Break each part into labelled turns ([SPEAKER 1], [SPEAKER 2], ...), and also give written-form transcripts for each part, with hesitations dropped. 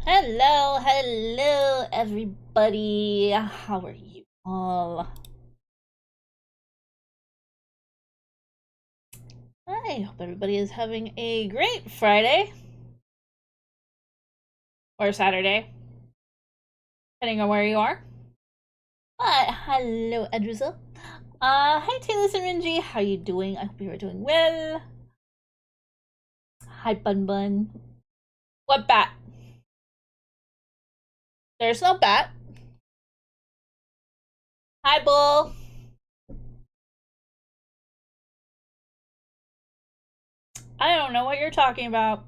[SPEAKER 1] Hello, everybody. How are you all? I hope everybody is having a great Friday or Saturday, depending on where you are. Hello, Edriza. Hi, Dailies and Finishing HoT. How you doing? I hope you are doing well. Hi, Bun Bun. What bat? There's no bat. Hi, Bull. I don't know what you're talking about.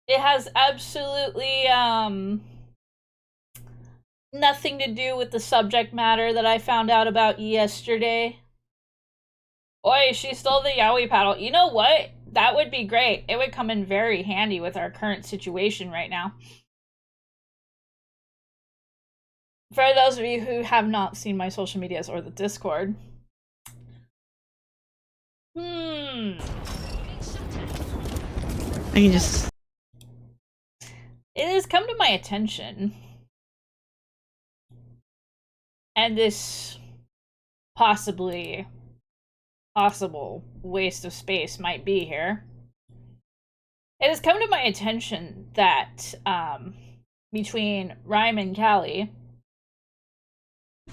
[SPEAKER 1] It has absolutely, nothing to do with the subject matter that I found out about yesterday. Oi, she stole the yaoi paddle. You know what? That would be great. It would come in very handy with our current situation right now. For those of you who have not seen my social medias or the Discord. I
[SPEAKER 2] can just...
[SPEAKER 1] It has come to my attention. And this possible waste of space might be here. It has come to my attention that between Rhyme and Callie,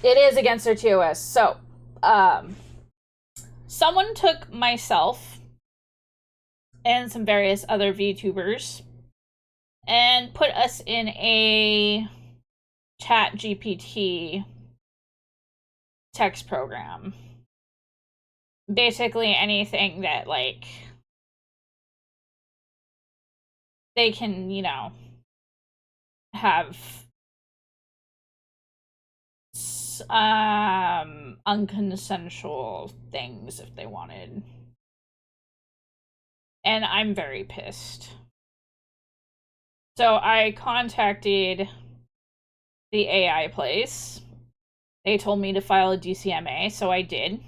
[SPEAKER 1] it is against their TOS. So, someone took myself and some various other VTubers and put us in a chat GPT text program. Basically anything that, like, they can, you know, have unconsensual things if they wanted. And I'm very pissed. So I contacted the AI place. They told me to file a DCMA, so I did.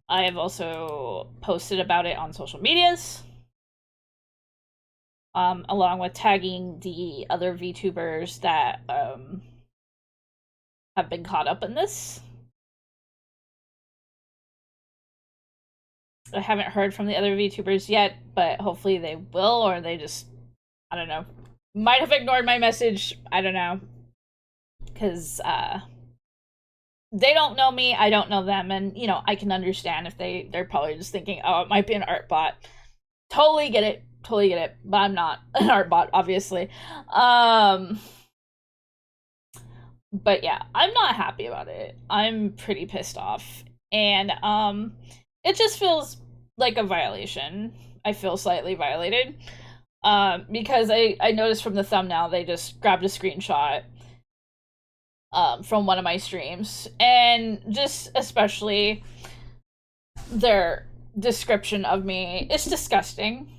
[SPEAKER 1] I have also posted about it on social medias, along with tagging the other VTubers that have been caught up in this. I haven't heard from the other VTubers yet, but hopefully they will, or they just, I don't know, might have ignored my message. I don't know. Because they don't know me, I don't know them, and, you know, I can understand if they're probably just thinking, oh, it might be an art bot. Totally get it, but I'm not an art bot, obviously. But yeah, I'm not happy about it. I'm pretty pissed off, and it just feels like a violation. I feel slightly violated, because I noticed from the thumbnail they just grabbed a screenshot from one of my streams, and just especially their description of me is disgusting.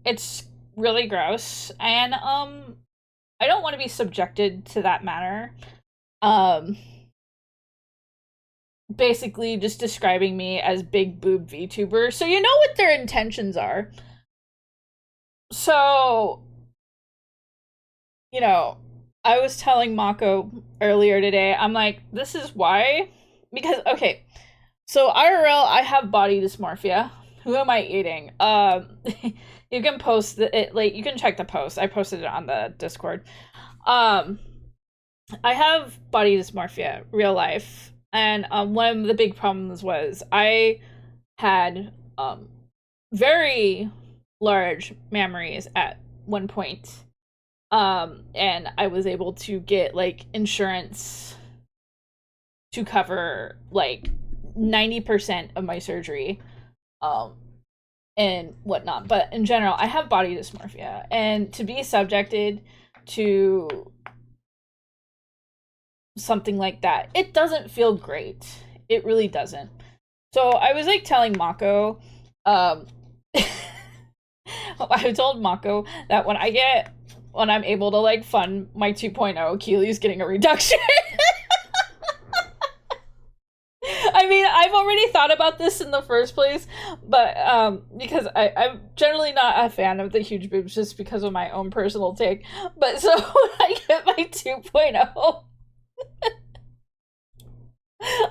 [SPEAKER 1] It's really gross, and I don't want to be subjected to that manner. Basically just describing me as big boob VTuber, so you know what their intentions are. So, you know, I was telling Mako earlier today, I'm like, this is why? Because, okay, so IRL, I have body dysmorphia. Who am I eating? You can post it, like, you can check the post. I posted it on the Discord. I have body dysmorphia, real life. And one of the big problems was I had very large mammaries at one point. And I was able to get, like, insurance to cover, like, 90% of my surgery, and whatnot. But in general, I have body dysmorphia, and to be subjected to something like that, it doesn't feel great. It really doesn't. So I was, like, telling Mako, I told Mako that when I'm able to, like, fund my 2.0, Keelie's getting a reduction. I mean, I've I've already thought about this in the first place, but because I'm generally not a fan of the huge boobs just because of my own personal take. But so when I get my 2.0,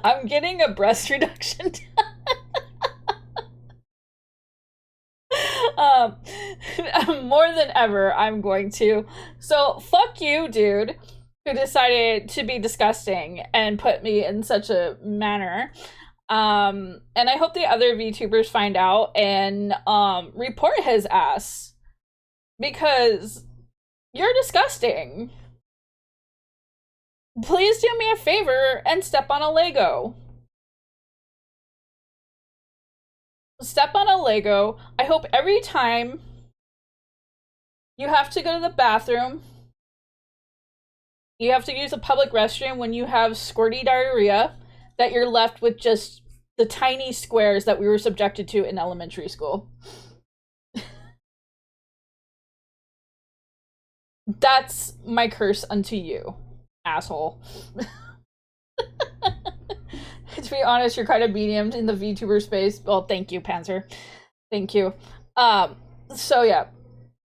[SPEAKER 1] I'm getting a breast reduction. More than ever, I'm going to. So fuck you, dude, who decided to be disgusting and put me in such a manner. And I hope the other VTubers find out and report his ass, because you're disgusting. Please do me a favor and step on a Lego. Step on a Lego. I hope every time you have to go to the bathroom, you have to use a public restroom when you have squirty diarrhea, that you're left with just the tiny squares that we were subjected to in elementary school. That's my curse unto you, asshole. To be honest, you're kind of medium in the VTuber space. Well, thank you, Panzer. Thank you. So yeah,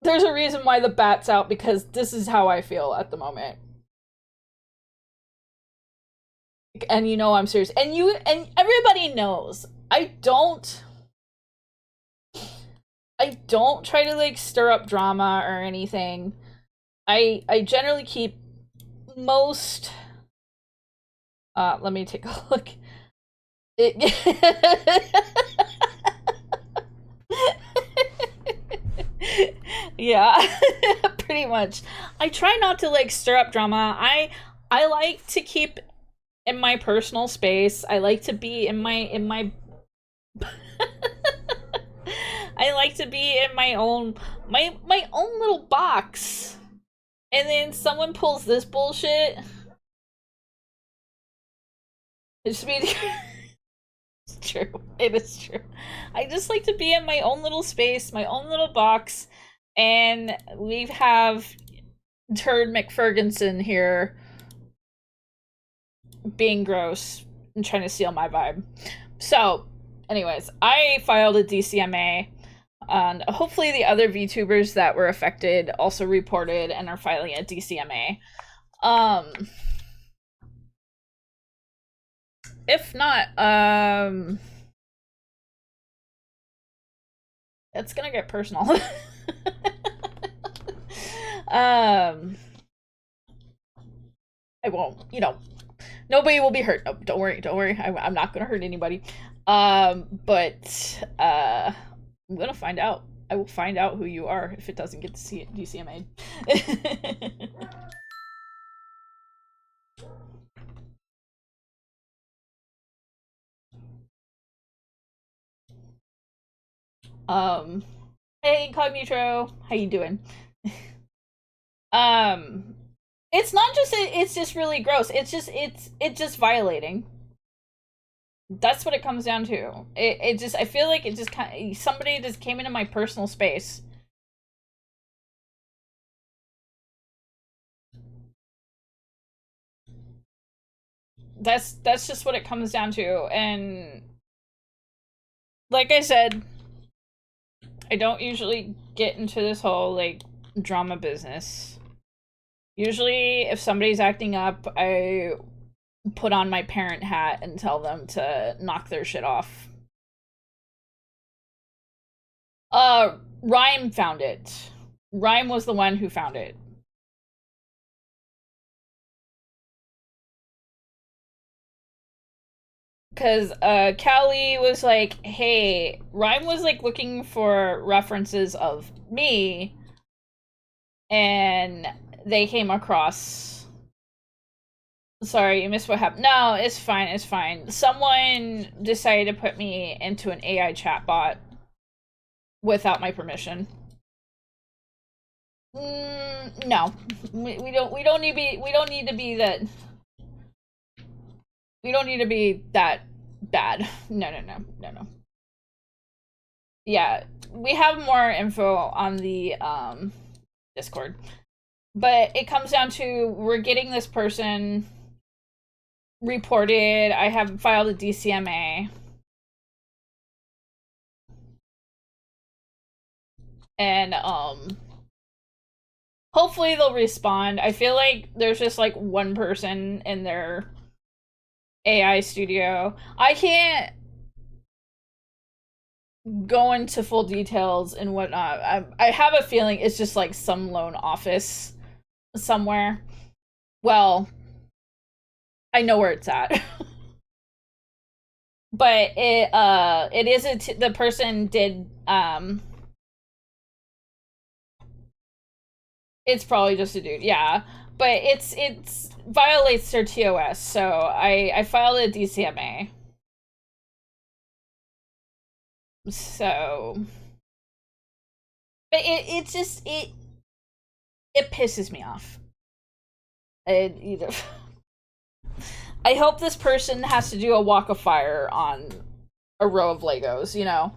[SPEAKER 1] there's a reason why the bat's out, because this is how I feel at the moment. And you know I'm serious. And everybody knows I don't try to like stir up drama or anything. I generally keep most let me take a look. Yeah, pretty much. I try not to like stir up drama. I like to keep in my personal space. I like to be in my I like to be in my own little box. And then someone pulls this bullshit. It's true. It is true. I just like to be in my own little space, my own little box, and we have Turd McFerguson here being gross and trying to steal my vibe. So, anyways, I filed a DCMA, and hopefully the other VTubers that were affected also reported and are filing a DCMA. If not, it's gonna get personal. I won't, nobody will be hurt. Oh, don't worry. I'm not gonna hurt anybody. But I'm gonna find out. I will find out who you are if it doesn't get to see it DCMA. Hey Cognitro, how you doing? It's not just it's just really gross. It's just violating. That's what it comes down to. It just, I feel like it just kind of, somebody just came into my personal space. That's just what it comes down to. And like I said, I don't usually get into this whole like drama business. Usually if somebody's acting up, I put on my parent hat and tell them to knock their shit off. Rhyme found it. Rhyme was the one who found it. Because Keelie was like, hey, Rhyme was like looking for references of me, and they came across. Sorry, you missed what happened. No, it's fine. Someone decided to put me into an AI chatbot without my permission. No, we don't need to be that. We don't need to be that bad. No. Yeah, we have more info on the Discord. But it comes down to, we're getting this person reported. I have filed a DCMA. and hopefully they'll respond. I feel like there's just like one person in their AI studio. I can't go into full details and whatnot. I have a feeling it's just like some lone office somewhere. Well, I know where it's at. But it is the person did it's probably just a dude, yeah. But it's violates their TOS, so I filed a DCMA. So, but it's just it pisses me off. It either I hope this person has to do a walk of fire on a row of Legos, you know?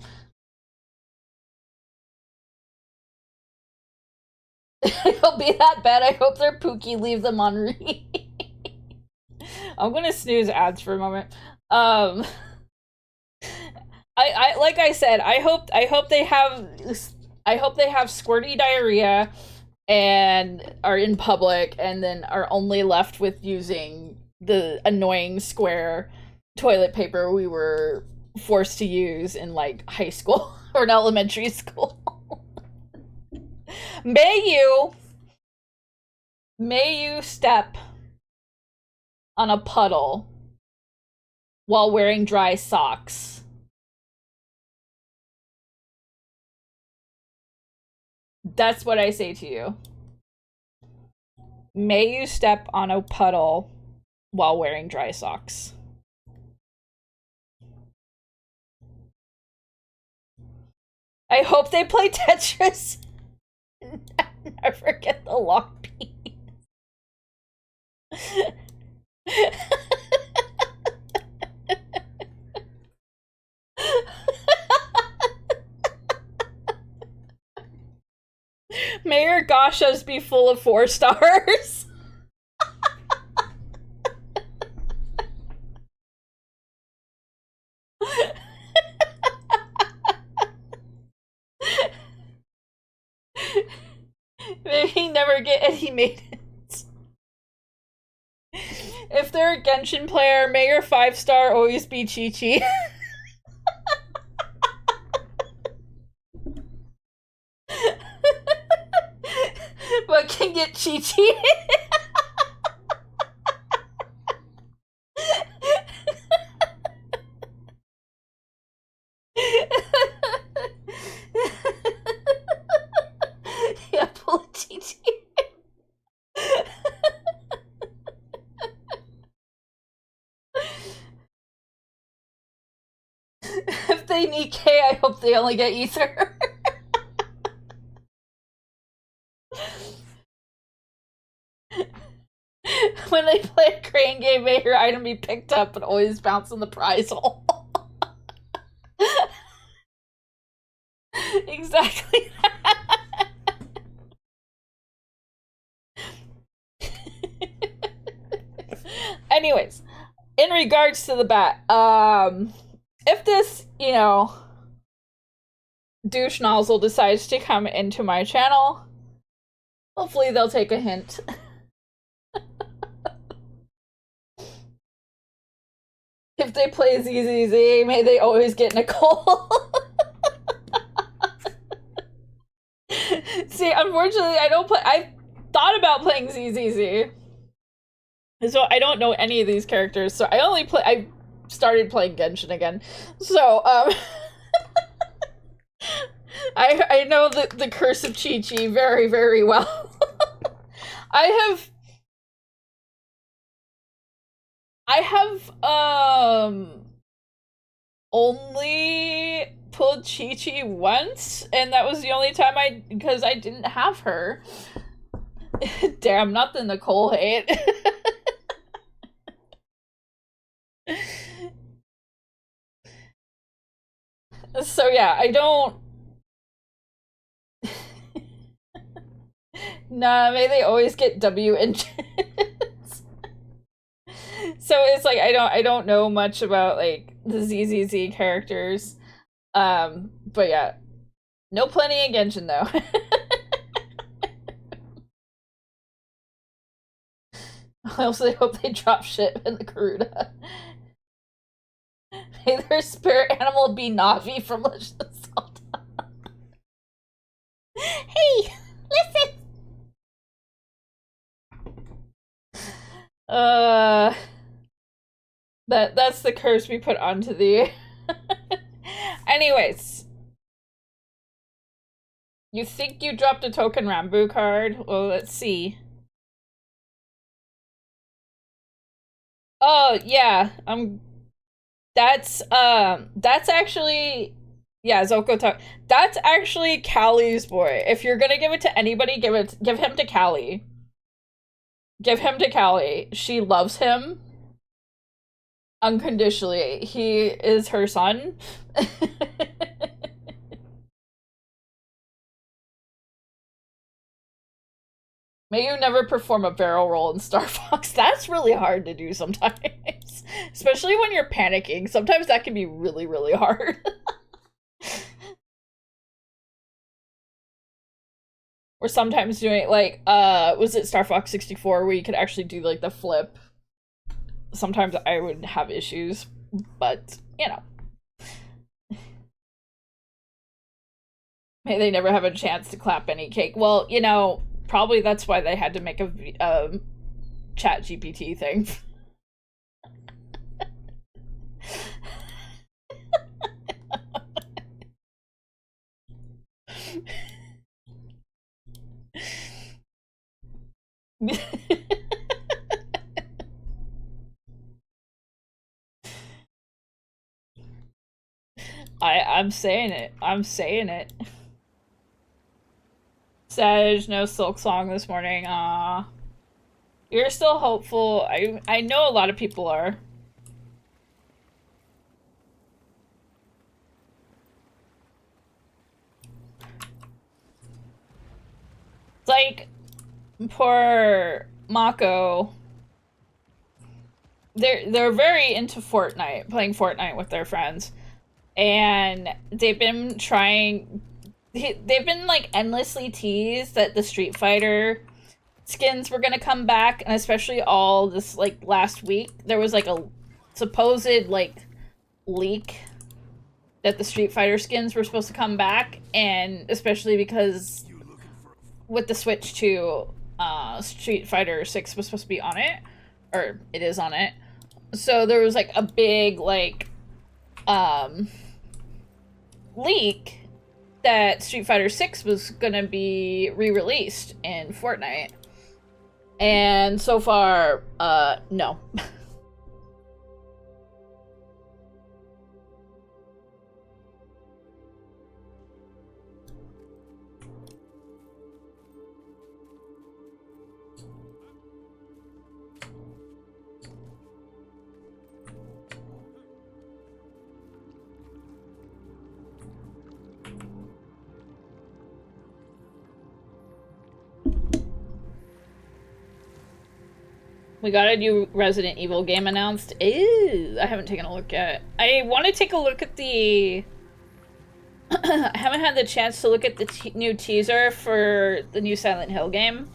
[SPEAKER 1] It'll be that bad. I hope they're Pookie, leave them on read. I'm gonna snooze ads for a moment. I like I said, I hope they have squirty diarrhea and are in public and then are only left with using the annoying square toilet paper we were forced to use in like high school or in elementary school. May you step on a puddle while wearing dry socks. That's what I say to you. May you step on a puddle while wearing dry socks. I hope they play Tetris. Never get the lock piece. May your gashas be full of 4 stars. May never get any maidens. If they're a Genshin player, may your 5-star always be Chi-Chi. But can get Chi-Chi. Yeah, pull a Chi-Chi. If they need K, I hope they only get Ether. When they play a crane game, may your item be picked up and always bounce in the prize hole. Exactly. Anyways, in regards to the bat, if this, you know, douche nozzle decides to come into my channel, hopefully they'll take a hint. If they play ZZZ, may they always get Nicole. See, unfortunately, I don't play. I thought about playing ZZZ. So I don't know any of these characters. So I started playing Genshin again. So, I know the curse of Chi-Chi very, very well. I have only pulled Chi-Chi once, and that was the only time because I didn't have her. Damn, not the Nicole hate. So yeah, I don't. Nah, may they always get W engines. So it's like I don't know much about like the ZZZ characters. But yeah. No plenty in Genshin, though. I also hope they drop shit in the Garuda. May their spirit animal be Navi from Legend of Zelda. Hey, listen! That's the curse we put onto the... Anyways. You think you dropped a token Rambu card? Well, let's see. Oh, yeah. That's actually, yeah, Zoko talk. That's actually Callie's boy. If you're gonna give it to anybody, give him to Callie. Give him to Callie. She loves him unconditionally. He is her son. May you never perform a barrel roll in Star Fox. That's really hard to do sometimes. Especially when you're panicking. Sometimes that can be really, really hard. Or sometimes doing, like, was it Star Fox 64 where you could actually do, like, the flip? Sometimes I would have issues, but, you know. May they never have a chance to clap any cake. Well, you know, probably that's why they had to make a chat GPT thing. I'm saying it. I'm saying it. Sag, no Silk Song this morning. You're still hopeful. I know a lot of people are. It's like poor Mako. They're very into Fortnite, playing Fortnite with their friends. And they've been trying, they've been like endlessly teased that the Street Fighter skins were gonna come back, and especially all this like last week there was like a supposed like leak that the Street Fighter skins were supposed to come back, and especially because with the Switch 2, Street Fighter 6 was supposed to be on it, or it is on it. So there was like a big like leak that Street Fighter 6 was gonna be re-released in Fortnite. And so far, no. We got a new Resident Evil game announced. Ew, I haven't taken a look yet. I want to take a look at the... I haven't had the chance to look at the new teaser for the new Silent Hill game.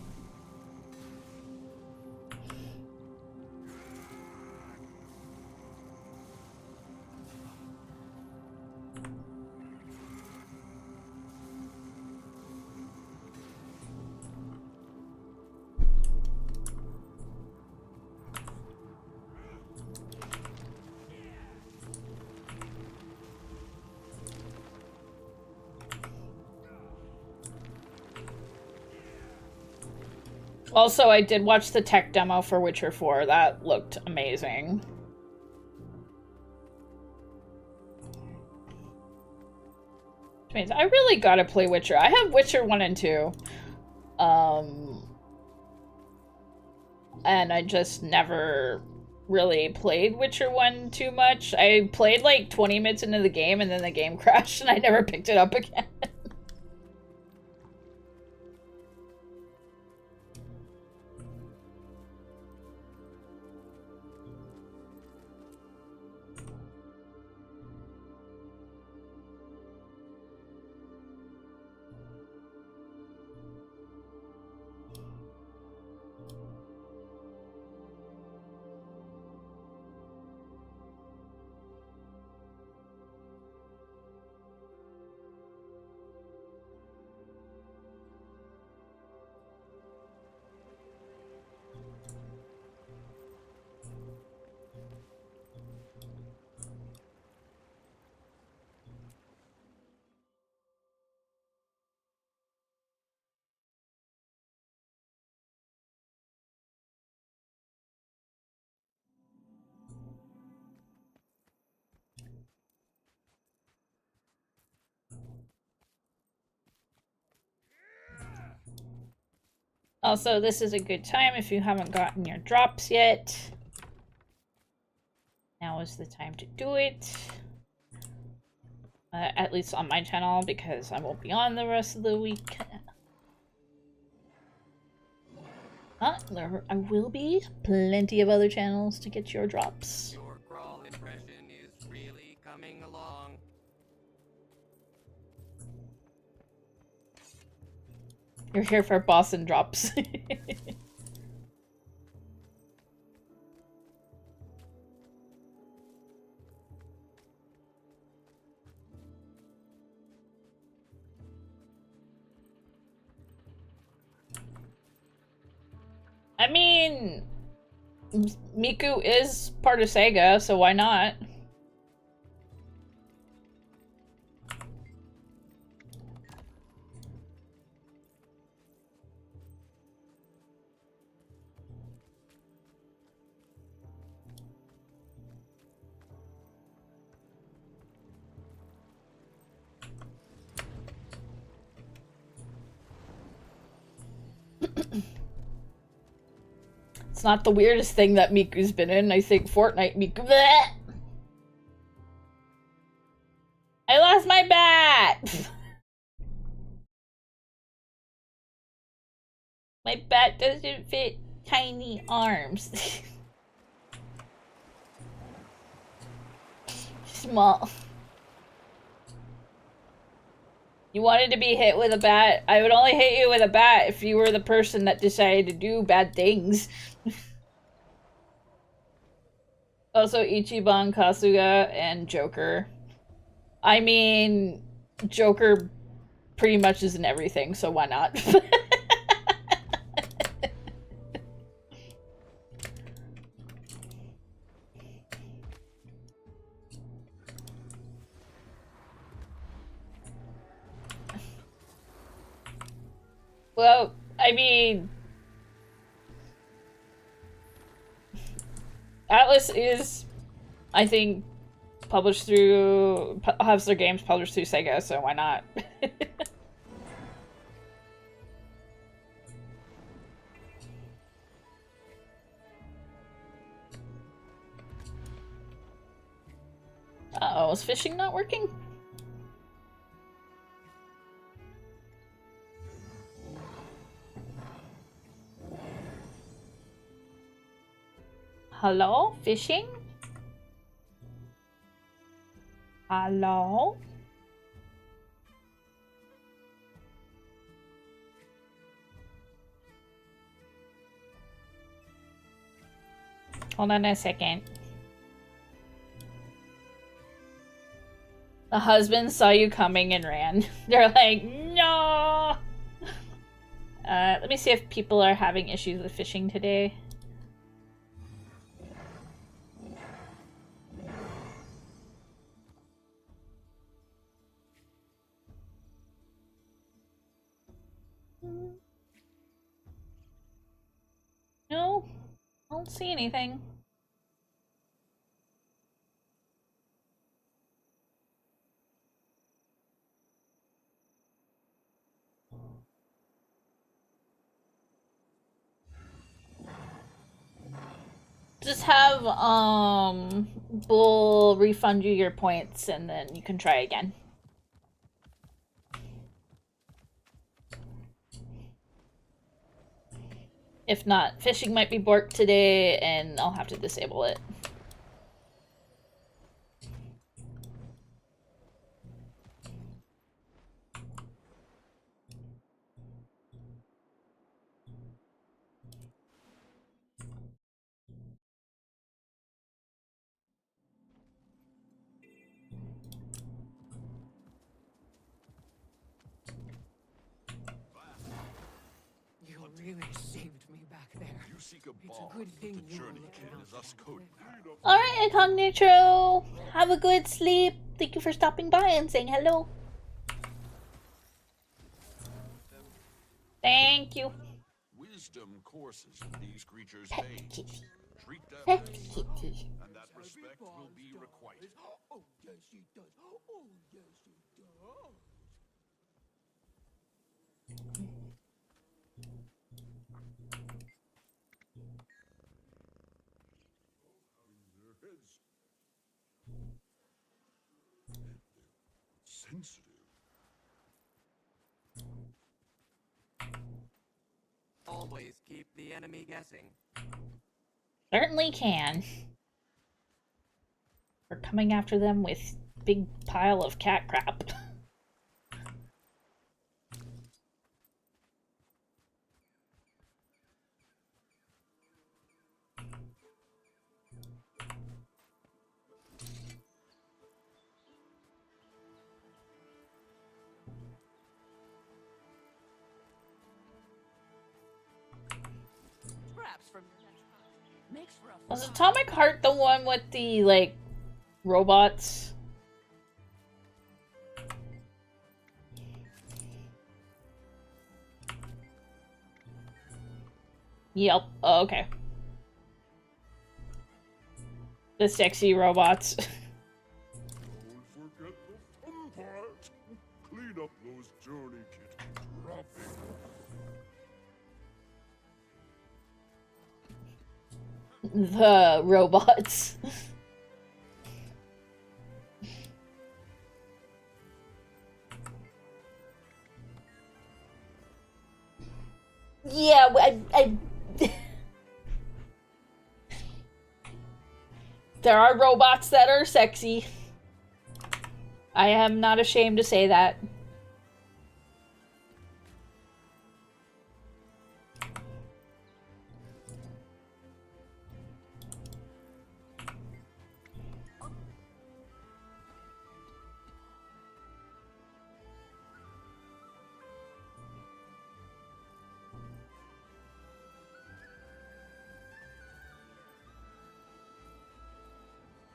[SPEAKER 1] Also, I did watch the tech demo for Witcher 4. That looked amazing. Which means I really gotta play Witcher. I have Witcher 1 and 2. And I just never really played Witcher 1 too much. I played like 20 minutes into the game and then the game crashed and I never picked it up again. Also, this is a good time if you haven't gotten your drops yet. Now is the time to do it. At least on my channel, because I won't be on the rest of the week. There will be plenty of other channels to get your drops.
[SPEAKER 2] Your crawl impression is really coming along.
[SPEAKER 1] You're here for Boston drops. I mean, Miku is part of Sega, so why not? It's not the weirdest thing that Miku's been in. I think Fortnite Miku. Bleh! I lost my bat! My bat doesn't fit tiny arms. Small. You wanted to be hit with a bat. I would only hit you with a bat if you were the person that decided to do bad things. Also, Ichiban, Kasuga, and Joker. I mean, Joker pretty much is in everything, so why not? Well, I mean, Atlas is, I think, published through, has their games published through Sega, so why not? Uh-oh, is fishing not working? Hello? Fishing? Hello? Hold on a second. The husband saw you coming and ran. They're like, no! Let me see if people are having issues with fishing today. No, I don't see anything. Just have, Bull refund you your points and then you can try again. If not, fishing might be borked today and I'll have to disable it.
[SPEAKER 2] Really saved me back there. You seek a ball. It's a good thing the journey is us coding.
[SPEAKER 1] Alright, Incognito. Have a good sleep. Thank you for stopping by and saying hello. Thank you.
[SPEAKER 3] Wisdom courses in these creatures' veins. Treat them
[SPEAKER 1] Pet
[SPEAKER 3] with
[SPEAKER 1] kitty.
[SPEAKER 3] and that respect will be requited.
[SPEAKER 2] Oh, yes, he does. Oh, yes, he does.
[SPEAKER 3] sensitive.
[SPEAKER 2] Always keep the enemy guessing.
[SPEAKER 1] Certainly can. We're coming after them with big pile of cat crap.
[SPEAKER 2] Scraps from your next hunt makes for a
[SPEAKER 1] Was
[SPEAKER 2] fun-
[SPEAKER 1] Atomic Heart the one with the, like, robots? Yep. Oh, okay. The sexy robots.
[SPEAKER 3] Don't forget the fun part. Clean up those journey kit droppings.
[SPEAKER 1] The robots. Yeah, there are robots that are sexy. I am not ashamed to say that.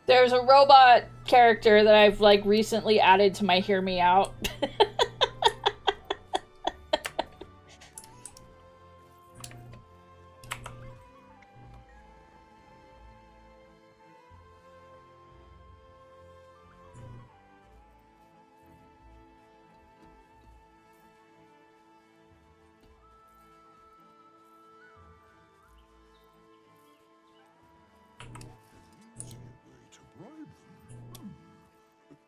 [SPEAKER 1] There's a robot character that I've, like, recently added to my Hear Me Out.
[SPEAKER 3] Easy way to bribe them.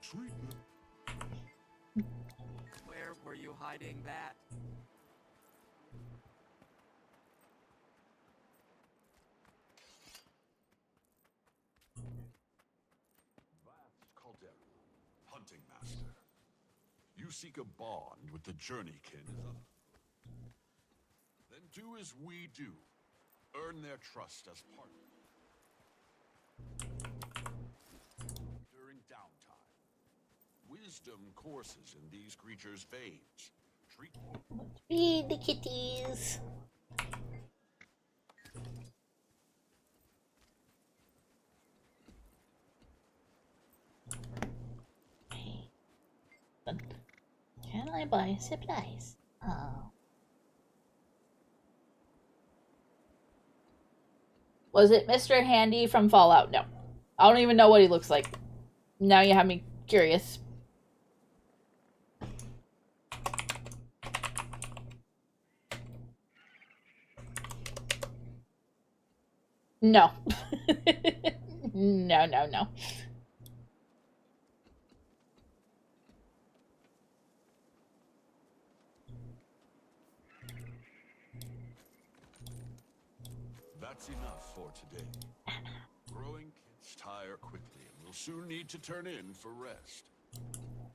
[SPEAKER 3] Treat them.
[SPEAKER 2] Where were you hiding that?
[SPEAKER 3] That's Caldera, hunting master. You seek a bond with the journeykin. Then do as we do. Earn their trust as partners. During downtime, wisdom courses in these creatures' veins. Treat
[SPEAKER 1] Feed the kitties. Can I buy supplies? Oh. Was it Mr. Handy from Fallout? No. I don't even know what he looks like. Now you have me curious. No. No.
[SPEAKER 3] That's enough for today. Growing kids tire quickly and will soon need to turn in for rest.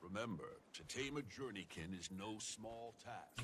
[SPEAKER 3] Remember, to tame a journeykin is no small task.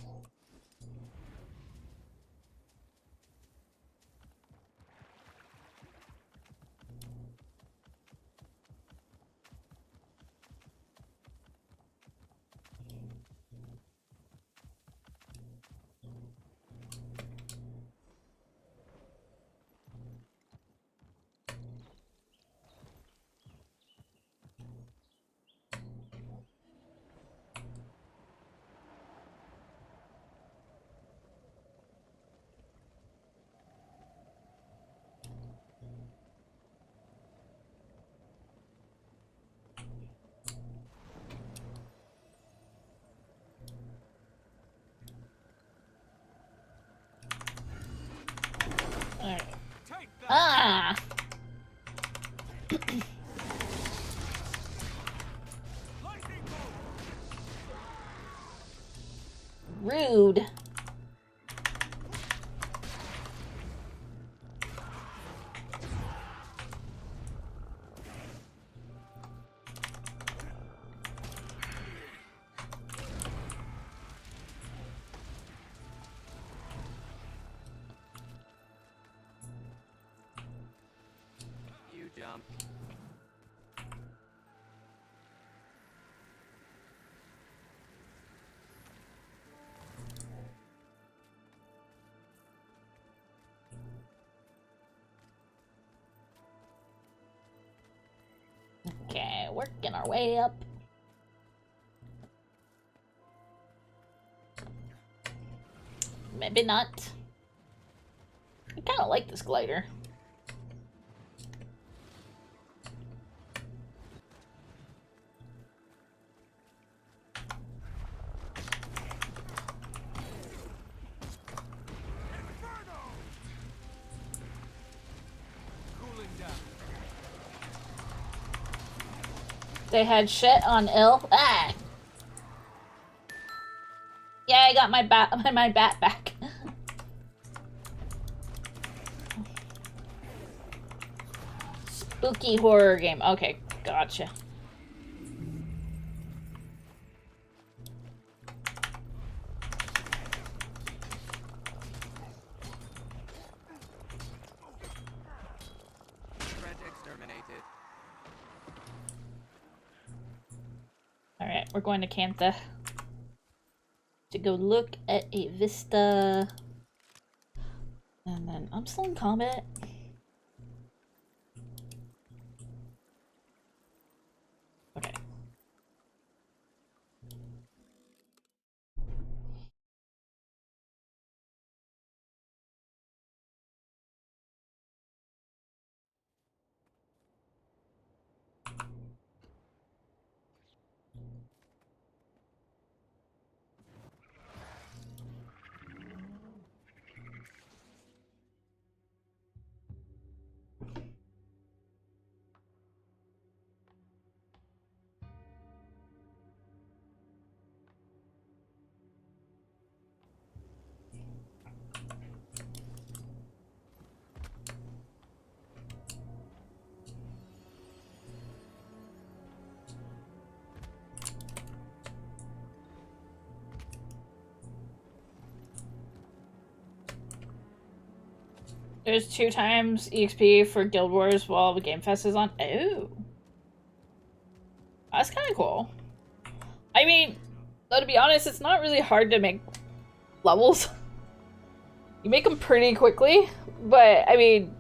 [SPEAKER 1] Alright.
[SPEAKER 2] Take that!
[SPEAKER 1] Ah!
[SPEAKER 2] Lightning bolt!
[SPEAKER 1] Rude.
[SPEAKER 2] You jump.
[SPEAKER 1] Okay, working our way up. Maybe not. I kind of like this glider.
[SPEAKER 2] Cooling down.
[SPEAKER 1] They had shit on ill. Ah! Yeah, I got my bat my bat back. Spooky horror game. Okay, gotcha.
[SPEAKER 2] Threat exterminated.
[SPEAKER 1] Alright, we're going to Cantha to go look at a vista. And then I'm still in combat. Okay. There's 2 times EXP for Guild Wars while the Game Fest is on. Oh. That's kind of cool. I mean, though, to be honest, it's not really hard to make levels. You make them pretty quickly, but I mean,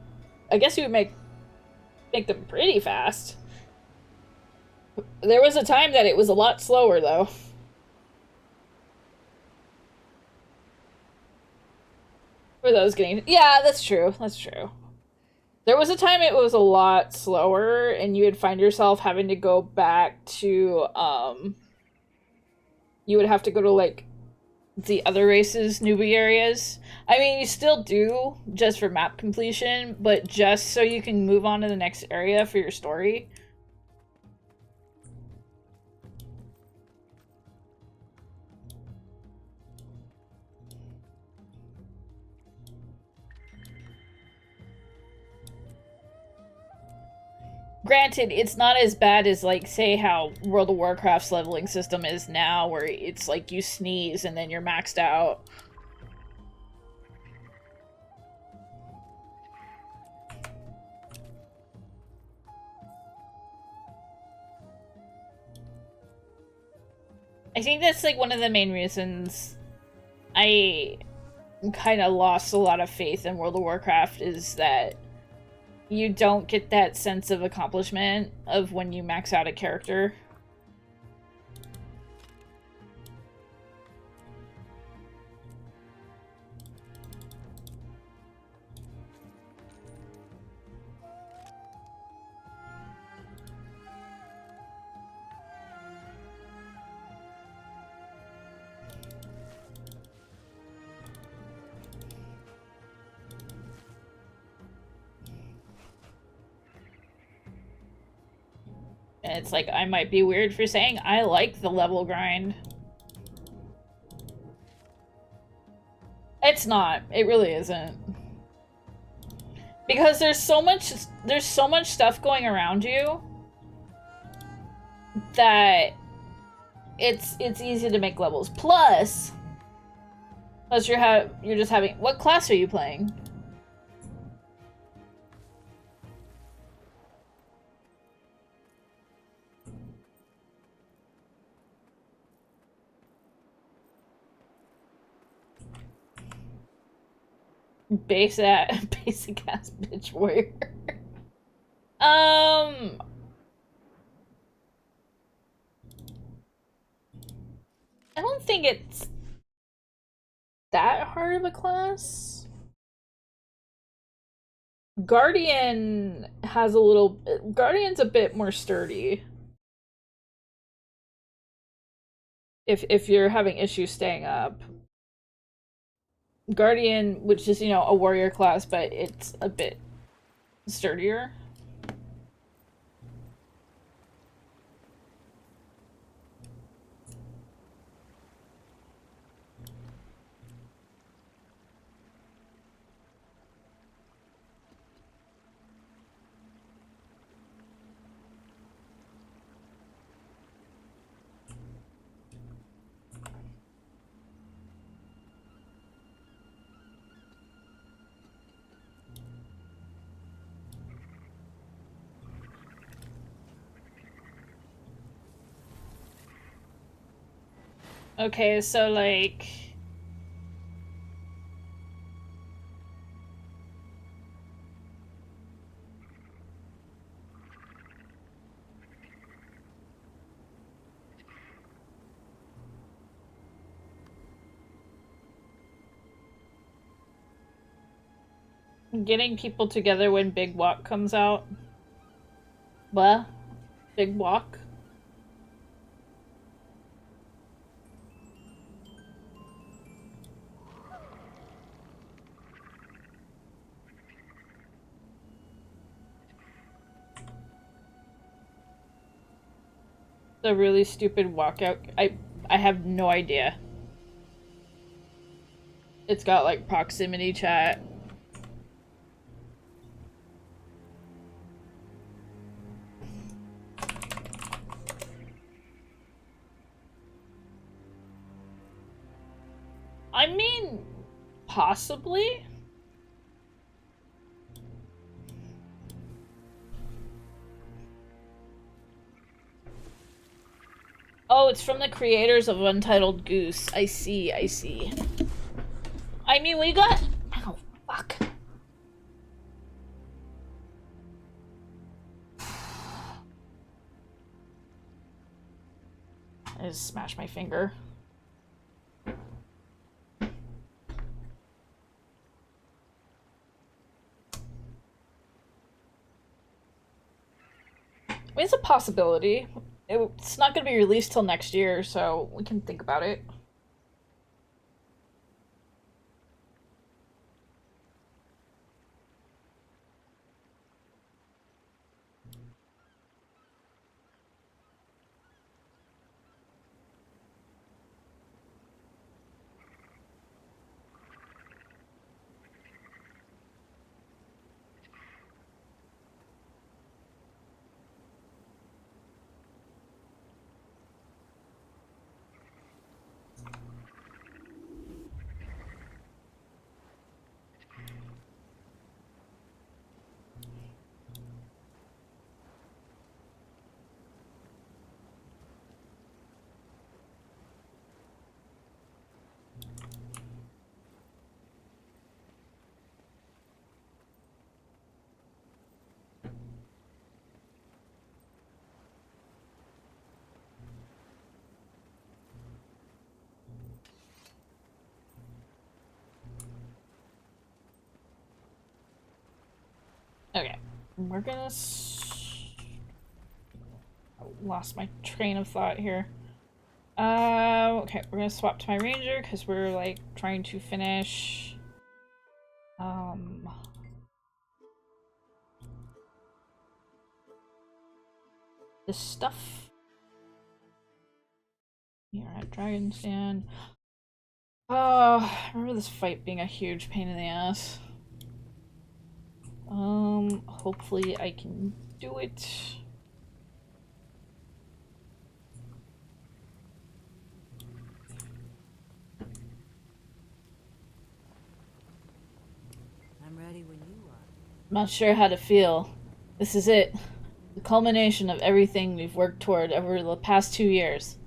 [SPEAKER 1] I guess you would make them pretty fast. There was a time that it was a lot slower, though. For those getting... Yeah, that's true. That's true. There was a time it was a lot slower, and you would find yourself having to go back to, you would have to go to, like, the other races' newbie areas. I mean, you still do, just for map completion, but just so you can move on to the next area for your story. Granted, it's not as bad as, like, say how World of Warcraft's leveling system is now, where it's like you sneeze and then you're maxed out. I think that's, like, one of the main reasons I kind of lost a lot of faith in World of Warcraft, is that you don't get that sense of accomplishment of when you max out a character. And it's like, I might be weird for saying I like the level grind. It's not. It really isn't. Because there's so much stuff going around you that it's easy to make levels. Plus you're just having, what class are you playing? Basic ass bitch warrior. I don't think it's that hard of a class. Guardian has a little. Guardian's a bit more sturdy. If you're having issues staying up. Guardian, which is, you know, a warrior class, but it's a bit sturdier. Okay, so like getting people together when Big Walk comes out. What? Big Walk? The really stupid walkout. I have no idea. It's got like proximity chat. I mean, possibly. Oh, it's from the creators of Untitled Goose. I see, I see. I mean, we got... Ow, fuck. I just smashed my finger. I mean, it's a possibility. It's not going to be released till next year, so we can think about it. Okay, we're gonna lost my train of thought here. Okay, we're gonna swap to my ranger because we're like trying to finish this stuff. You're at Dragon's Den. Oh, I remember this fight being a huge pain in the ass. Hopefully I can do it.
[SPEAKER 2] I'm ready when you are.
[SPEAKER 1] I'm not sure how to feel. This is it. The culmination of everything we've worked toward over the past 2 years.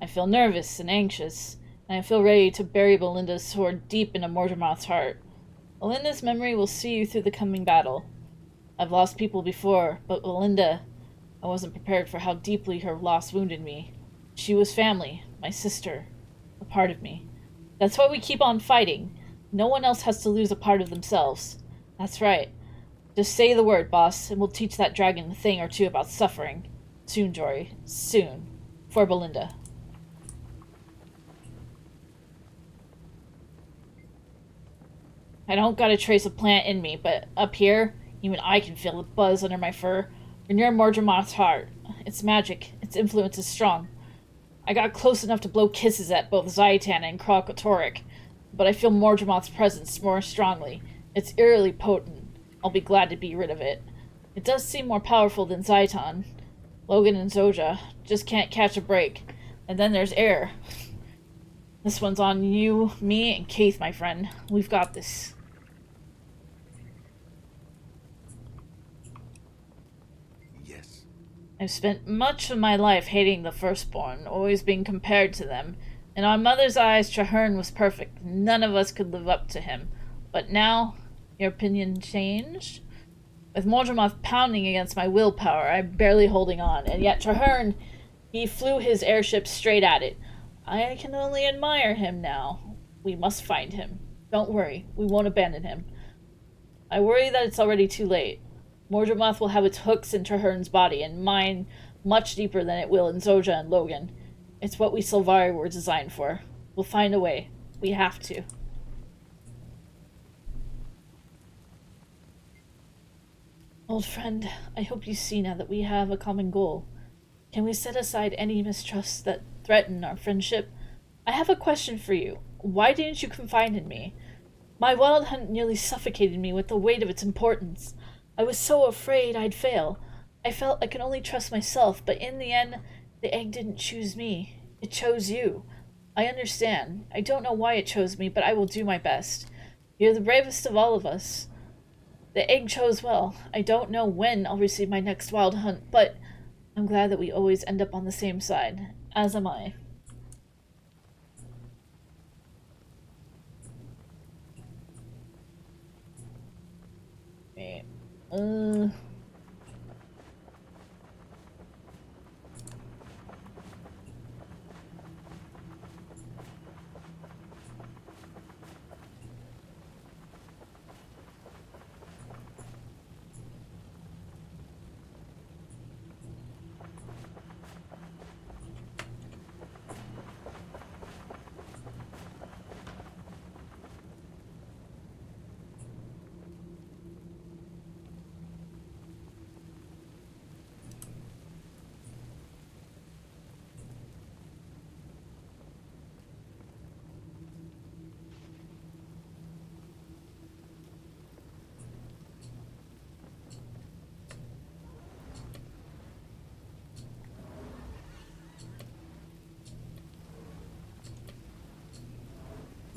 [SPEAKER 1] I feel nervous and anxious, and I feel ready to bury Belinda's sword deep into Mortimer's heart. Belinda's memory will see you through the coming battle. I've lost people before, but Belinda, I wasn't prepared for how deeply her loss wounded me. She was family, my sister, a part of me. That's why we keep on fighting. No one else has to lose a part of themselves. That's right. Just say the word, boss, and we'll teach that dragon a thing or two about suffering. Soon, Jory. Soon. For Belinda. I don't got a trace of plant in me, but up here, even I can feel the buzz under my fur. You're near Mordramoth's heart. It's magic. Its influence is strong. I got close enough to blow kisses at both Zaitan and Krokotoric, but I feel Mordramoth's presence more strongly. It's eerily potent. I'll be glad to be rid of it. It does seem more powerful than Zaitan. Logan and Zoja just can't catch a break. And then there's air. This one's on you, me, and Keith, my friend. We've got this.
[SPEAKER 3] Yes.
[SPEAKER 1] I've spent much of my life hating the firstborn, always being compared to them. In our mother's eyes, Traherne was perfect. None of us could live up to him. But now, your opinion changed? With Mordramoth pounding against my willpower, I'm barely holding on, and yet Traherne, he flew his airship straight at it. I can only admire him now. We must find him. Don't worry, we won't abandon him. I worry that it's already too late. Mordramoth will have its hooks in Traherne's body, and mine much deeper than it will in Zoja and Logan. It's what we Sylvari were designed for. We'll find a way. We have to. Old friend, I hope you see now that we have a common goal. Can we set aside any mistrusts that threaten our friendship? I have a question for you. Why didn't you confide in me? My wild hunt nearly suffocated me with the weight of its importance. I was so afraid I'd fail. I felt I could only trust myself, but in the end, the egg didn't choose me. It chose you. I understand. I don't know why it chose me, but I will do my best. You're the bravest of all of us. The egg chose well. I don't know when I'll receive my next wild hunt, but I'm glad that we always end up on the same side. As am I. Wait. Uh...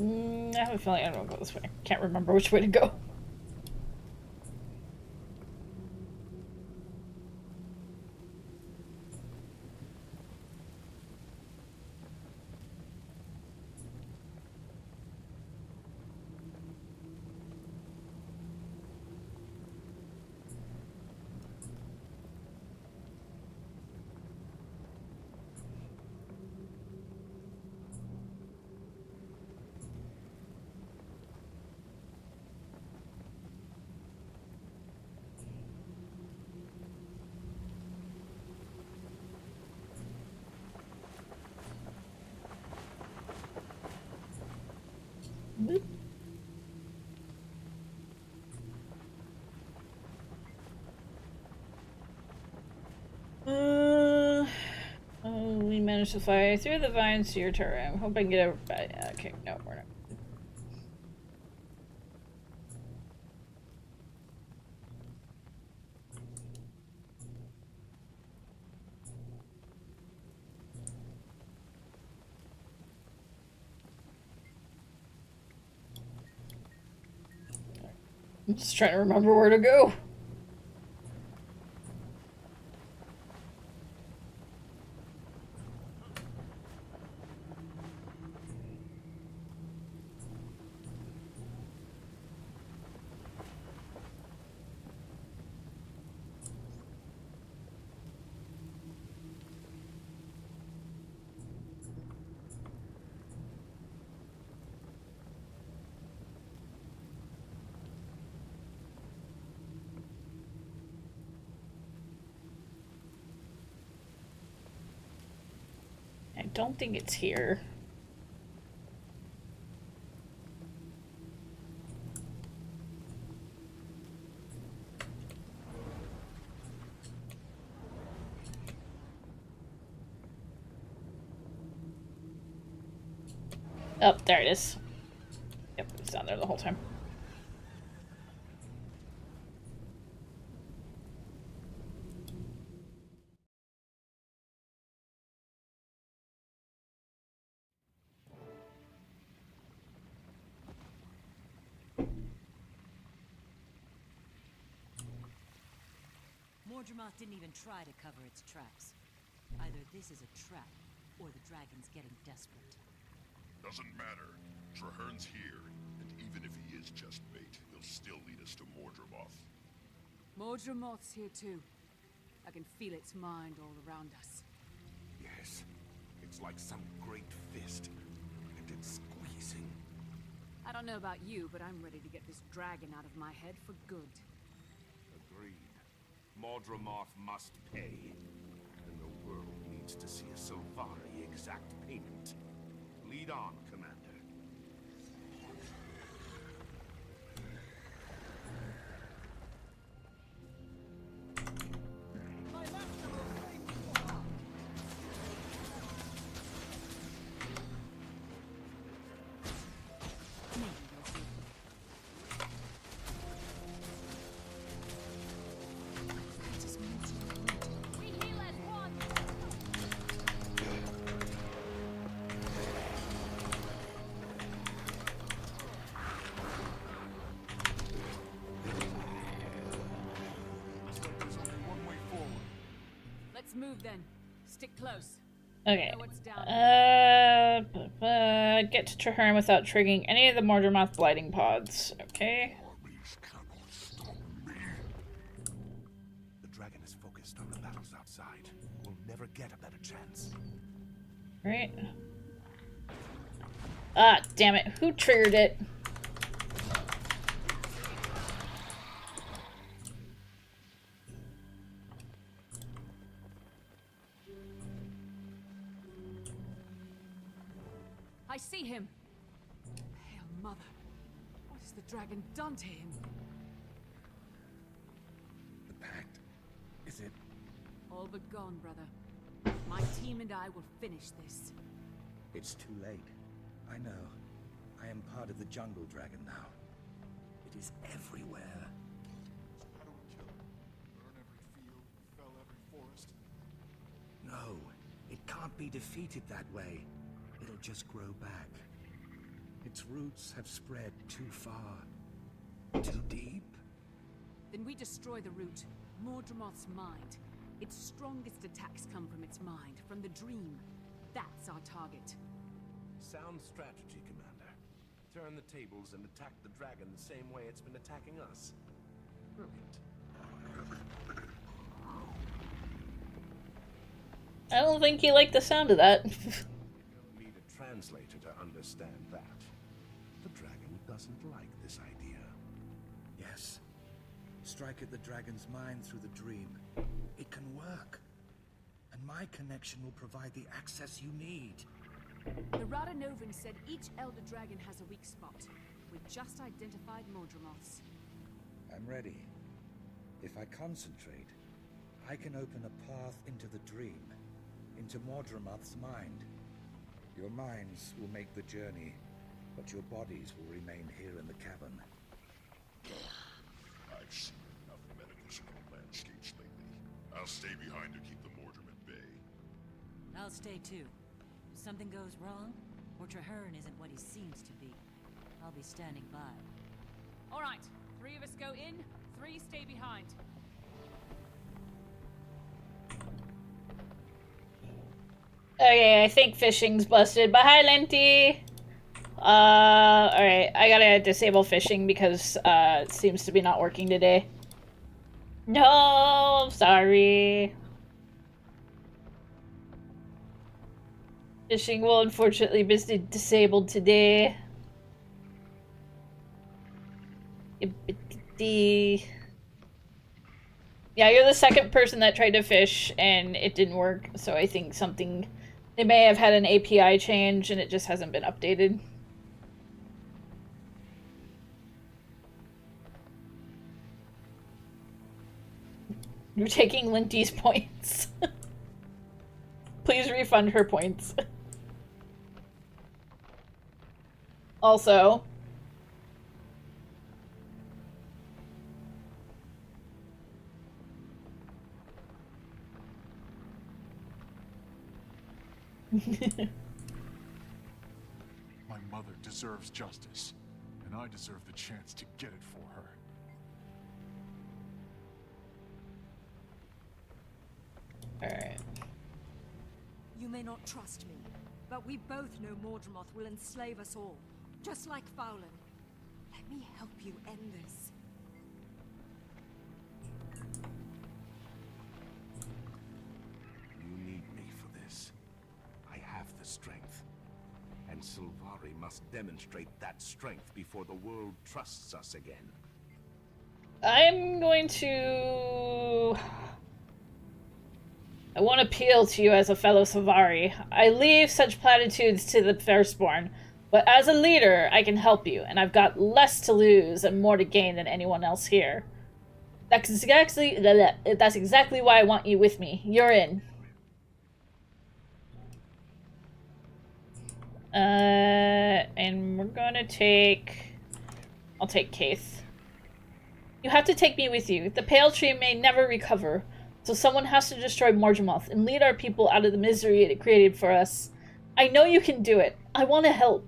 [SPEAKER 1] I have a feeling I don't go this way. I can't remember which way to go. Boop. Oh, we managed managed to fly through the vines to your turret. I hope I can get over. Okay, no, we're not. I'm just trying to remember where to go. I don't think it's here. Oh, there it is. Yep, it's down there the whole time.
[SPEAKER 4] Mordremoth didn't even try to cover its tracks. Either this is a trap, or the dragon's getting desperate.
[SPEAKER 3] Doesn't matter. Traherne's here, and even if he is just bait, he'll still lead us to Mordremoth.
[SPEAKER 5] Mordremoth's here too. I can feel its mind all around us.
[SPEAKER 6] Yes. It's like some great fist, and it's squeezing.
[SPEAKER 5] I don't know about you, but I'm ready to get this dragon out of my head for good.
[SPEAKER 6] Agreed. Mordremoth must pay. And the world needs to see a Sylvari exact payment. Lead on, Commander.
[SPEAKER 5] Let's move then. Stick close.
[SPEAKER 1] Okay.
[SPEAKER 5] Know what's down
[SPEAKER 1] Get to Traherne without triggering any of the Mordremoth lighting pods. Okay.
[SPEAKER 3] Armies cannot stop me.
[SPEAKER 6] The dragon is focused on the battles outside. We'll never get a better chance.
[SPEAKER 1] Right. Ah, damn it. Who triggered it?
[SPEAKER 5] I see him. Hail Mother. What has the dragon done to him?
[SPEAKER 6] The pact. Is it?
[SPEAKER 5] All but gone, brother. My team and I will finish this.
[SPEAKER 7] It's too late. I know. I am part of the jungle dragon now. It is everywhere.
[SPEAKER 3] How do we kill it? Burn every field, fell every forest.
[SPEAKER 7] No, it can't be defeated that way. It'll just grow back. Its roots have spread too far. Too deep?
[SPEAKER 5] Then we destroy the root, Mordremoth's mind. Its strongest attacks come from its mind, from the dream. That's our target.
[SPEAKER 6] Sound strategy, Commander. Turn the tables and attack the dragon the same way it's been attacking us. Brilliant.
[SPEAKER 1] I don't think he liked the sound of that.
[SPEAKER 6] We don't need a translator to understand that. The dragon doesn't like this idea.
[SPEAKER 7] Yes. Strike at the dragon's mind through the dream. It can work. And my connection will provide the access you need.
[SPEAKER 5] The Radanovan said each Elder Dragon has a weak spot. We've just identified Mordremoth's.
[SPEAKER 7] I'm ready. If I concentrate, I can open a path into the dream. into Mordramoth's mind. Your minds will make the journey, but your bodies will remain here in the cavern.
[SPEAKER 3] I've seen enough metaphysical landscapes lately. I'll stay behind to keep the Mordrum at bay.
[SPEAKER 4] I'll stay too. If something goes wrong, or Traherne isn't what he seems to be, I'll be standing by.
[SPEAKER 5] All right, 3 of us go in, 3 stay behind.
[SPEAKER 1] Okay, I think fishing's busted, but hi, Lenti! Alright, I gotta disable fishing because, it seems to be not working today. No, sorry. Fishing will unfortunately be disabled today. Yeah, you're the second person that tried to fish and it didn't work, so I think something... They may have had an API change and it just hasn't been updated. You're taking Linty's points. Please refund her points. Also...
[SPEAKER 8] My mother deserves justice, and I deserve the chance to get it for her.
[SPEAKER 1] Alright.
[SPEAKER 9] You may not trust me, but we both know Mordramoth will enslave us all, just like Fowlin. Let me help you end this.
[SPEAKER 6] You need me for this. I have the strength. And Sylvari must demonstrate that strength before the world trusts us again.
[SPEAKER 1] I'm going to... I won't appeal to you as a fellow Sylvari. I leave such platitudes to the Firstborn, but as a leader, I can help you, and I've got less to lose and more to gain than anyone else here. That's exactly why I want you with me. You're in. And we're gonna take... I'll take Kaith. You have to take me with you. The Pale Tree may never recover, so someone has to destroy Mordramoth and lead our people out of the misery it created for us. I know you can do it. I want to help.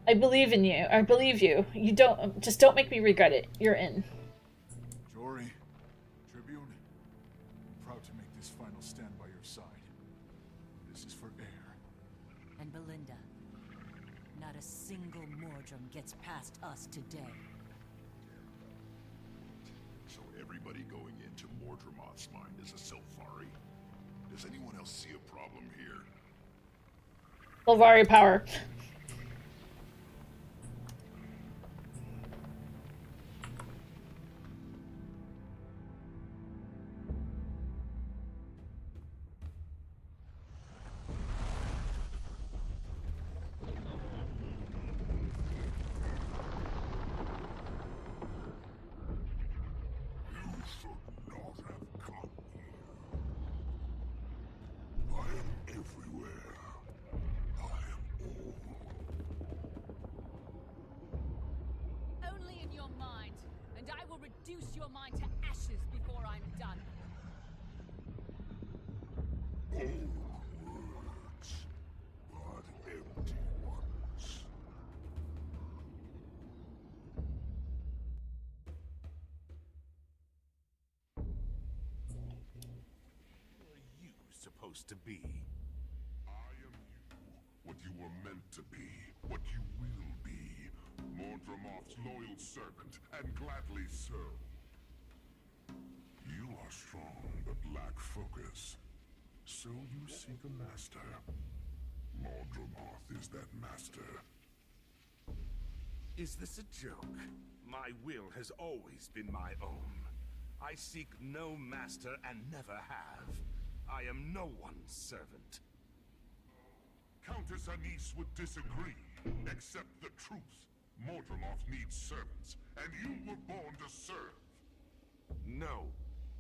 [SPEAKER 1] I believe in you. I believe you. You don't... Just don't make me regret it. You're in.
[SPEAKER 8] Jory, Tribune, I'm proud to make this final stand by your side. This is for Air.
[SPEAKER 4] And Belinda. Not a single Mordrum gets past us today.
[SPEAKER 3] So everybody going into Mordramoth's mind is a Sylvari? Does anyone else see a problem here?
[SPEAKER 1] Sylvari power.
[SPEAKER 5] Only in your mind, and I will reduce your mind to ashes before I'm done.
[SPEAKER 3] Words, but empty ones.
[SPEAKER 6] Who are you supposed to be?
[SPEAKER 3] I am you, what you were meant to be, what you will be. Mordramoth's loyal servant, and gladly so. You are strong, but lack focus. So you seek a master. Mordramoth is that master.
[SPEAKER 6] Is this a joke? My will has always been my own. I seek no master and never have. I am no one's servant.
[SPEAKER 3] Countess Anise would disagree. Accept the truth. Mordramoth needs servants, and you were born to serve.
[SPEAKER 6] No.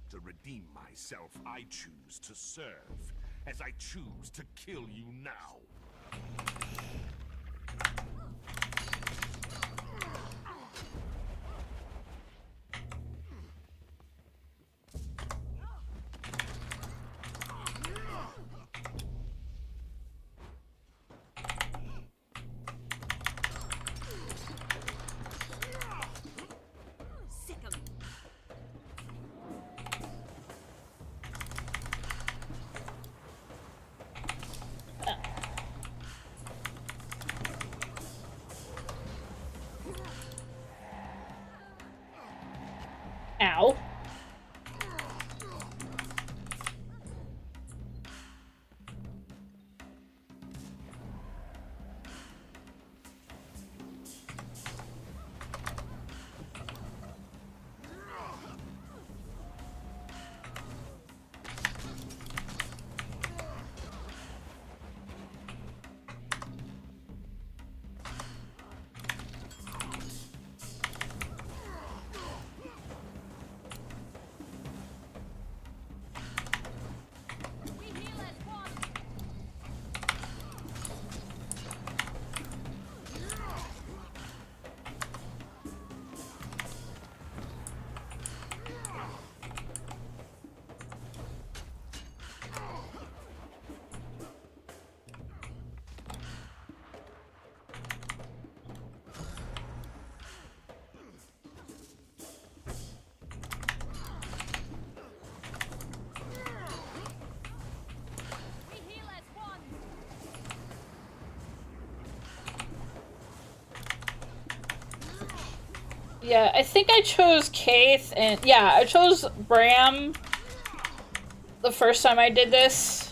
[SPEAKER 6] To redeem myself, I choose to serve. as I choose to kill you now.
[SPEAKER 1] Ow. Yeah, I think I chose Kaith, and yeah, I chose Bram the first time I did this.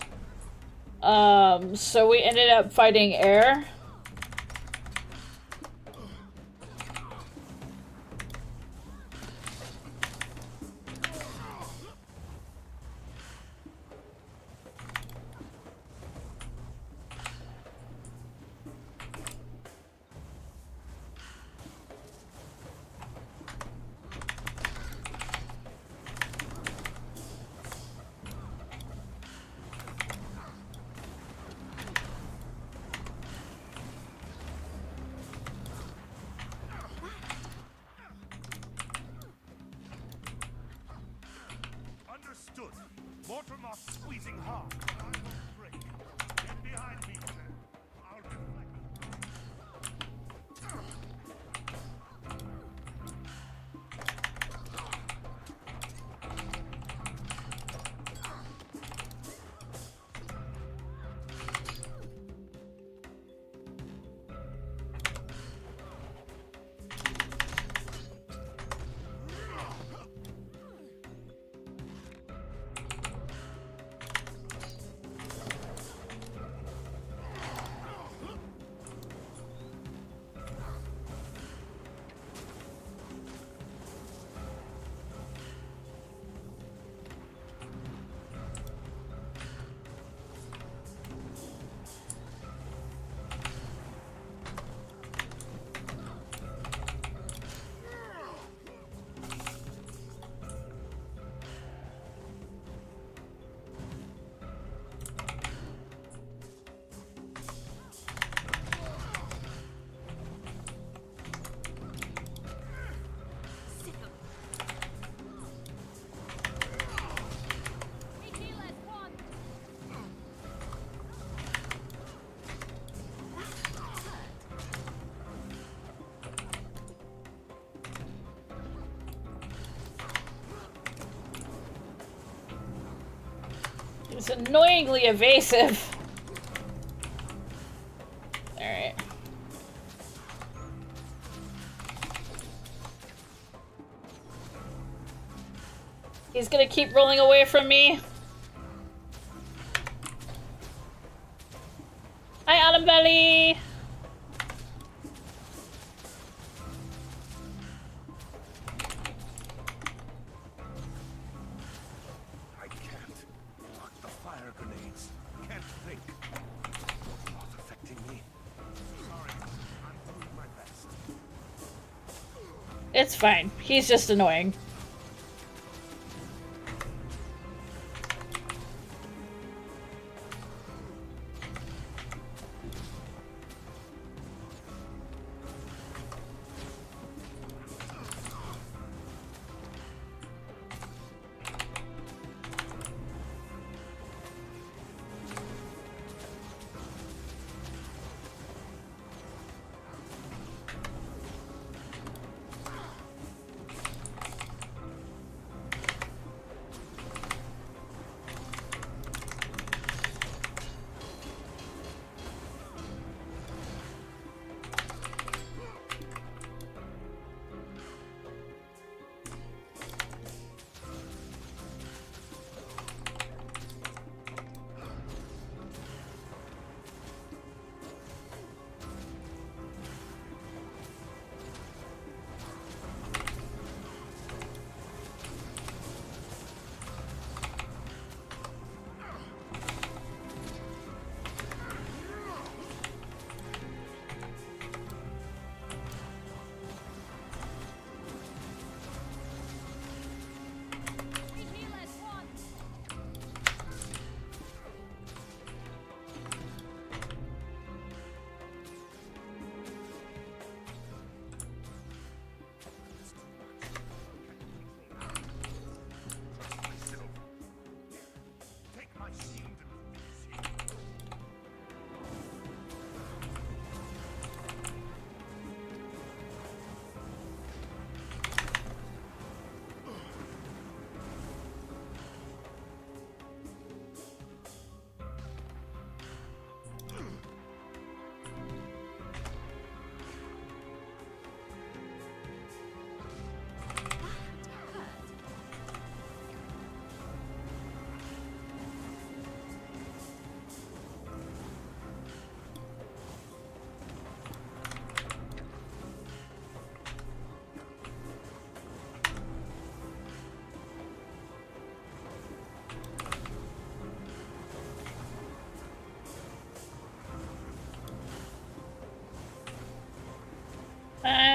[SPEAKER 1] So we ended up fighting Air.
[SPEAKER 6] Understood. Mortimer's squeezing hard. I will break. Get behind me, then. I'll deflect.
[SPEAKER 1] It's annoyingly evasive. Alright. He's gonna keep rolling away from me. Hi, Autumn Belly!
[SPEAKER 6] I can't. Block the fire grenades. Can't think. Not affecting me. Sorry. I'm doing my best.
[SPEAKER 1] It's fine. He's just annoying.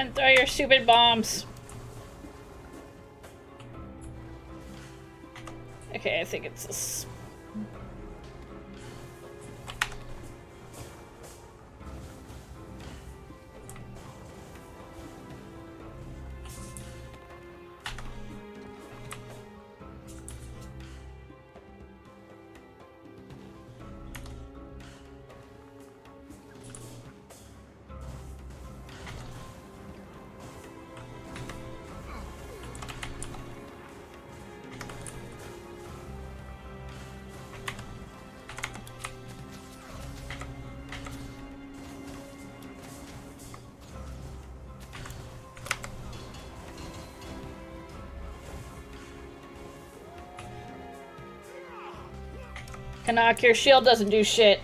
[SPEAKER 1] man, throw your stupid bombs. Okay, I think it's this. Canuck, your shield doesn't do shit.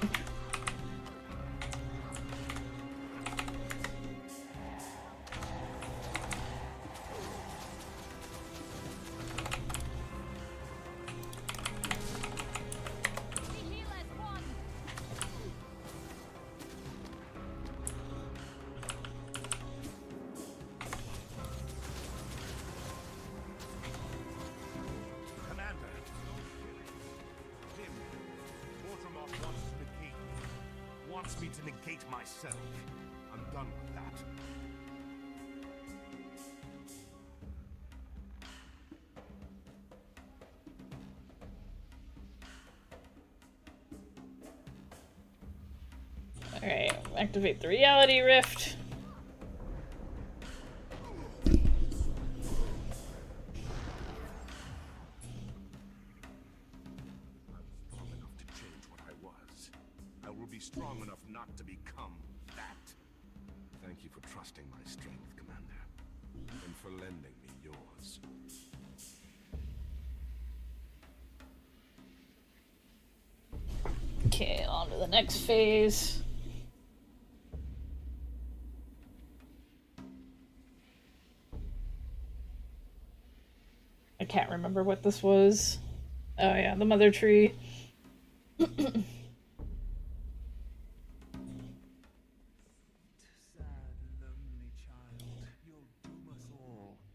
[SPEAKER 6] Me to negate myself. I'm done with that.
[SPEAKER 1] Alright, activate the reality rift.
[SPEAKER 6] Strong enough not to become that. Thank you for trusting my strength, Commander, and for lending me yours.
[SPEAKER 1] Okay, on to the next phase. I can't remember what this was. Oh yeah, the mother tree.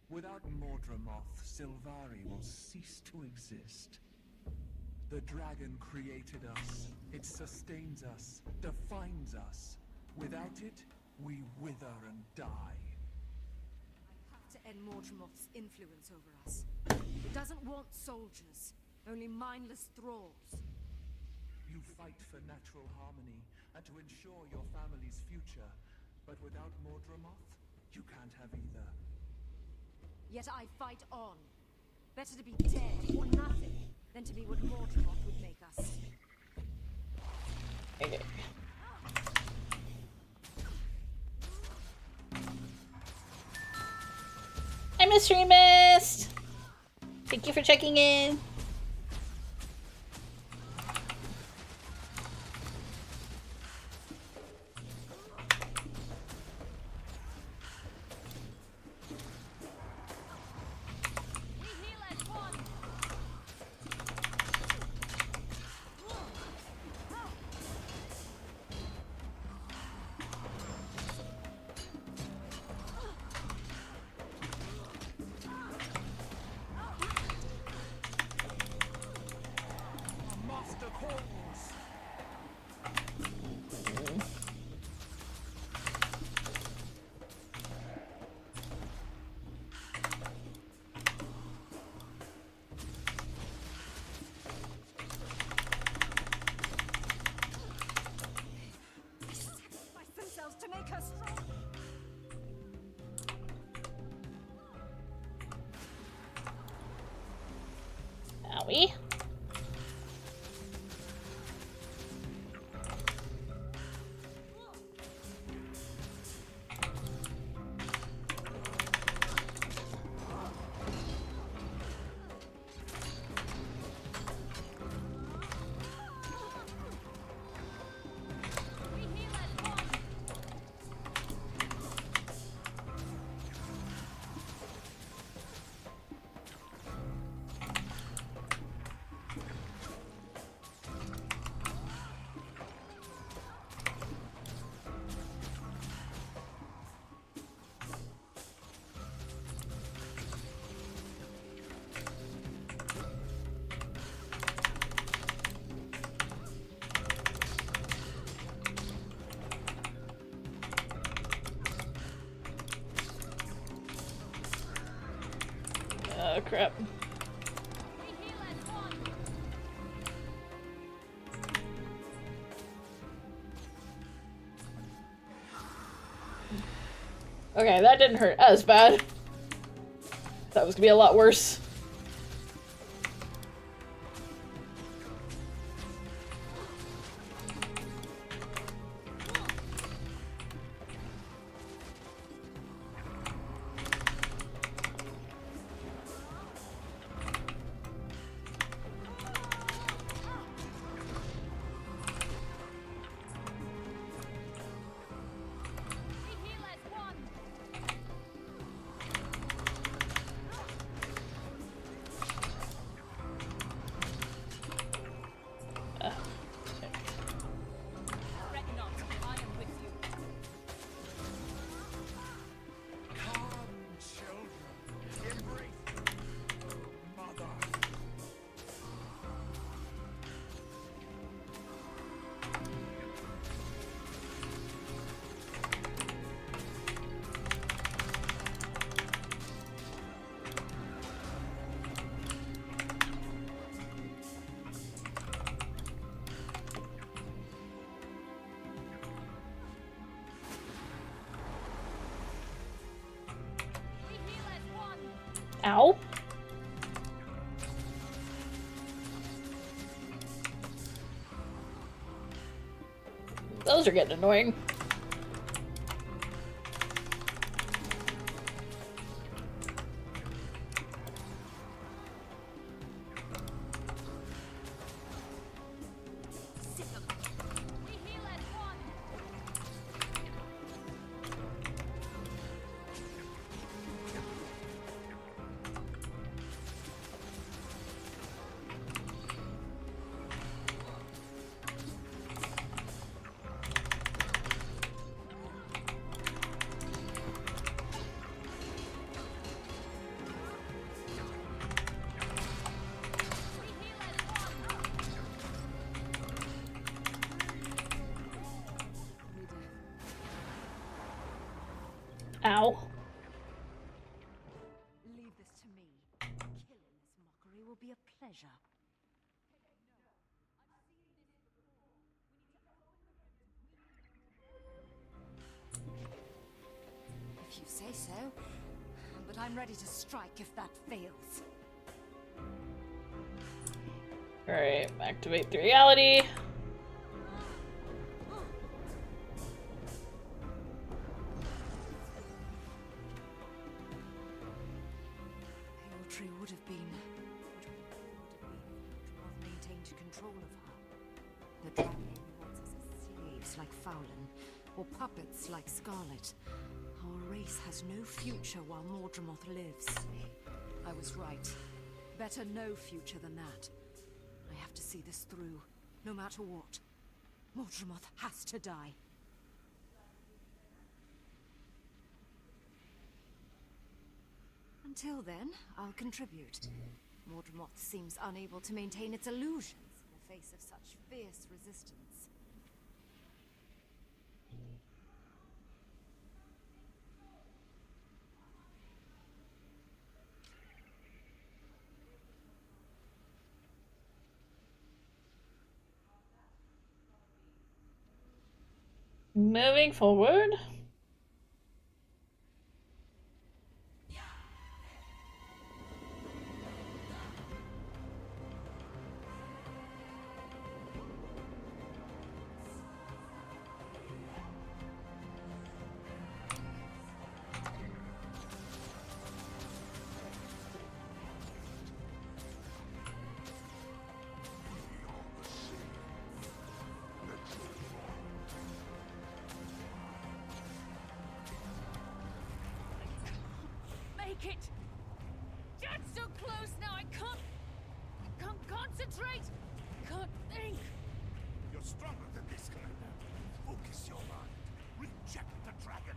[SPEAKER 7] Without Mordramoth, Sylvari will cease to exist. The dragon created us. It sustains us, defines us. Without it, we wither and die.
[SPEAKER 9] I have to end Mordramoth's influence over us. It doesn't want soldiers, only mindless thralls.
[SPEAKER 7] You fight for natural harmony and to ensure your family's future. But without Mordramoth, you can't have either.
[SPEAKER 9] Yet I fight on. Better to be dead or nothing than to be what Mordramoth would make us.
[SPEAKER 1] Okay. Hi, Mystery Mist! Thank you for checking in.
[SPEAKER 9] To make her strong.
[SPEAKER 1] Owie. Crap. Okay, that didn't hurt as bad. That was gonna be a lot worse. Ow. Those are getting annoying. Ow.
[SPEAKER 9] Leave this to me. Killing this mockery will be a pleasure. If you say so. But I'm ready to strike if that fails.
[SPEAKER 1] Alright, activate the reality.
[SPEAKER 9] Would have been maintained control of her. The dragon wants us as slaves like Fowlin, or puppets like Scarlet. Our race has no future while Mordremoth lives. I was right. Better no future than that. I have to see this through, no matter what. Mordremoth has to die. Until then, I'll contribute. Mordremoth seems unable to maintain its illusions in the face of such fierce resistance.
[SPEAKER 1] Moving forward.
[SPEAKER 5] It! Just so close now, I can't concentrate! Can't think!
[SPEAKER 6] You're stronger than this, Commander. Focus your mind. Reject the dragon.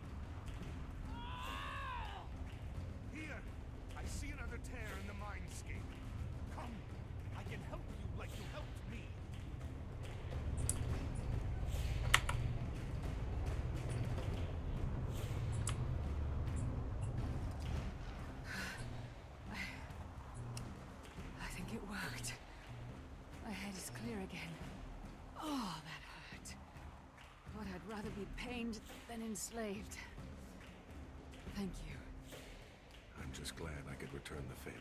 [SPEAKER 6] Here, I see another tear in the mindscape. Come, I can help you like you helped me.
[SPEAKER 5] entertained than enslaved. Thank you.
[SPEAKER 6] I'm just glad I could return the favor.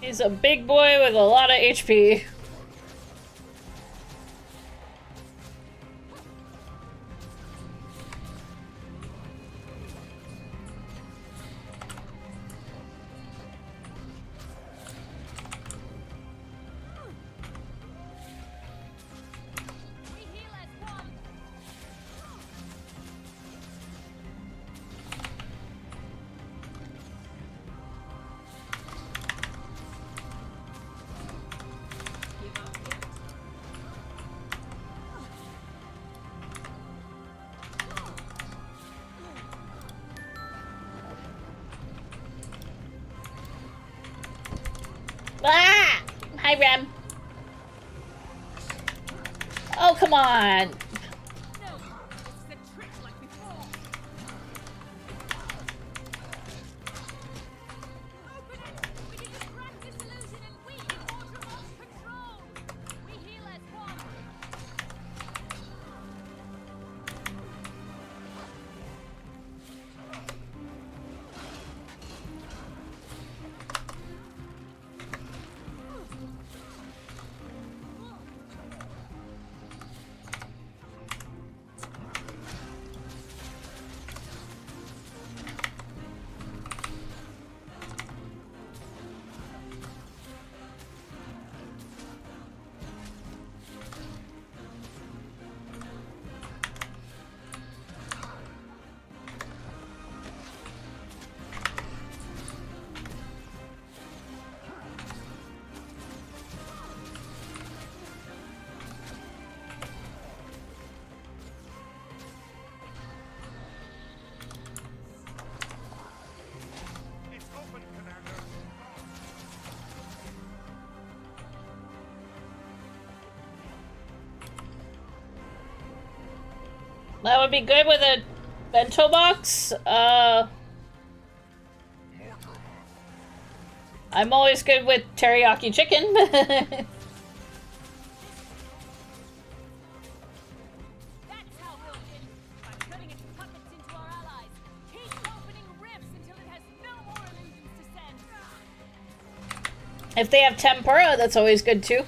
[SPEAKER 1] He's a big boy with a lot of HP. Ah! Hi, Rem. Oh, come on. That would be good with a bento box. I'm always good with teriyaki chicken. If they have tempura, that's always good too.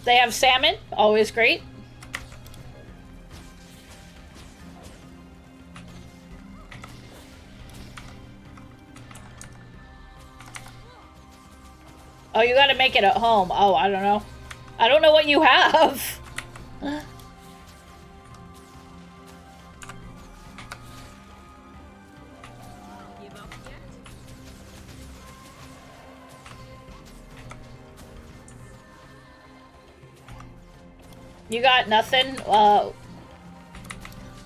[SPEAKER 1] They have salmon, always great. Oh, you gotta make it at home. Oh, I don't know. I don't know what you have. You got nothing? Well,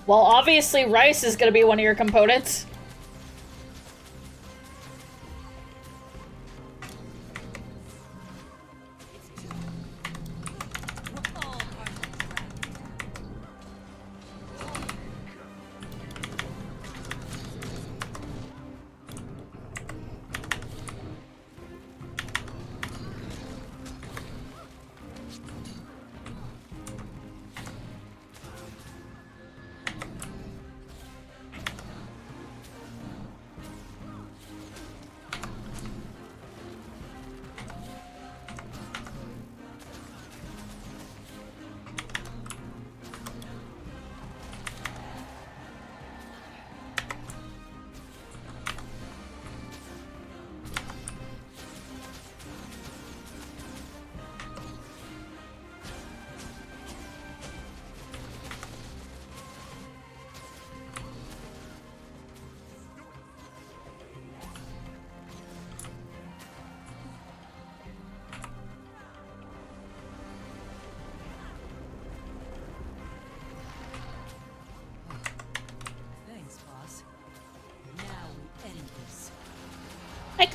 [SPEAKER 1] obviously rice is gonna be one of your components.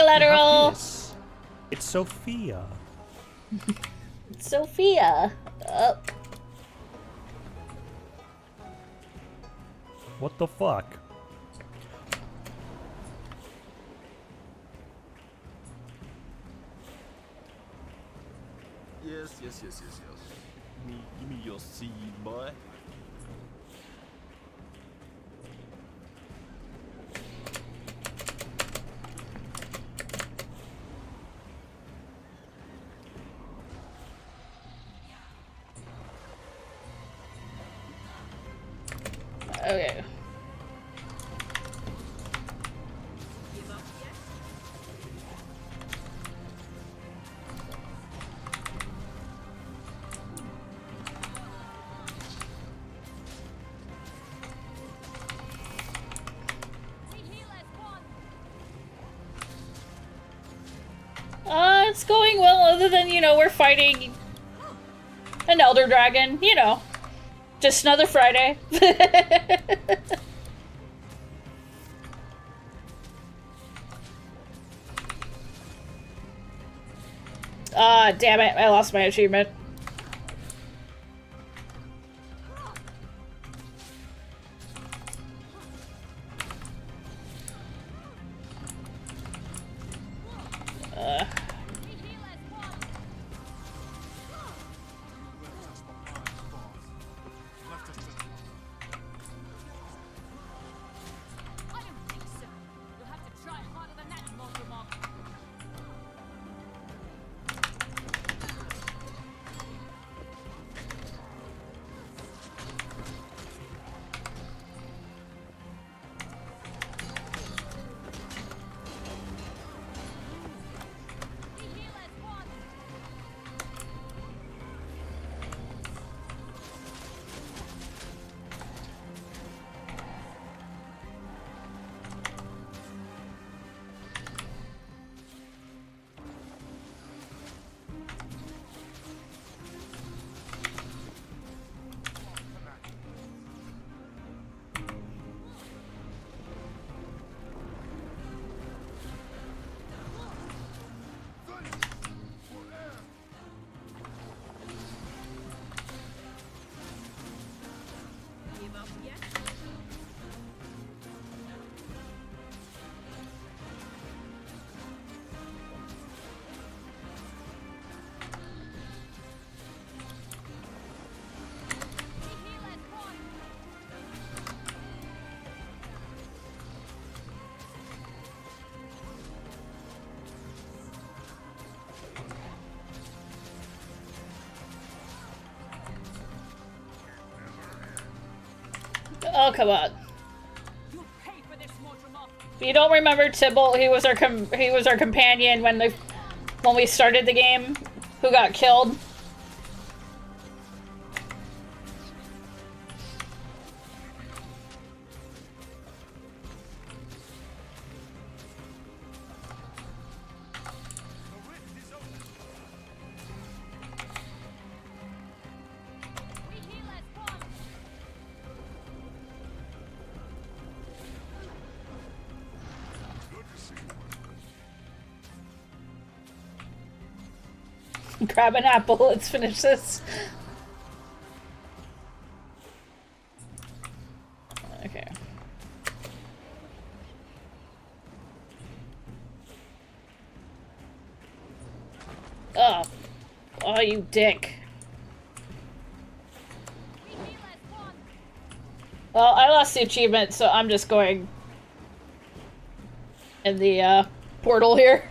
[SPEAKER 1] collateral.
[SPEAKER 10] It's Sophia.
[SPEAKER 1] Sophia.
[SPEAKER 10] What the fuck?
[SPEAKER 11] Yes. Give me your seed, boy.
[SPEAKER 1] Okay. It's going well, other than, you know, we're fighting an Elder Dragon, you know. Just another Friday. Ah, damn it, I lost my achievement. Oh, come on. If you don't remember Tybalt, he was our companion when we started the game, who got killed. Grab an apple, let's finish this. Okay. Oh. Oh, you dick. Well, I lost the achievement, so I'm just going in the portal here.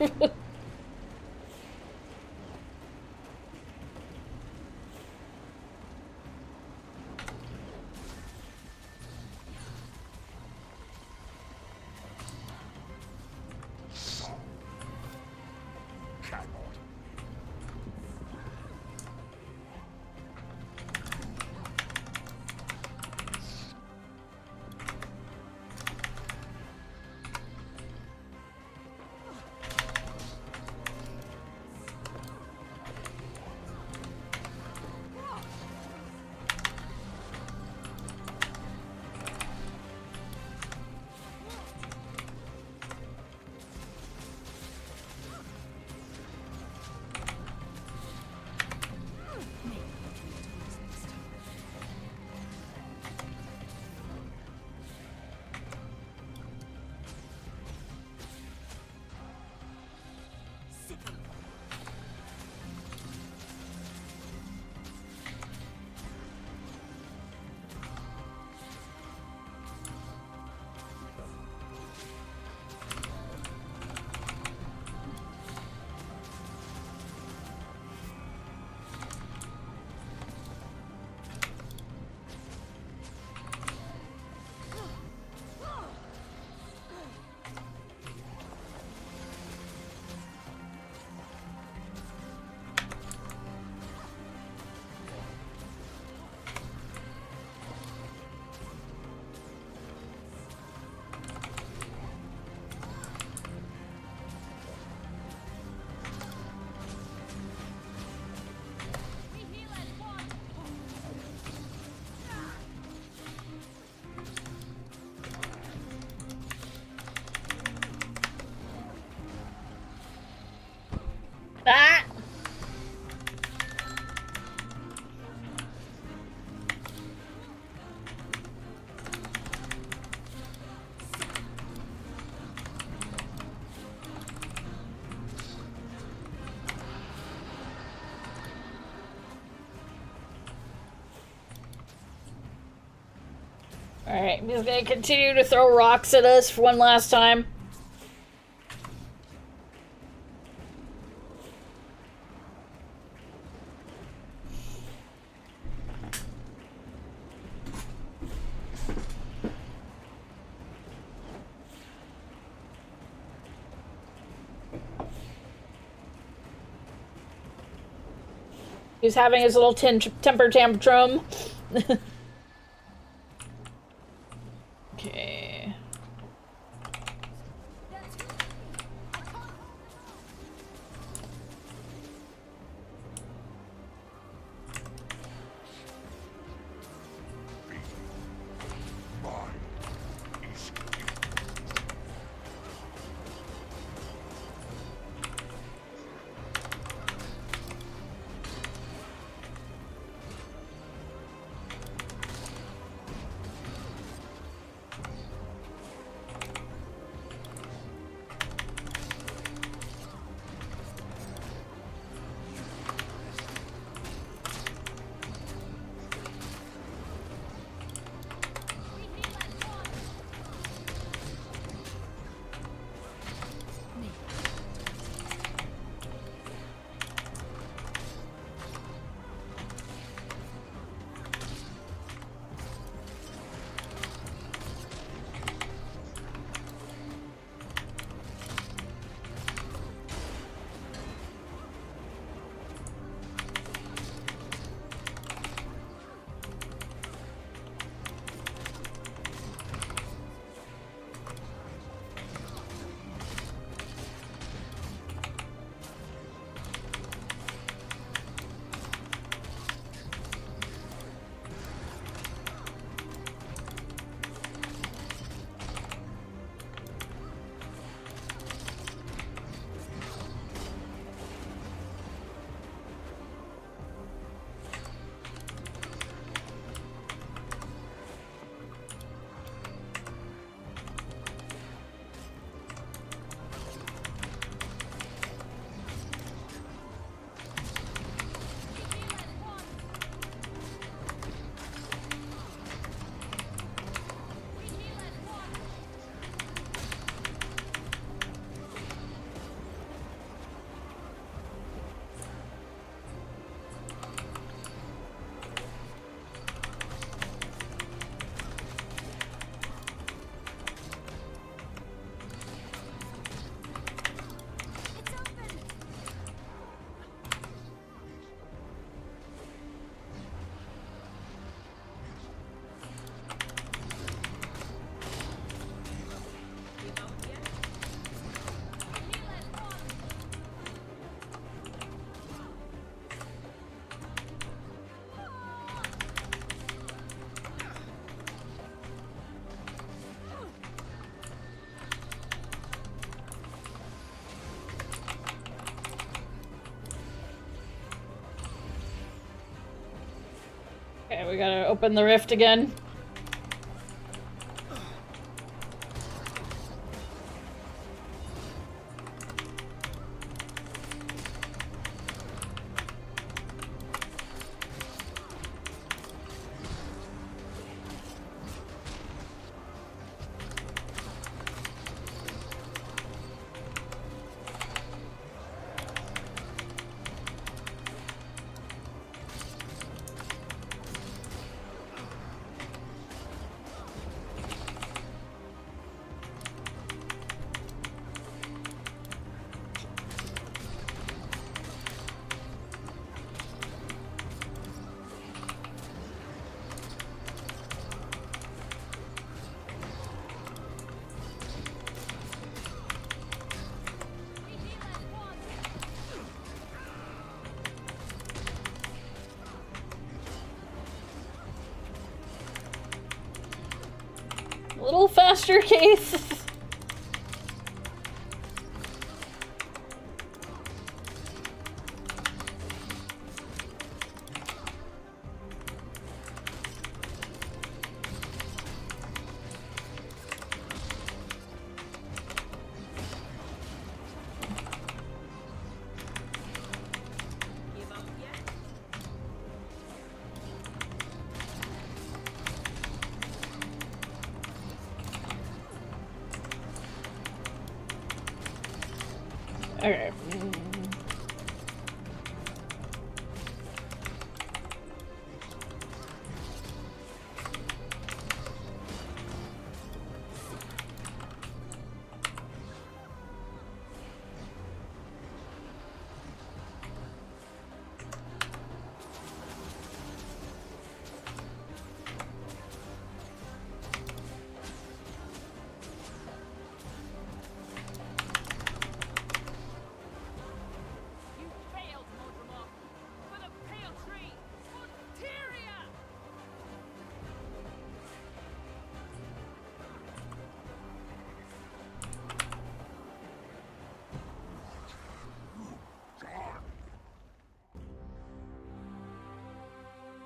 [SPEAKER 1] Alright, he's gonna continue to throw rocks at us for one last time. He's having his little temper tantrum. Okay. Okay, we gotta open the rift again. A little faster, Keith. Okay.
[SPEAKER 5] You failed, Mordremoth! For the Pale Tree! Ontaria!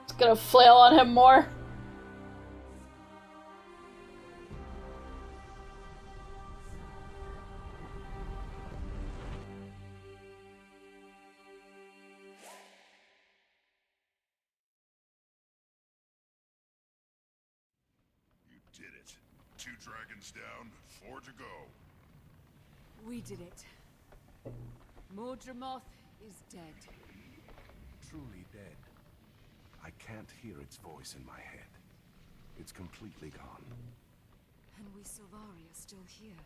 [SPEAKER 1] It's gonna flail on him more.
[SPEAKER 3] You did it. 2 dragons down, 4 to go.
[SPEAKER 5] We did it. Mordremoth is dead.
[SPEAKER 6] Truly dead. I can't hear its voice in my head. It's completely gone.
[SPEAKER 9] And we Sylvari are still here.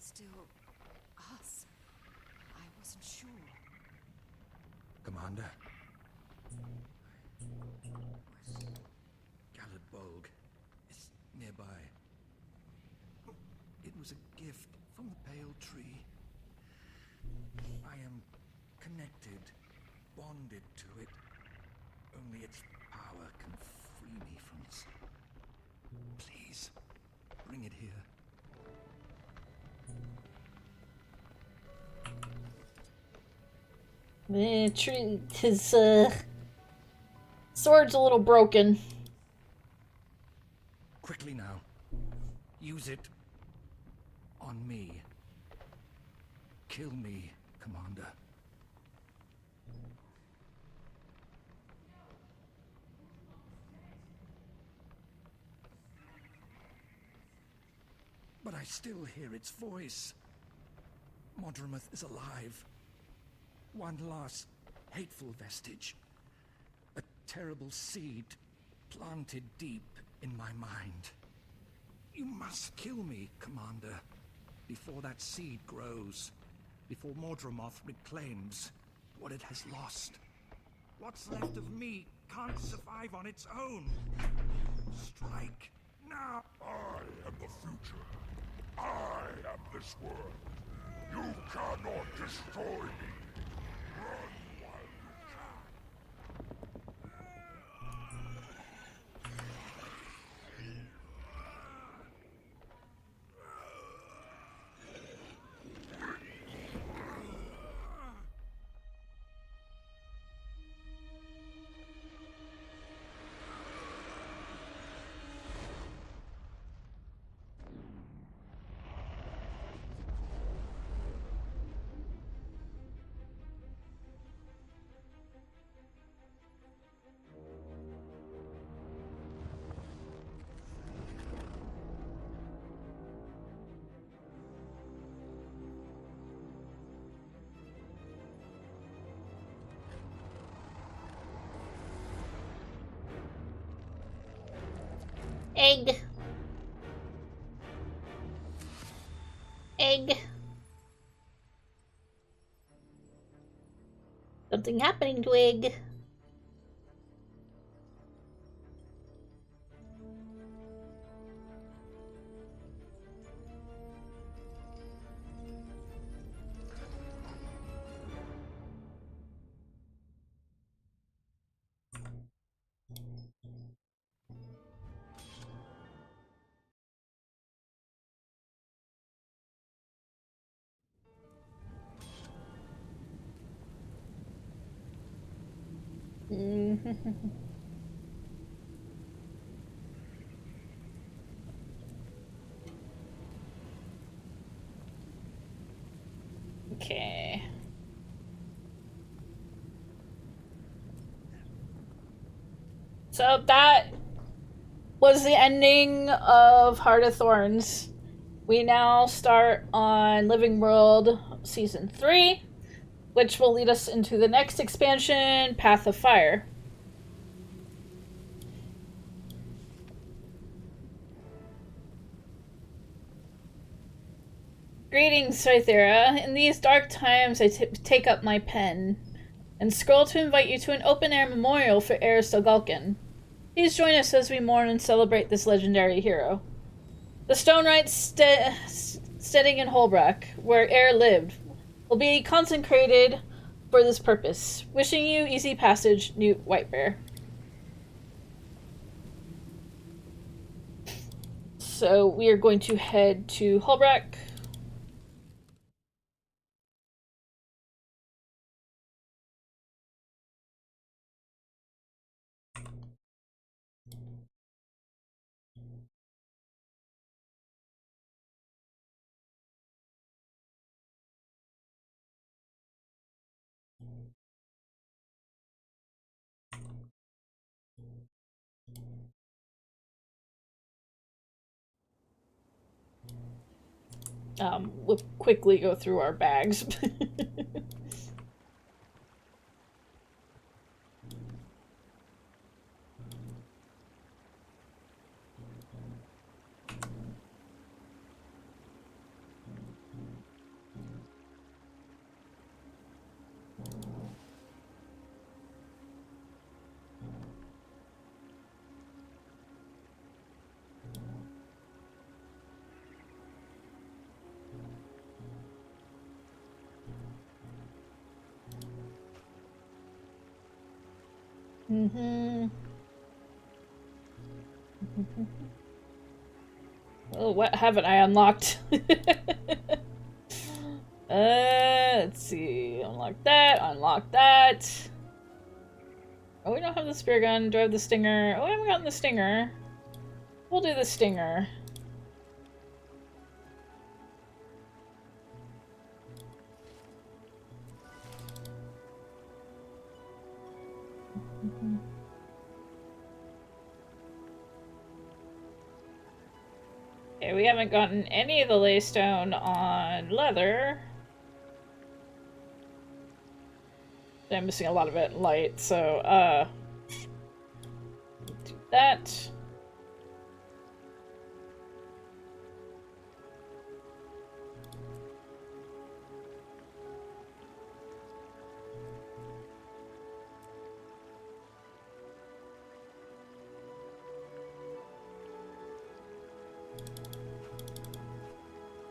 [SPEAKER 9] Still us. I wasn't sure.
[SPEAKER 12] Commander. Galad Bolg is nearby. It was a gift from the Pale Tree. I am connected, bonded to it. Only its power can free me from its... Please, bring it here.
[SPEAKER 1] His sword's a little broken.
[SPEAKER 12] Quickly now. Use it on me. Kill me, Commander. But I still hear its voice. Mordremoth is alive. One last hateful vestige. A terrible seed planted deep in my mind. You must kill me, Commander, before that seed grows. Before Mordremoth reclaims what it has lost. What's left of me can't survive on its own. Strike now.
[SPEAKER 3] I am the future. I am this world. You cannot destroy me. Run while you can.
[SPEAKER 1] Egg. Egg. Something happening to Egg. Okay. So that was the ending of Heart of Thorns. We now start on Living World Season 3, which will lead us into the next expansion, Path of Fire. Greetings, Cythera. In these dark times, I take up my pen and scroll to invite you to an open-air memorial for Heir Stalgalkin. Please join us as we mourn and celebrate this legendary hero. The stone right steading in Holbrook, where Heir lived, will be consecrated for this purpose. Wishing you easy passage, Newt Whitebear. So we are going to head to Holbrook. We'll quickly go through our bags. Oh, what haven't I unlocked? Let's see. Unlock that. Oh, we don't have the spear gun. Do I have the stinger? Oh, I haven't gotten the stinger. We'll do the stinger. Okay, we haven't gotten any of the laystone on leather. I'm missing a lot of it in light, so, do that.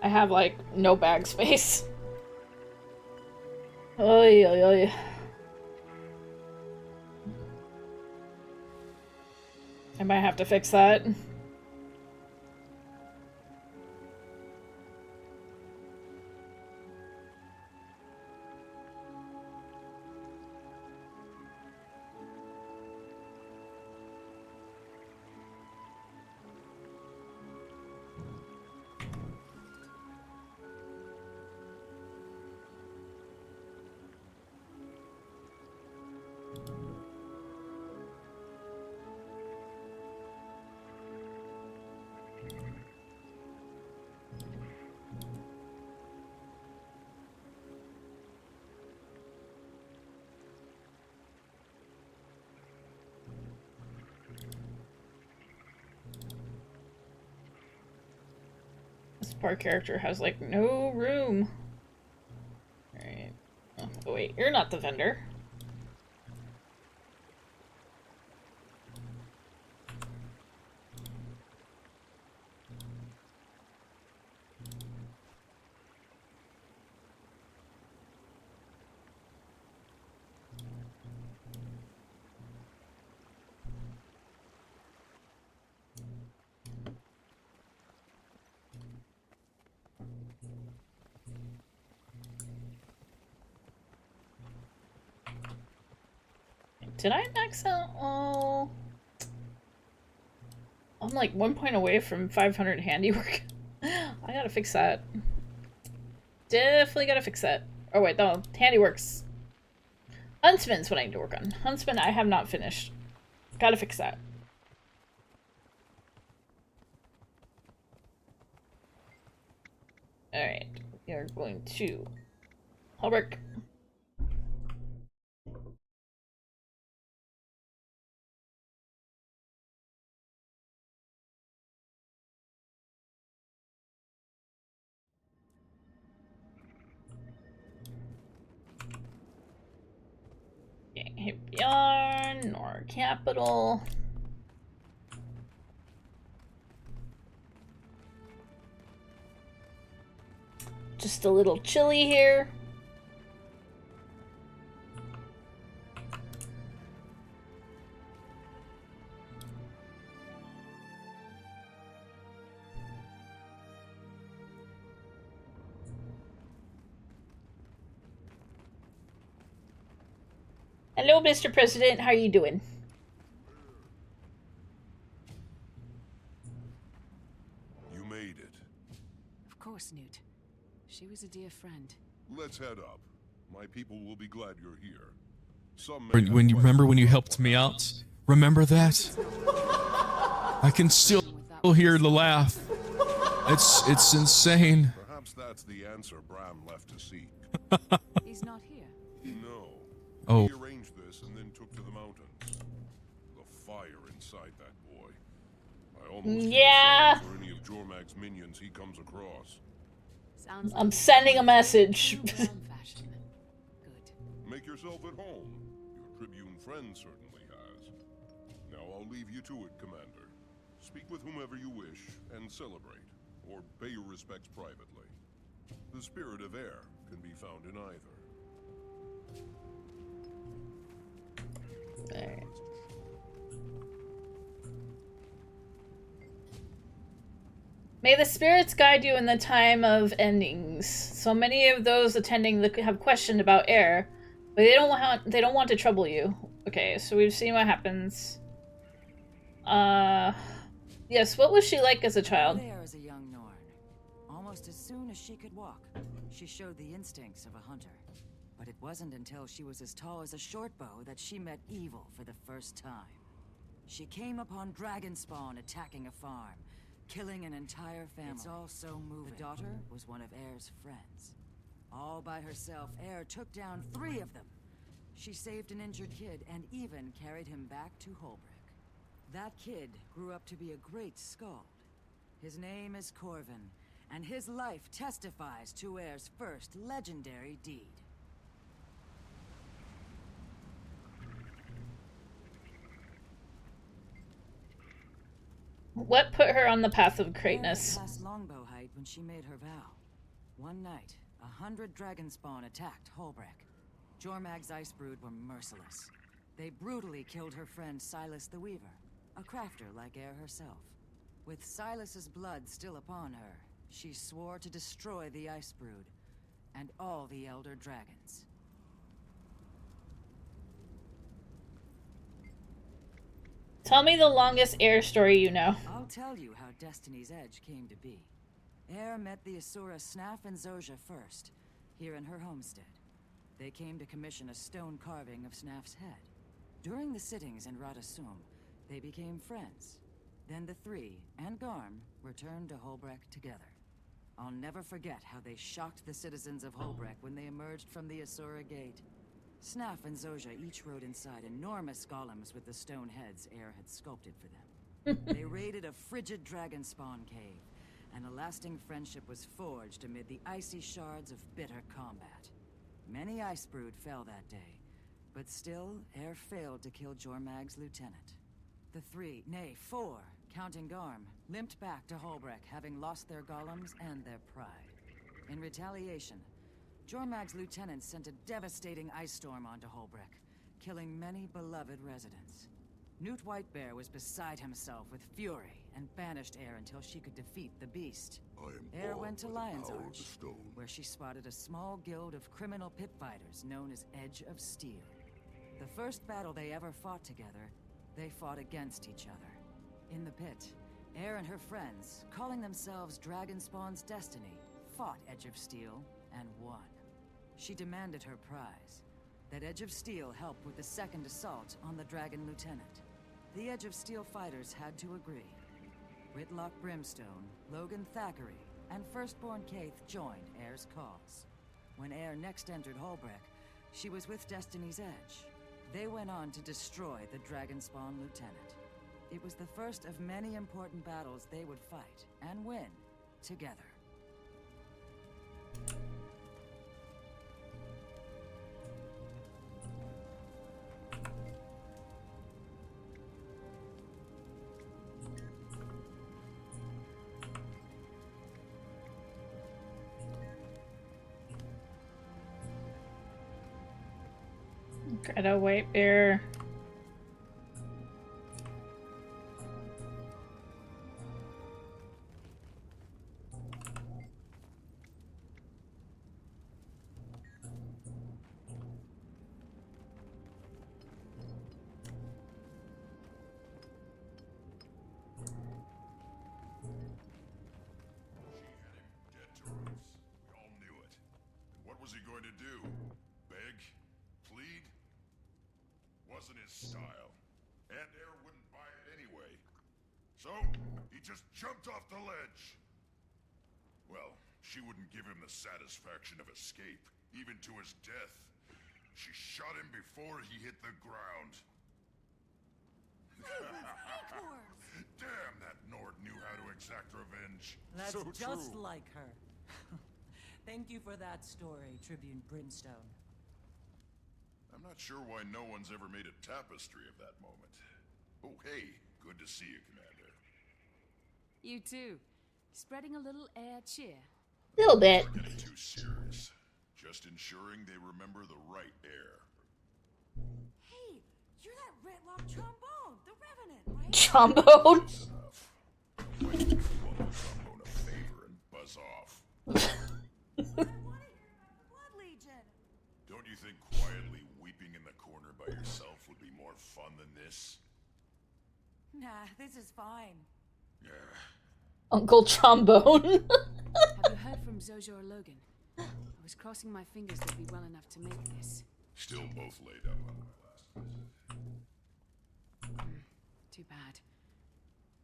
[SPEAKER 1] I have, like, no bag space. Oy, oy, oy. I might have to fix that. Poor character has, like, no room. Alright. Oh, wait, you're not the vendor. Did I max out all? I'm like 1 point away from 500 handiwork. I gotta fix that. Definitely gotta fix that. Oh wait, no, handiwork's... Huntsman's what I need to work on. Huntsman I have not finished. Gotta fix that. Alright, we are going to Holbrook. Okay, here we are, Nor capital. Just a little chilly here. Hello, Mr. President. How are you doing?
[SPEAKER 3] You made it.
[SPEAKER 5] Of course, Newt. She was a dear friend.
[SPEAKER 3] Let's head up. My people will be glad you're here.
[SPEAKER 13] When you remember when you helped me out? Remember that? I can still hear the laugh. It's insane.
[SPEAKER 3] Perhaps that's the answer Bram left to seek.
[SPEAKER 5] He's not here.
[SPEAKER 3] No.
[SPEAKER 13] Oh.
[SPEAKER 3] He arranged this and then took to the mountains. The fire inside that boy. I almost
[SPEAKER 1] yeah.
[SPEAKER 3] for any of Jormag's minions he comes across.
[SPEAKER 5] Sounds
[SPEAKER 1] I'm sending a message.
[SPEAKER 5] Good.
[SPEAKER 3] Make yourself at home. Your Tribune friend certainly has. Now I'll leave you to it, Commander. Speak with whomever you wish and celebrate, or pay your respects privately. The spirit of air can be found in either.
[SPEAKER 1] Alright. May the spirits guide you in the time of endings. So many of those attending have questioned about air, but they don't want to trouble you. Okay, so we've seen what happens. Yes, what was she like as a child?
[SPEAKER 4] There as a young Norn. Almost as soon as she could walk, she showed the instincts of a hunter. But it wasn't until she was as tall as a shortbow that she met evil for the first time. She came upon dragon spawn attacking a farm, killing an entire family. It's all so moving. The daughter was one of Air's friends. All by herself, Air took down 3 of them. She saved an injured kid and even carried him back to Holbrook. That kid grew up to be a great skald. His name is Corvin, and his life testifies to Air's first legendary deed.
[SPEAKER 1] What put her on the path of greatness?
[SPEAKER 4] Past longbow height when she made her vow. One night, 100 dragon spawn attacked Holbrook. Jormag's ice brood were merciless. They brutally killed her friend Silas the Weaver, a crafter like Air herself. With Silas's blood still upon her, she swore to destroy the ice brood and all the elder dragons.
[SPEAKER 1] Tell me the longest Air story you know.
[SPEAKER 4] I'll tell you how Destiny's Edge came to be. Air met the Asura Snaf and Zojja first, here in her homestead. They came to commission a stone carving of Snaf's head. During the sittings in Radasum, they became friends. Then the 3, and Garm, returned to Holbrook together. I'll never forget how they shocked the citizens of Holbrook when they emerged from the Asura Gate. Snaf and Zojja each rode inside enormous golems with the stone heads Air had sculpted for them. They raided a frigid dragon spawn cave, and a lasting friendship was forged amid the icy shards of bitter combat. Many ice brood fell that day, but still Air failed to kill Jormag's lieutenant. The 3, nay 4, counting Garm, limped back to Holbrook, having lost their golems and their pride. In retaliation, Jormag's lieutenant sent a devastating ice storm onto Holbrook, killing many beloved residents. Newt Whitebear was beside himself with fury and banished Air until she could defeat the beast. Air went to Lion's Arch, where she spotted a small guild of criminal pit fighters known as Edge of Steel. The first battle they ever fought together, they fought against each other. In the pit, Air and her friends, calling themselves Dragonspawn's Destiny, fought Edge of Steel and won. She demanded her prize, that Edge of Steel help with the second assault on the Dragon Lieutenant. The Edge of Steel fighters had to agree. Whitlock Brimstone, Logan Thackeray, and firstborn Kaith joined Heir's cause. When Heir next entered Holbreck, she was with Destiny's Edge. They went on to destroy the Dragonspawn Lieutenant. It was the first of many important battles they would fight and win together.
[SPEAKER 1] Gotta wait there.
[SPEAKER 3] What was he going to do? Beg? Plead? Wasn't his style. And Heir wouldn't buy it anyway. So, he just jumped off the ledge. Well, she wouldn't give him the satisfaction of escape, even to his death. She shot him before he hit the ground. Damn, that Nord knew how to exact revenge.
[SPEAKER 4] That's
[SPEAKER 3] so
[SPEAKER 4] just
[SPEAKER 3] true.
[SPEAKER 4] like her. Thank you for that story, Tribune Brimstone.
[SPEAKER 3] I'm not sure why no one's ever made a tapestry of that moment. Oh, hey, good to see you, Commander.
[SPEAKER 5] You too. Spreading a little air cheer.
[SPEAKER 1] Little bit.
[SPEAKER 3] Not getting too serious. Just ensuring they remember the right Heir.
[SPEAKER 9] Hey, you're that Retlock trombone, the Revenant, right?
[SPEAKER 1] Trombone?
[SPEAKER 3] That's enough. Why don't you do Uncle Trombone a favor and buzz off?
[SPEAKER 9] I want to hear about the Blood Legion.
[SPEAKER 3] Don't you think quietly weeping in the corner by yourself would be more fun than this?
[SPEAKER 4] Nah, this is fine.
[SPEAKER 3] Yeah.
[SPEAKER 1] Uncle Trombone.
[SPEAKER 5] Have you heard from Zoja or Logan? I was crossing my fingers they'd be well enough to make this.
[SPEAKER 3] Still both laid up on my last visit.
[SPEAKER 5] Too bad.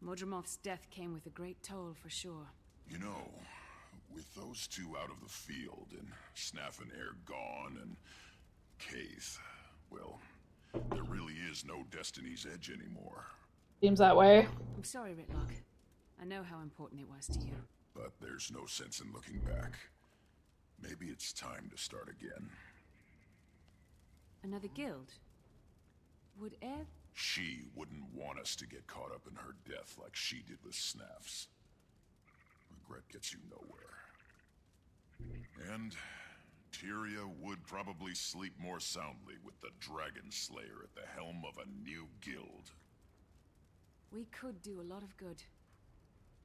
[SPEAKER 5] Modromoth's death came with a great toll for sure.
[SPEAKER 3] You know, with those two out of the field, and Snaff and Heir gone, and Kaith, well, there really is no Destiny's Edge anymore.
[SPEAKER 1] Seems that way.
[SPEAKER 5] I'm sorry, Ritlock. I know how important it was to you.
[SPEAKER 3] But there's no sense in looking back. Maybe it's time to start again.
[SPEAKER 5] Another guild? Would Heir...
[SPEAKER 3] She wouldn't want us to get caught up in her death like she did with Snaff's. Regret gets you nowhere. And Tyria would probably sleep more soundly with the Dragon Slayer at the helm of a new guild.
[SPEAKER 5] We could do a lot of good.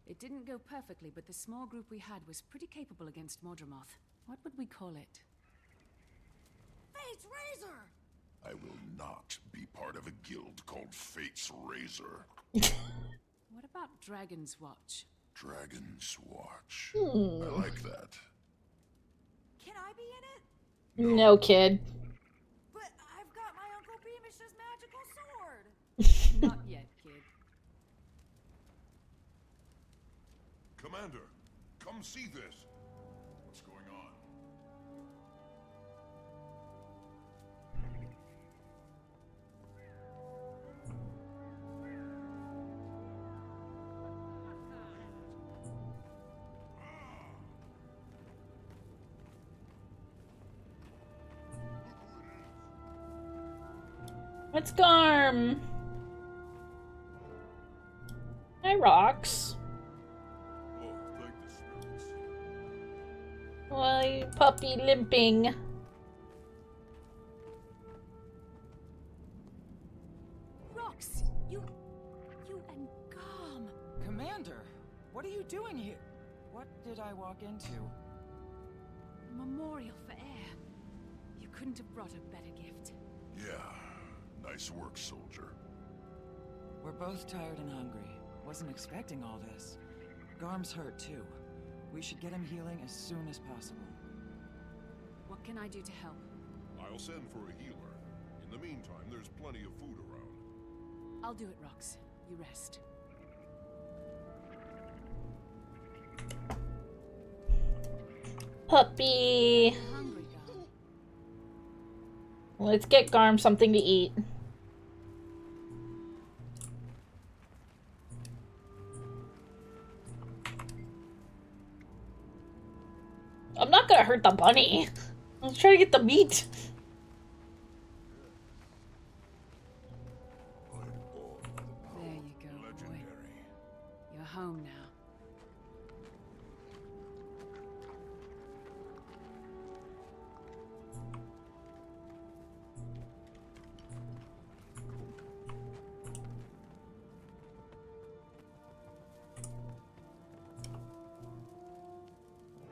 [SPEAKER 5] It didn't go perfectly, but the small group we had was pretty capable against Modromoth. What would we call it?
[SPEAKER 9] Fate's Razor!
[SPEAKER 3] I will not be part of a guild called Fate's Razor.
[SPEAKER 5] What about Dragon's Watch?
[SPEAKER 3] Dragon's Watch. I like that.
[SPEAKER 9] Can I be in it?
[SPEAKER 1] No, kid.
[SPEAKER 9] But I've got my Uncle Beamish's magical sword.
[SPEAKER 5] Not yet, kid.
[SPEAKER 3] Commander, come see this. What's going on?
[SPEAKER 1] It's Garm. Hi, Rocks.
[SPEAKER 3] Oh, thank the spirits.
[SPEAKER 1] Why, puppy limping.
[SPEAKER 5] Rox, you and Garm.
[SPEAKER 4] Commander, what are you doing here? What did I walk into?
[SPEAKER 5] A memorial for Heir. You couldn't have brought a better gift.
[SPEAKER 3] Yeah, nice work, soldier.
[SPEAKER 4] We're both tired and hungry. Wasn't expecting all this. Garm's hurt too. We should get him healing as soon as possible.
[SPEAKER 5] What can I do to help?
[SPEAKER 3] I'll send for a healer. In the meantime, there's plenty of food around.
[SPEAKER 5] I'll do it, Rox. You rest.
[SPEAKER 1] puppy. Let's get Garm something to eat. I'm not gonna hurt the bunny. I'm trying to get the meat.
[SPEAKER 5] There you go, boy. You're home now.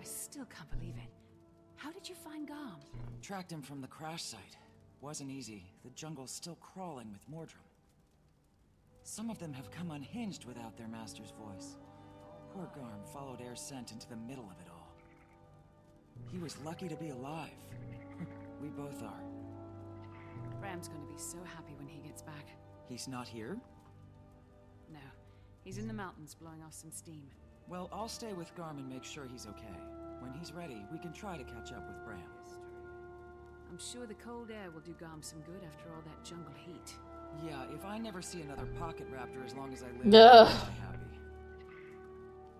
[SPEAKER 5] I still can't believe it. How did you find Garm?
[SPEAKER 4] Tracked him from the crash site. Wasn't easy. The jungle's still crawling with Mordrum. Some of them have come unhinged without their master's voice. Poor Garm followed Air's scent into the middle of it all. He was lucky to be alive. We both are.
[SPEAKER 5] Bram's going to be so happy when he gets back.
[SPEAKER 4] He's not here?
[SPEAKER 5] No, he's in the mountains blowing off some steam.
[SPEAKER 4] Well, I'll stay with Garm and make sure he's okay. When he's ready, we can try to catch up with Bram.
[SPEAKER 5] I'm sure the cold air will do Garm some good after all that jungle heat.
[SPEAKER 4] Yeah, if I never see another pocket raptor as long as I live,
[SPEAKER 1] Ugh.
[SPEAKER 4] I'll be happy.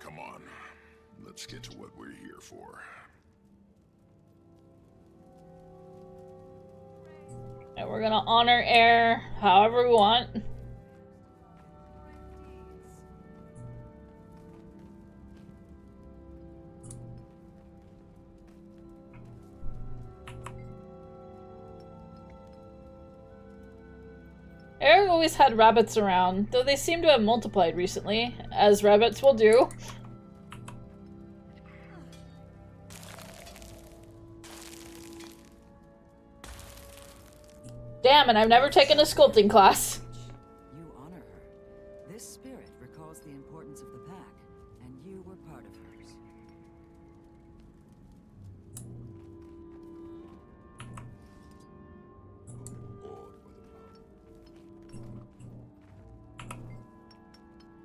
[SPEAKER 3] Come on, let's get to what we're here for.
[SPEAKER 1] And we're gonna honor Air however we want. Air always had rabbits around, though they seem to have multiplied recently, as rabbits will do. Damn, and I've never taken a sculpting class.
[SPEAKER 4] You honor her. This spirit recalls the importance of the pack, and you were part of hers.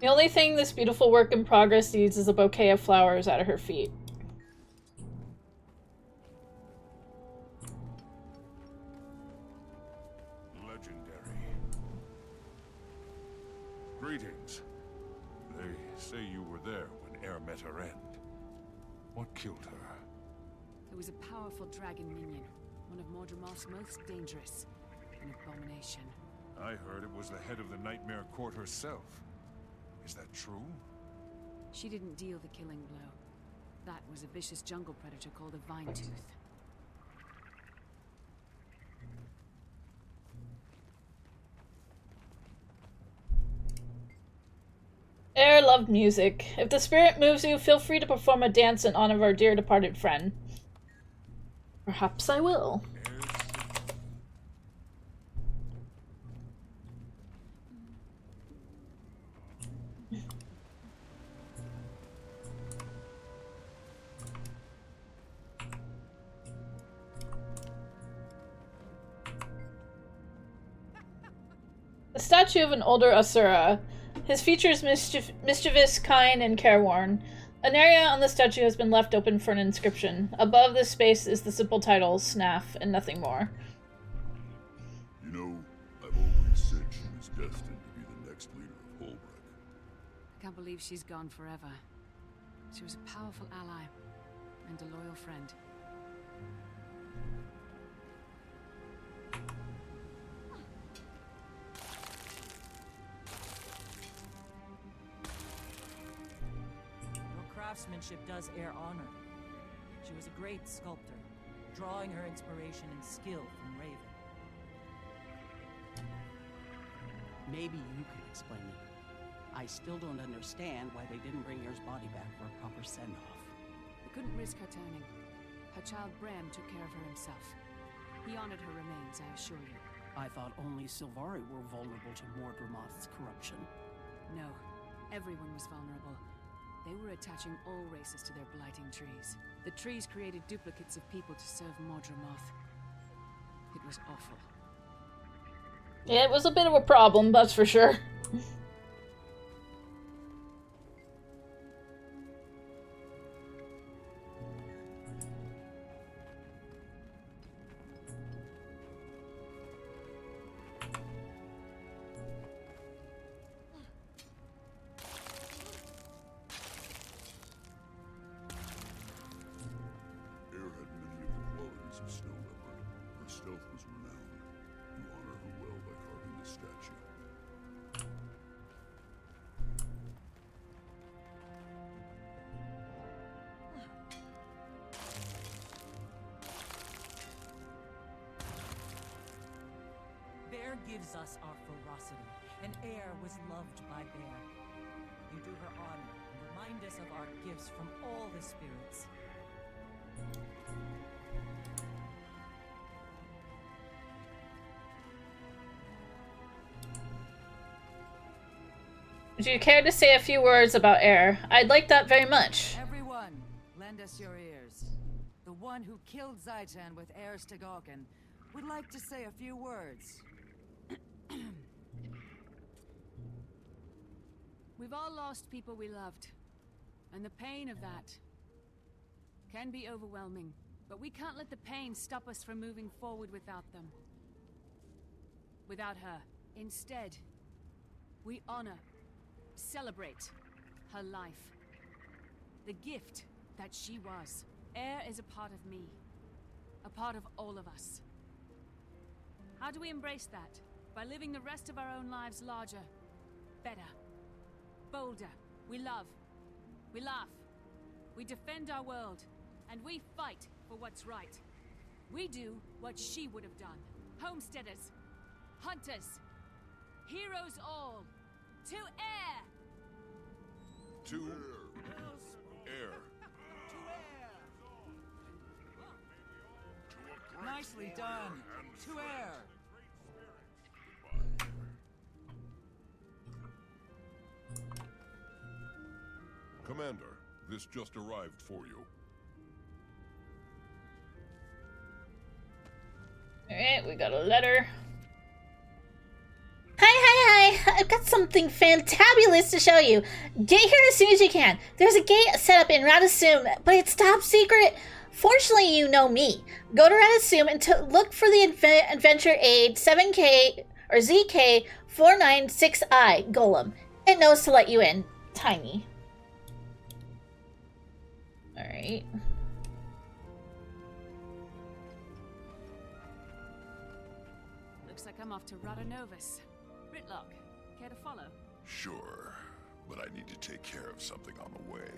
[SPEAKER 1] The only thing this beautiful work in progress needs is a bouquet of flowers at her feet.
[SPEAKER 3] Legendary. Greetings. They say you were there when Air met her end. What killed her?
[SPEAKER 5] It was a powerful dragon minion, one of Mordremoth's most dangerous. An abomination.
[SPEAKER 3] I heard it was the head of the Nightmare Court herself. Is that true?
[SPEAKER 5] She didn't deal the killing blow. That was a vicious jungle predator called a Vine-Tooth.
[SPEAKER 1] Air loved music. If the spirit moves you, feel free to perform a dance in honor of our dear departed friend. Perhaps I will. A statue of an older Asura. His features mischievous, kind, and careworn. An area on the statue has been left open for an inscription. Above this space is the simple title, Snaff, and nothing more.
[SPEAKER 3] You know, I've always said she was destined to be the next leader of Holbrook.
[SPEAKER 5] I can't believe she's gone forever. She was a powerful ally and a loyal friend.
[SPEAKER 14] Craftsmanship does Air honor. She was a great sculptor, drawing her inspiration and skill from Raven.
[SPEAKER 15] Maybe you can explain it. I still don't understand why they didn't bring Air's body back for a proper send-off.
[SPEAKER 5] They couldn't risk her turning. Her child Bram took care of her himself. He honored her remains, I assure you.
[SPEAKER 15] I thought only Sylvari were vulnerable to Mordremoth's corruption.
[SPEAKER 5] No, everyone was vulnerable. They were attaching all races to their blighting trees. The trees created duplicates of people to serve Mordremoth. It was awful.
[SPEAKER 1] Yeah, it was a bit of a problem, that's for sure.
[SPEAKER 14] gives us our ferocity, and air was loved by bear. You do her honor and remind us of our gifts from all the spirits.
[SPEAKER 1] Would you care to say a few words about air? I'd like that very much.
[SPEAKER 4] Everyone, lend us your ears. The one who killed Zaitan with heirs to Gawkin would like to say a few words.
[SPEAKER 5] We've all lost people we loved, and the pain of that can be overwhelming, but we can't let the pain stop us from moving forward without them. Without her. Instead, we honor, celebrate her life. The gift that she was. Air is a part of me, a part of all of us. How do we embrace that? By living the rest of our own lives larger, better, bolder. We love, we laugh, we defend our world, and we fight for what's right. We do what she would have done. Homesteaders, hunters, heroes all, to air!
[SPEAKER 3] To air.
[SPEAKER 14] Nicely done. To air.
[SPEAKER 3] Commander, this just arrived for you.
[SPEAKER 1] Alright, we got a letter. Hi! I've got something fantabulous to show you. Get here as soon as you can. There's a gate set up in Radisum, but it's top secret. Fortunately, you know me. Go to Radisum and look for the Adventure Aid 7K or ZK496I Golem. It knows to let you in. Tiny. Alright.
[SPEAKER 5] Looks like I'm off to Radonovus. Ritlock, care to follow?
[SPEAKER 3] Sure, but I need to take care of something on the way.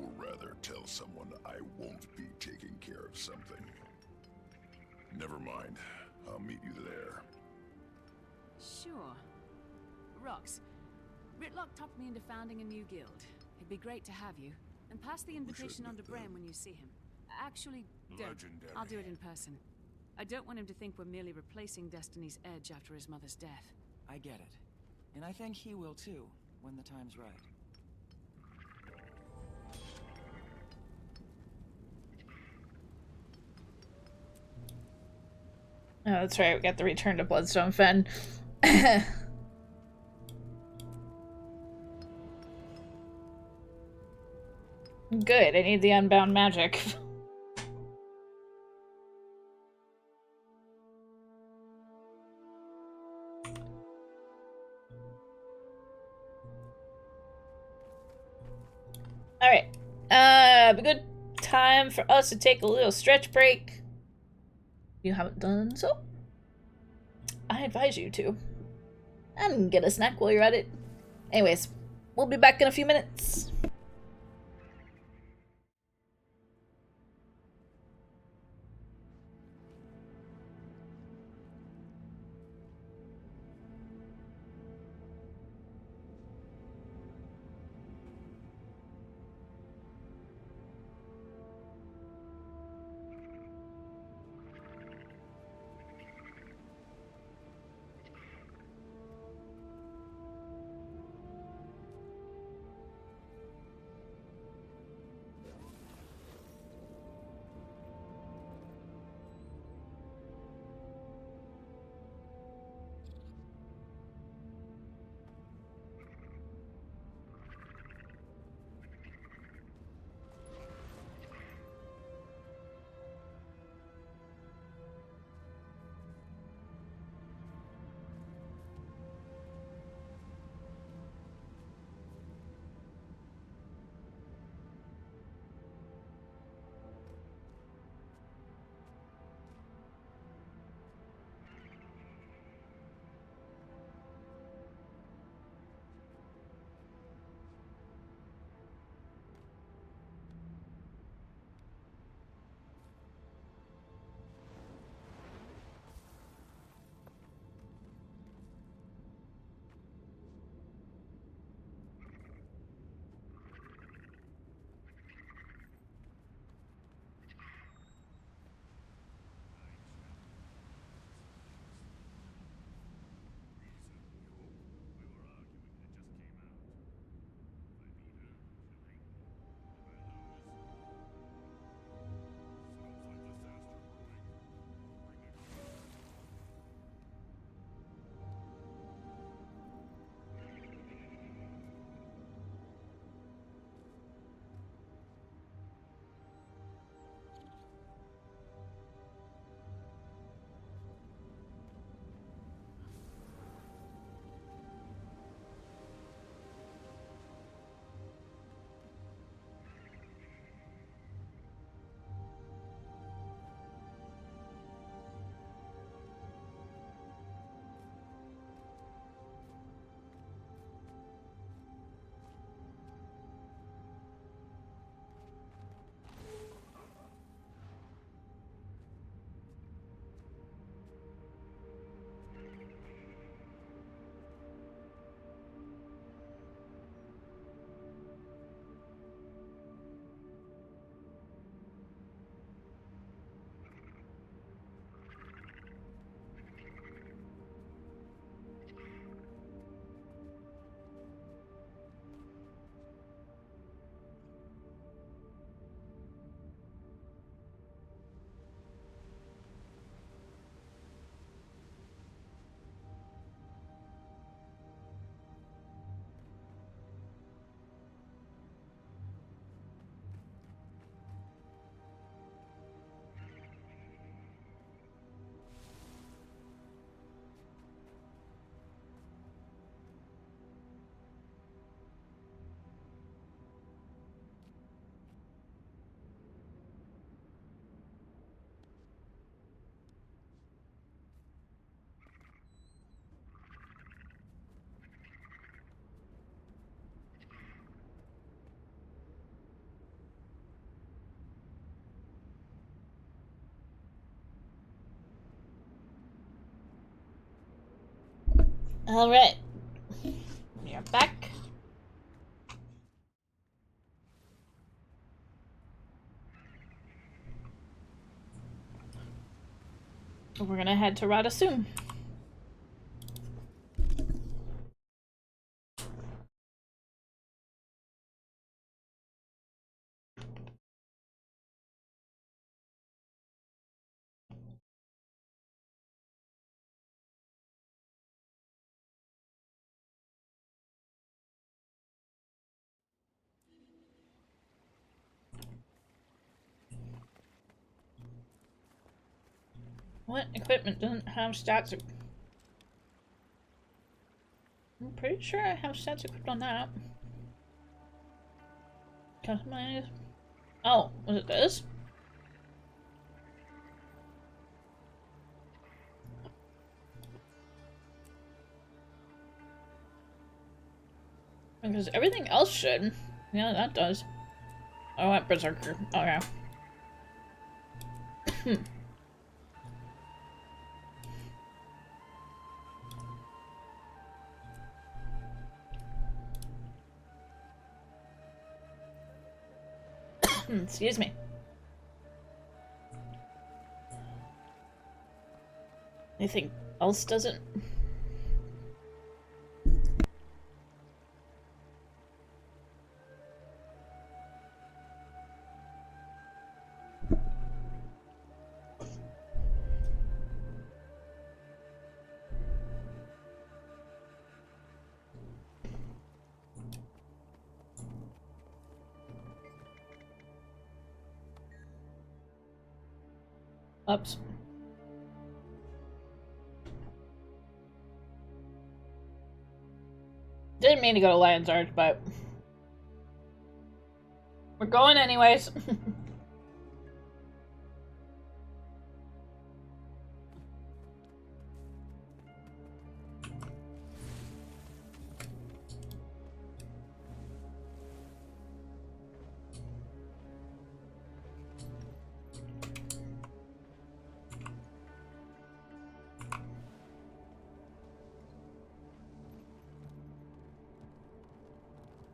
[SPEAKER 3] Or rather, tell someone I won't be taking care of something. Never mind. I'll meet you there.
[SPEAKER 5] Sure. Rox, Ritlock talked me into founding a new guild. It'd be great to have you. And pass the invitation on to Bram when you see him. Actually, don't.
[SPEAKER 3] Legendary.
[SPEAKER 5] I'll do it in person. I don't want him to think we're merely replacing Destiny's Edge after his mother's death.
[SPEAKER 16] I get it. And I think he will too, when the time's right.
[SPEAKER 1] Oh, that's right, we got the Return to Bloodstone Fen. Good, I need the Unbound Magic. Alright, a good time for us to take a little stretch break. You haven't done so? I advise you to. And get a snack while you're at it. Anyways, we'll be back in a few minutes. Alright. We are back. We're gonna head to Rada soon. What equipment doesn't have stats? I'm pretty sure I have stats equipped on that. Customize. Oh, was it this? Because everything else should. Yeah, that does. Oh, I went Berserker. Okay. Excuse me. Anything else doesn't? Oops. Didn't mean to go to Lion's Arch, but we're going anyways.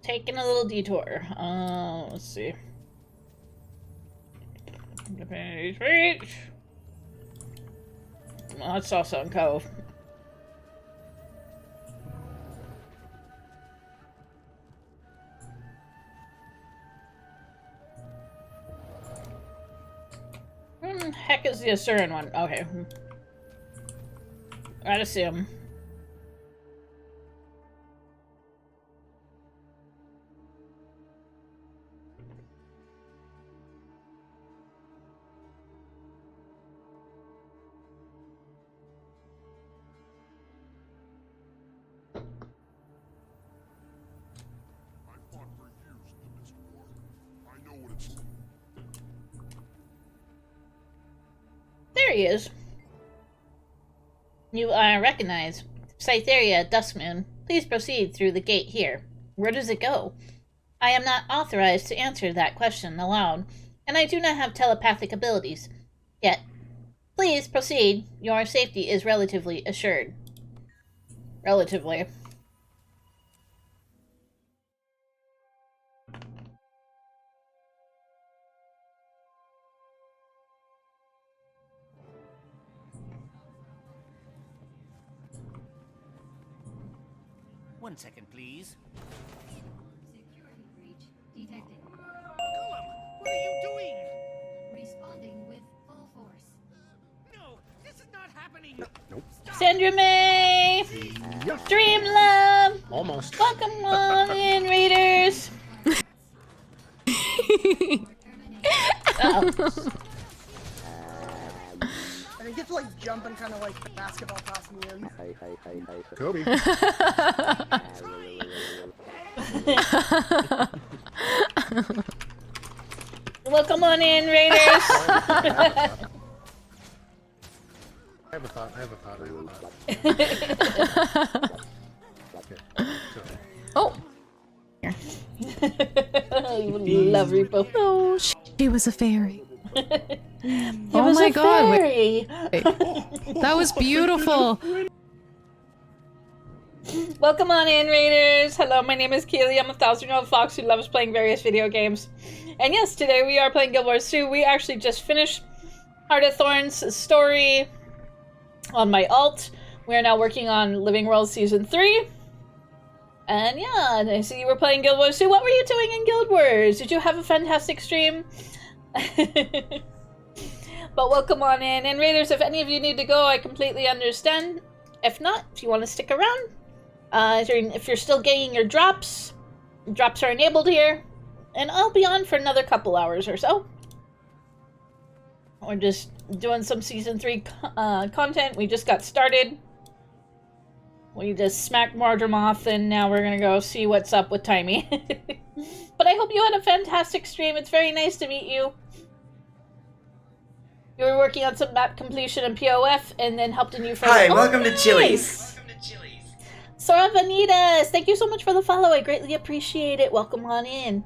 [SPEAKER 1] Taking a little detour. Let's see. Definity's Reach. Well, that's also in Cove. Heck is the Asuran one? Okay. I'd assume. There he is. You recognize Cytheria Duskmoon. Please proceed through the gate here. Where does it go? I am not authorized to answer that question aloud, and I do not have telepathic abilities. Yet, please proceed. Your safety is relatively assured. Relatively.
[SPEAKER 17] One second, please.
[SPEAKER 18] Security breach detected.
[SPEAKER 17] Golem, what are you doing?
[SPEAKER 18] Responding with full force.
[SPEAKER 17] No, this is not happening.
[SPEAKER 11] Nope.
[SPEAKER 1] Sandra May!
[SPEAKER 11] Yeah.
[SPEAKER 1] Dream Love!
[SPEAKER 11] Almost.
[SPEAKER 1] Welcome on in, readers! Uh-oh.
[SPEAKER 19] And you get to like jump and kind of like basketball toss me in.
[SPEAKER 11] Kobe.
[SPEAKER 1] Welcome on in, raiders.
[SPEAKER 11] I have a thought.
[SPEAKER 1] Oh. Love Repo.
[SPEAKER 20] Oh, she was a fairy.
[SPEAKER 1] Oh
[SPEAKER 20] my god,
[SPEAKER 1] wait.
[SPEAKER 20] That was beautiful.
[SPEAKER 1] Welcome on in, Raiders! Hello, my name is Keelie. I'm a 1,000-year-old fox who loves playing various video games. And yes, today we are playing Guild Wars 2. We actually just finished Heart of Thorns story on my alt. We are now working on Living World Season 3. And yeah, I see you were playing Guild Wars 2. What were you doing in Guild Wars? Did you have a fantastic stream? But welcome on in. And Raiders, if any of you need to go, I completely understand. If not, if you want to stick around, if you're still getting your drops are enabled here. And I'll be on for another couple hours or so. We're just doing some Season 3 content. We just got started. We just smacked Mordremoth, and now we're gonna go see what's up with Timey. But I hope you had a fantastic stream. It's very nice to meet you. You were working on some map completion and POF, and then helped a new friend.
[SPEAKER 21] Hi, welcome to Chili's.
[SPEAKER 1] Sora Vanitas, thank you so much for the follow. I greatly appreciate it. Welcome on in.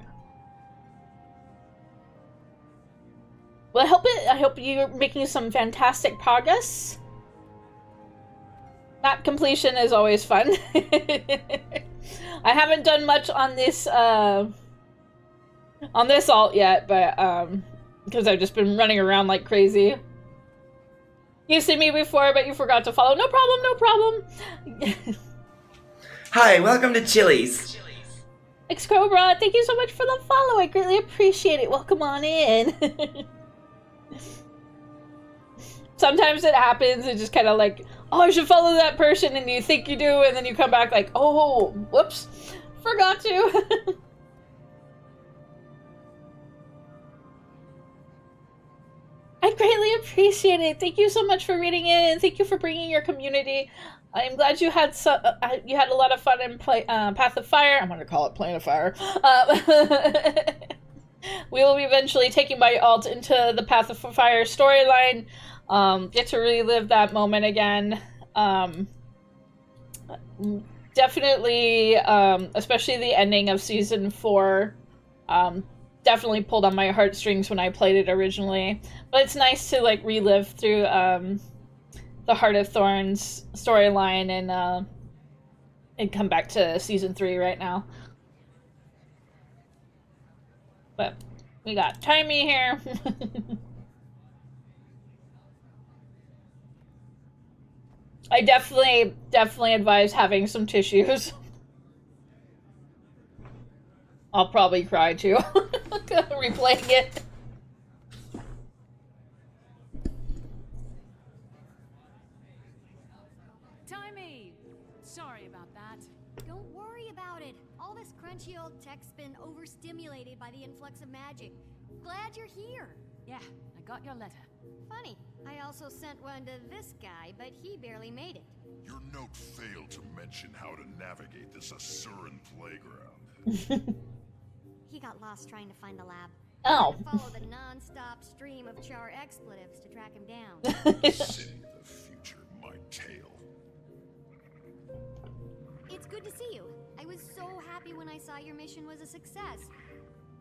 [SPEAKER 1] Well, I hope you're making some fantastic progress. Map completion is always fun. I haven't done much on this alt yet, but because I've just been running around like crazy. You've seen me before, but you forgot to follow. No problem, no problem.
[SPEAKER 21] Hi, welcome to Chili's.
[SPEAKER 1] Xcobra, thank you so much for the follow. I greatly appreciate it. Welcome on in. Sometimes it happens, it's just kind of like, oh, I should follow that person, and you think you do, and then you come back like, oh, whoops, forgot to. I greatly appreciate it. Thank you so much for reading it, and thank you for bringing your community. I'm glad you had a lot of fun in Path of Fire. I'm gonna call it Plane of Fire. We will be eventually taking my alt into the Path of Fire storyline. Get to relive that moment again. Definitely, especially the ending of Season 4, definitely pulled on my heartstrings when I played it originally. But it's nice to, like, relive through, the Heart of Thorns storyline and come back to Season 3 right now. But we got Timey here. I definitely advise having some tissues. I'll probably cry too. Replaying it.
[SPEAKER 5] Timey! Sorry about that.
[SPEAKER 18] Don't worry about it. All this crunchy old tech's been overstimulated by the influx of magic. Glad you're here.
[SPEAKER 5] Yeah, I got your letter.
[SPEAKER 18] Funny. I also sent one to this guy, but he barely made it.
[SPEAKER 3] Your note failed to mention how to navigate this Asuran playground.
[SPEAKER 18] He got lost trying to find the lab.
[SPEAKER 1] Oh.
[SPEAKER 18] Follow the non-stop stream of char expletives to track him down.
[SPEAKER 3] City of the future, my tale.
[SPEAKER 18] It's good to see you. I was so happy when I saw your mission was a success.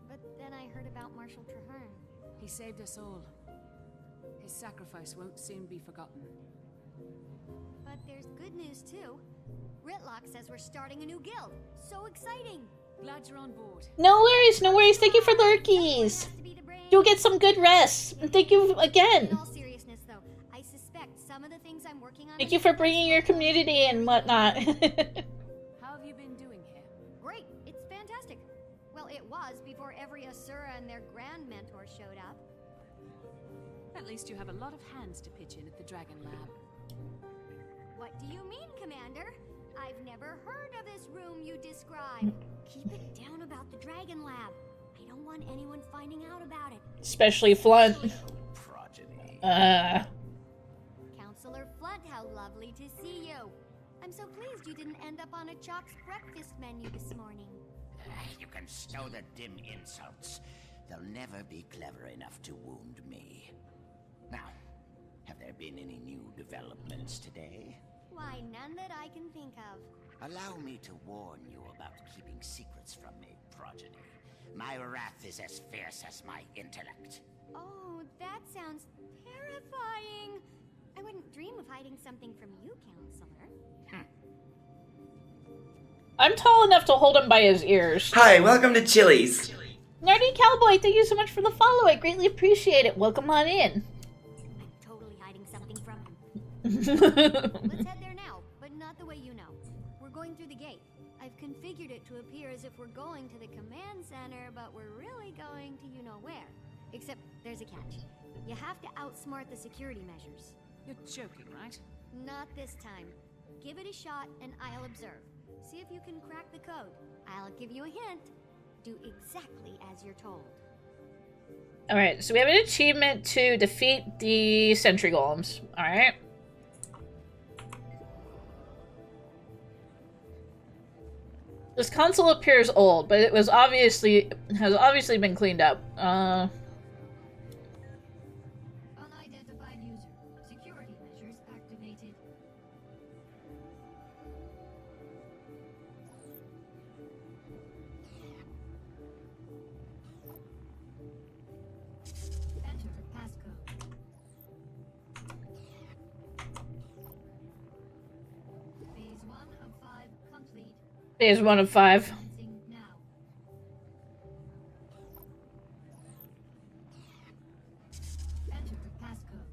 [SPEAKER 18] But then I heard about Marshal Traherne.
[SPEAKER 5] He saved us all. His sacrifice won't soon be forgotten.
[SPEAKER 18] But there's good news too. Ritlock says we're starting a new guild. So exciting!
[SPEAKER 5] Glad you're on board.
[SPEAKER 1] No worries, no worries. Thank you for lurkies. You'll get some good rest. And thank you again.
[SPEAKER 18] In all seriousness though, I suspect some of the things I'm working on.
[SPEAKER 1] Thank you for bringing your community and whatnot.
[SPEAKER 5] How have you been doing here?
[SPEAKER 18] Great, it's fantastic. Well, it was before every Asura and their grand mentor showed up.
[SPEAKER 5] At least you have a lot of hands to pitch in at the Dragon Lab.
[SPEAKER 18] What do you mean, Commander? I've never heard of this room you describe. Keep it down about the Dragon Lab. I don't want anyone finding out about it.
[SPEAKER 1] Especially Flunt.
[SPEAKER 18] Counselor Flunt, how lovely to see you. I'm so pleased you didn't end up on a Chalk's breakfast menu this morning.
[SPEAKER 17] You can stow the dim insults. They'll never be clever enough to wound me. Now, have there been any new developments today?
[SPEAKER 18] Why, none that I can think of.
[SPEAKER 17] Allow me to warn you about keeping secrets from me, progeny. My wrath is as fierce as my intellect.
[SPEAKER 18] Oh, that sounds terrifying. I wouldn't dream of hiding something from you, Counselor.
[SPEAKER 1] I'm tall enough to hold him by his ears.
[SPEAKER 21] Hi, welcome to Chili's.
[SPEAKER 1] Nerdy Cowboy, thank you so much for the follow. I greatly appreciate it. Welcome on in.
[SPEAKER 18] I'm totally hiding something from him. Let's head there now, but not the way you know. We're going through the gate. I've configured it to appear as if we're going to the command center, but we're really going to you-know-where. Except there's a catch. You have to outsmart the security measures.
[SPEAKER 5] You're joking, right?
[SPEAKER 18] Not this time. Give it a shot and I'll observe. See if you can crack the code. I'll give you a hint. Do exactly as you're told.
[SPEAKER 1] Alright, so we have an achievement to defeat the sentry golems. Alright. This console appears old, but it was has obviously been cleaned up.
[SPEAKER 18] Unidentified user. Security measures activated. Enter passcode. Phase 1 of 5 complete.
[SPEAKER 1] Phase 1 of 5.
[SPEAKER 18] Commencing now. Enter passcode.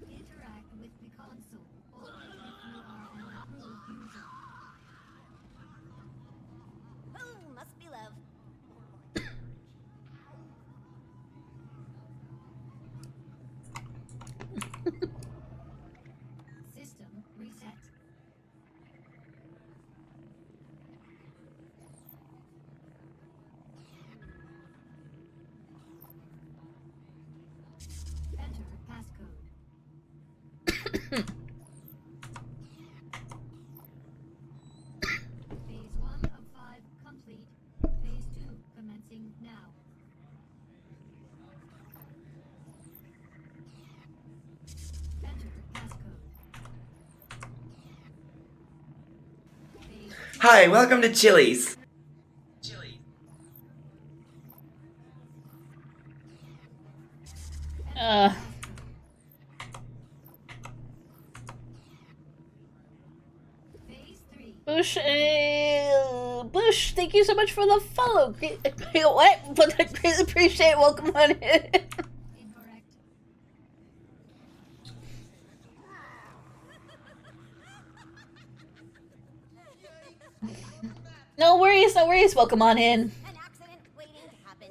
[SPEAKER 18] Interact with the console only if you are an approved user.
[SPEAKER 9] Oh, must be love.
[SPEAKER 18] System reset. Enter passcode. Phase 1 of 5 complete. Phase 2 commencing now. Enter passcode.
[SPEAKER 21] Hi, welcome to Chili's.
[SPEAKER 1] Bush, thank you so much for the follow. What? But I greatly appreciate it. Welcome on in. No worries, no worries. Welcome on in.
[SPEAKER 9] An accident waiting to happen.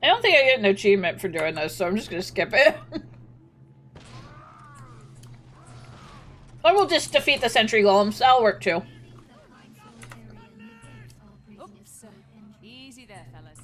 [SPEAKER 1] I don't think I get an achievement for doing this, so I'm just gonna skip it. Or we'll just defeat the sentry golems. That'll work too.
[SPEAKER 5] Oops. Easy there, fellas.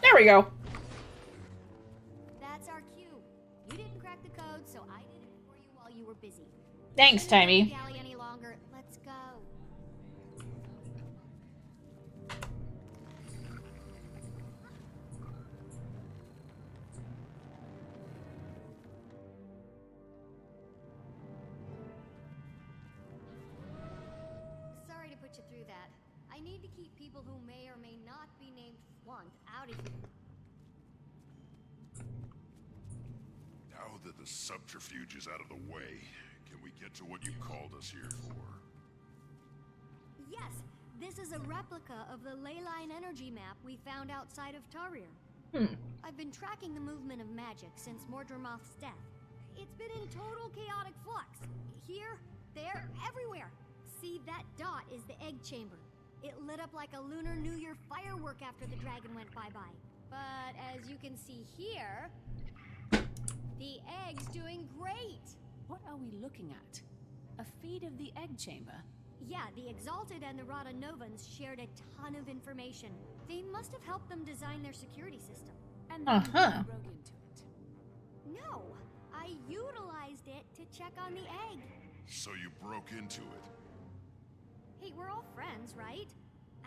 [SPEAKER 1] There we go.
[SPEAKER 18] That's our cue. You didn't crack the code, so I did it for you while you were busy.
[SPEAKER 1] Thanks, Timey.
[SPEAKER 18] Don't dally any longer. Let's go. Sorry to put you through that. I need to keep people who may or may not be named Flaunt out of here.
[SPEAKER 3] Now that the subterfuge is out of the way, can we get to what you called us here for?
[SPEAKER 18] Yes, this is a replica of the leyline energy map we found outside of Tarir. I've been tracking the movement of magic since Mordremoth's death. It's been in total chaotic flux. Here, there, everywhere. See, that dot is the egg chamber. It lit up like a Lunar New Year firework after the dragon went bye-bye. But as you can see here, the egg's doing great.
[SPEAKER 5] What are we looking at? A feed of the egg chamber?
[SPEAKER 18] Yeah, the Exalted and the Rada Novans shared a ton of information. They must have helped them design their security system.
[SPEAKER 5] And then you broke into it.
[SPEAKER 18] No, I utilized it to check on the egg.
[SPEAKER 3] So you broke into it.
[SPEAKER 18] Hey, we're all friends, right?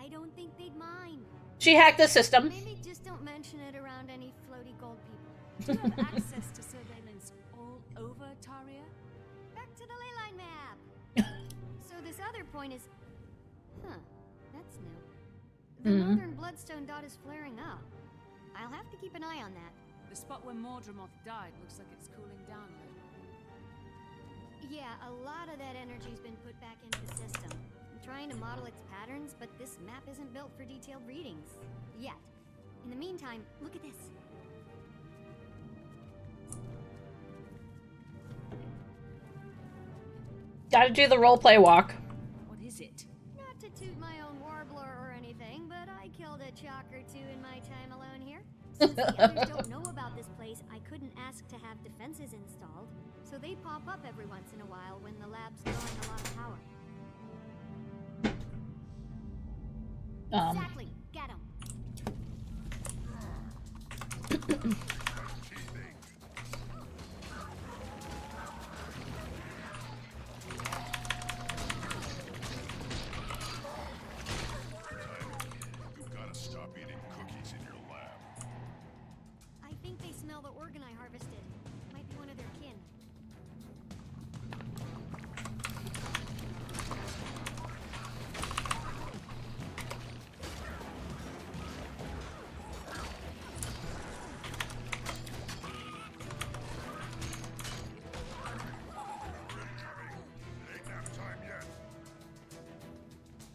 [SPEAKER 18] I don't think they'd mind.
[SPEAKER 1] She hacked the system.
[SPEAKER 18] Maybe just don't mention it around any floaty gold people.
[SPEAKER 5] Do you have access to surveillance all over Taria?
[SPEAKER 18] Back to the leyline map. So this other point is... Huh, that's new. The northern bloodstone dot is flaring up. I'll have to keep an eye on that.
[SPEAKER 5] The spot where Mordremoth died looks like it's cooling down a little.
[SPEAKER 18] Yeah, a lot of that energy's been put back into the system. I'm trying to model its patterns, but this map isn't built for detailed readings. Yet. In the meantime, look at this.
[SPEAKER 1] Gotta do the roleplay walk.
[SPEAKER 5] What is it?
[SPEAKER 18] Not to toot my own warbler or anything, but I killed a chalk or two in my time alone here. Since the others don't know about this place, I couldn't ask to have defenses installed, so they pop up every once in a while when the lab's drawing a lot of power. Exactly. Get 'em.
[SPEAKER 3] You've got to stop eating cookies in your lab.
[SPEAKER 18] I think they smell the organ I harvested. Might be one of their kin.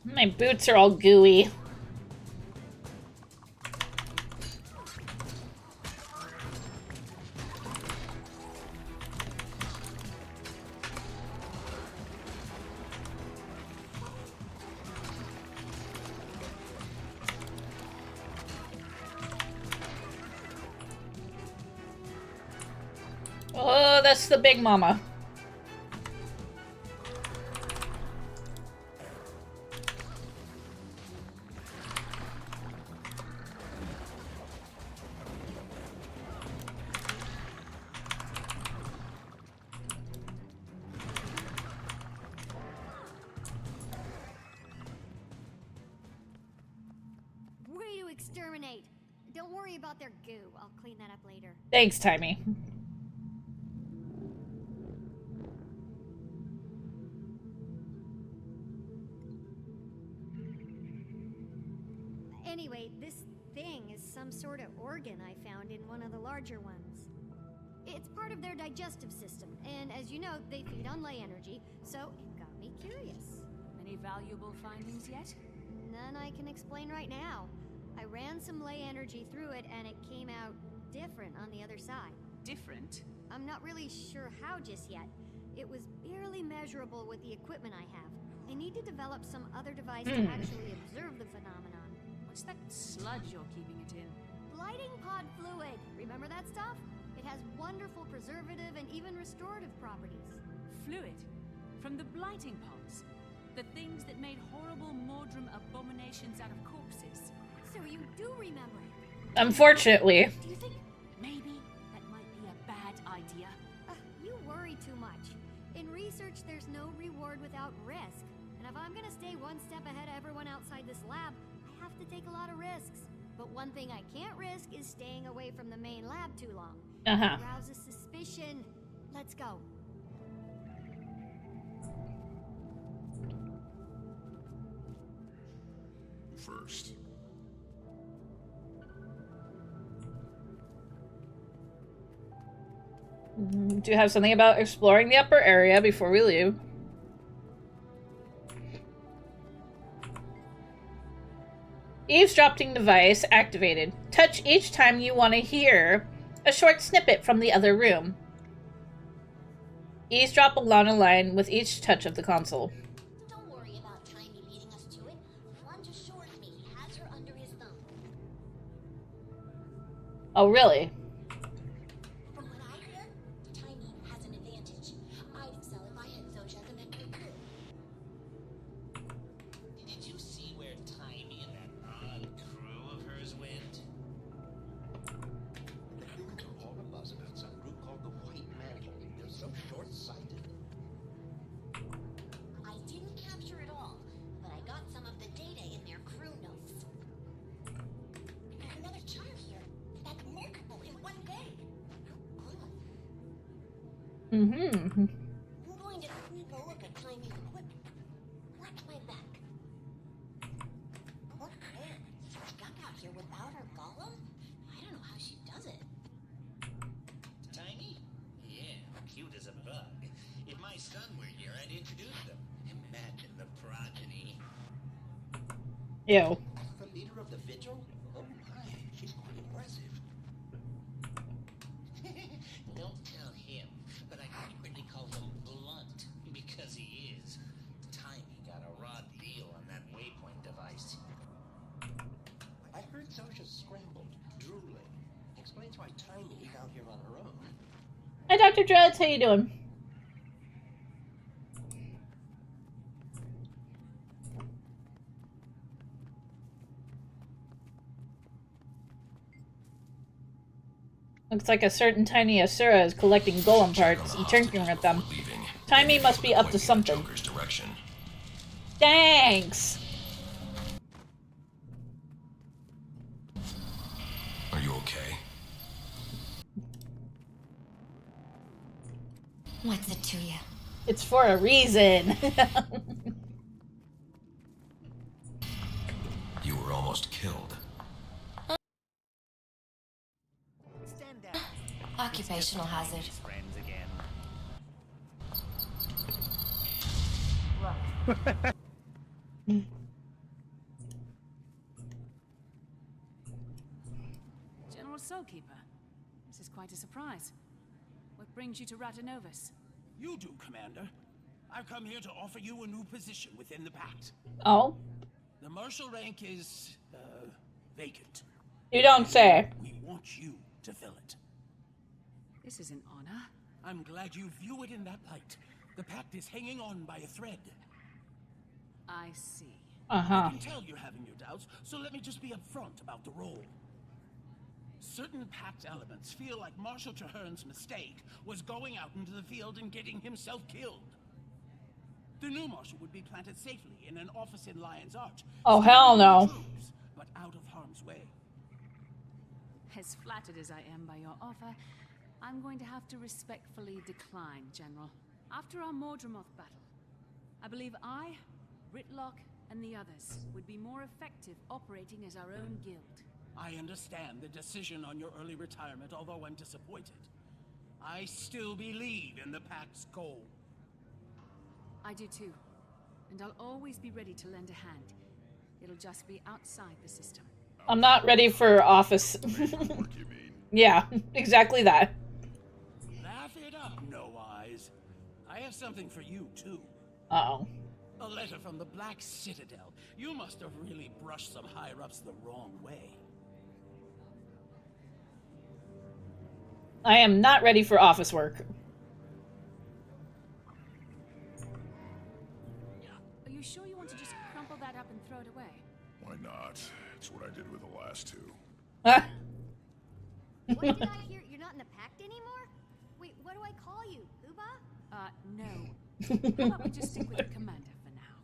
[SPEAKER 1] My boots are all gooey. Oh, that's the big mama.
[SPEAKER 18] Way to exterminate. Don't worry about their goo. I'll clean that up later.
[SPEAKER 1] Thanks, Timey.
[SPEAKER 18] Anyway, this thing is some sort of organ I found in one of the larger ones. It's part of their digestive system, and as you know, they feed on ley energy, so it got me curious.
[SPEAKER 5] Any valuable findings yet?
[SPEAKER 18] None I can explain right now. I ran some ley energy through it, and it came out different on the other side.
[SPEAKER 5] Different?
[SPEAKER 18] I'm not really sure how just yet. It was barely measurable with the equipment I have. I need to develop some other device to actually observe the phenomenon.
[SPEAKER 5] What's that sludge you're keeping it in?
[SPEAKER 18] Blighting pod fluid. Remember that stuff? It has wonderful preservative and even restorative properties.
[SPEAKER 5] Fluid? From the blighting pods? The things that made horrible Mordrum abominations out of corpses?
[SPEAKER 18] So you do remember it?
[SPEAKER 1] Unfortunately.
[SPEAKER 5] Do you think maybe that might be a bad idea?
[SPEAKER 18] You worry too much. In research, there's no reward without risk. And if I'm gonna stay one step ahead of everyone outside this lab, I have to take a lot of risks. But one thing I can't risk is staying away from the main lab too long. It arouses suspicion. Let's go.
[SPEAKER 3] First.
[SPEAKER 1] Do you have something about exploring the upper area before we leave? Eavesdropping device activated. Touch each time you want to hear a short snippet from the other room. Eavesdrop along a line with each touch of the console.
[SPEAKER 18] Don't worry about Tiny leading us to it. Flunt assured me he has her under his thumb.
[SPEAKER 1] Oh, really?
[SPEAKER 18] From what I hear, Tiny has an advantage. I'd excel if I had Zoja as a member of the crew.
[SPEAKER 17] Did you see where Tiny and that odd crew of hers went?
[SPEAKER 1] Mm-hmm.
[SPEAKER 2] I'm going to sneak a look at Tiny's equipment. Watch my back. Look there. Stuck out here without her golem? I don't know how she does it.
[SPEAKER 17] Tiny? Yeah, cute as a bug. If my son were here, I'd introduce them. Imagine the progeny.
[SPEAKER 1] Ew.
[SPEAKER 17] The leader of the Vigil? Oh my, she's quite impressive. Don't tell him, but I secretly call him Blunt, because he is. Tiny got a raw deal on that waypoint device. I heard Zosha's scrambled, drooling. Explains why Tiny is out here on her own.
[SPEAKER 1] Hi, Dr. Dreads. How you doing? Looks like a certain tiny Asura is collecting golem parts and tinkering with them. Tiny must be up to something. Thanks!
[SPEAKER 22] Are you okay?
[SPEAKER 18] What's it to you?
[SPEAKER 1] It's for a reason.
[SPEAKER 22] You were almost killed.
[SPEAKER 18] Occupational hazard.
[SPEAKER 17] Friends again.
[SPEAKER 5] General Soulkeeper, this is quite a surprise. What brings you to Ratanovus?
[SPEAKER 12] You do, Commander. I've come here to offer you a new position within the Pact.
[SPEAKER 1] Oh?
[SPEAKER 12] The Marshal rank is, vacant.
[SPEAKER 1] You don't say.
[SPEAKER 12] We want you to fill it.
[SPEAKER 5] This is an honor.
[SPEAKER 12] I'm glad you view it in that light. The Pact is hanging on by a thread.
[SPEAKER 5] I see.
[SPEAKER 1] Uh-huh.
[SPEAKER 12] I can tell you're having your doubts, so let me just be upfront about the role. Certain Pact elements feel like Marshal Traherne's mistake was going out into the field and getting himself killed. The new Marshal would be planted safely in an office in Lion's Arch.
[SPEAKER 1] Oh, hell no.
[SPEAKER 12] Troops, but out of harm's way.
[SPEAKER 5] As flattered as I am by your offer, I'm going to have to respectfully decline, General. After our Mordremoth battle, I believe I, Ritlock, and the others would be more effective operating as our own guild.
[SPEAKER 12] I understand the decision on your early retirement, although I'm disappointed. I still believe in the Pact's goal.
[SPEAKER 5] I do too. And I'll always be ready to lend a hand. It'll just be outside the system.
[SPEAKER 1] I'm not ready for office. Yeah, exactly that.
[SPEAKER 12] Laugh it up, No Eyes. I have something for you, too.
[SPEAKER 1] Uh-oh.
[SPEAKER 12] A letter from the Black Citadel. You must have really brushed some higher-ups the wrong way.
[SPEAKER 1] I am not ready for office work.
[SPEAKER 5] Are you sure you want to just crumple that up and throw it away?
[SPEAKER 8] Why not? It's what I did with the last two.
[SPEAKER 18] What did I hear? You're not in the Pact anymore? Wait, what do I call you? Uba?
[SPEAKER 5] No. How about we just stick with the commander for now?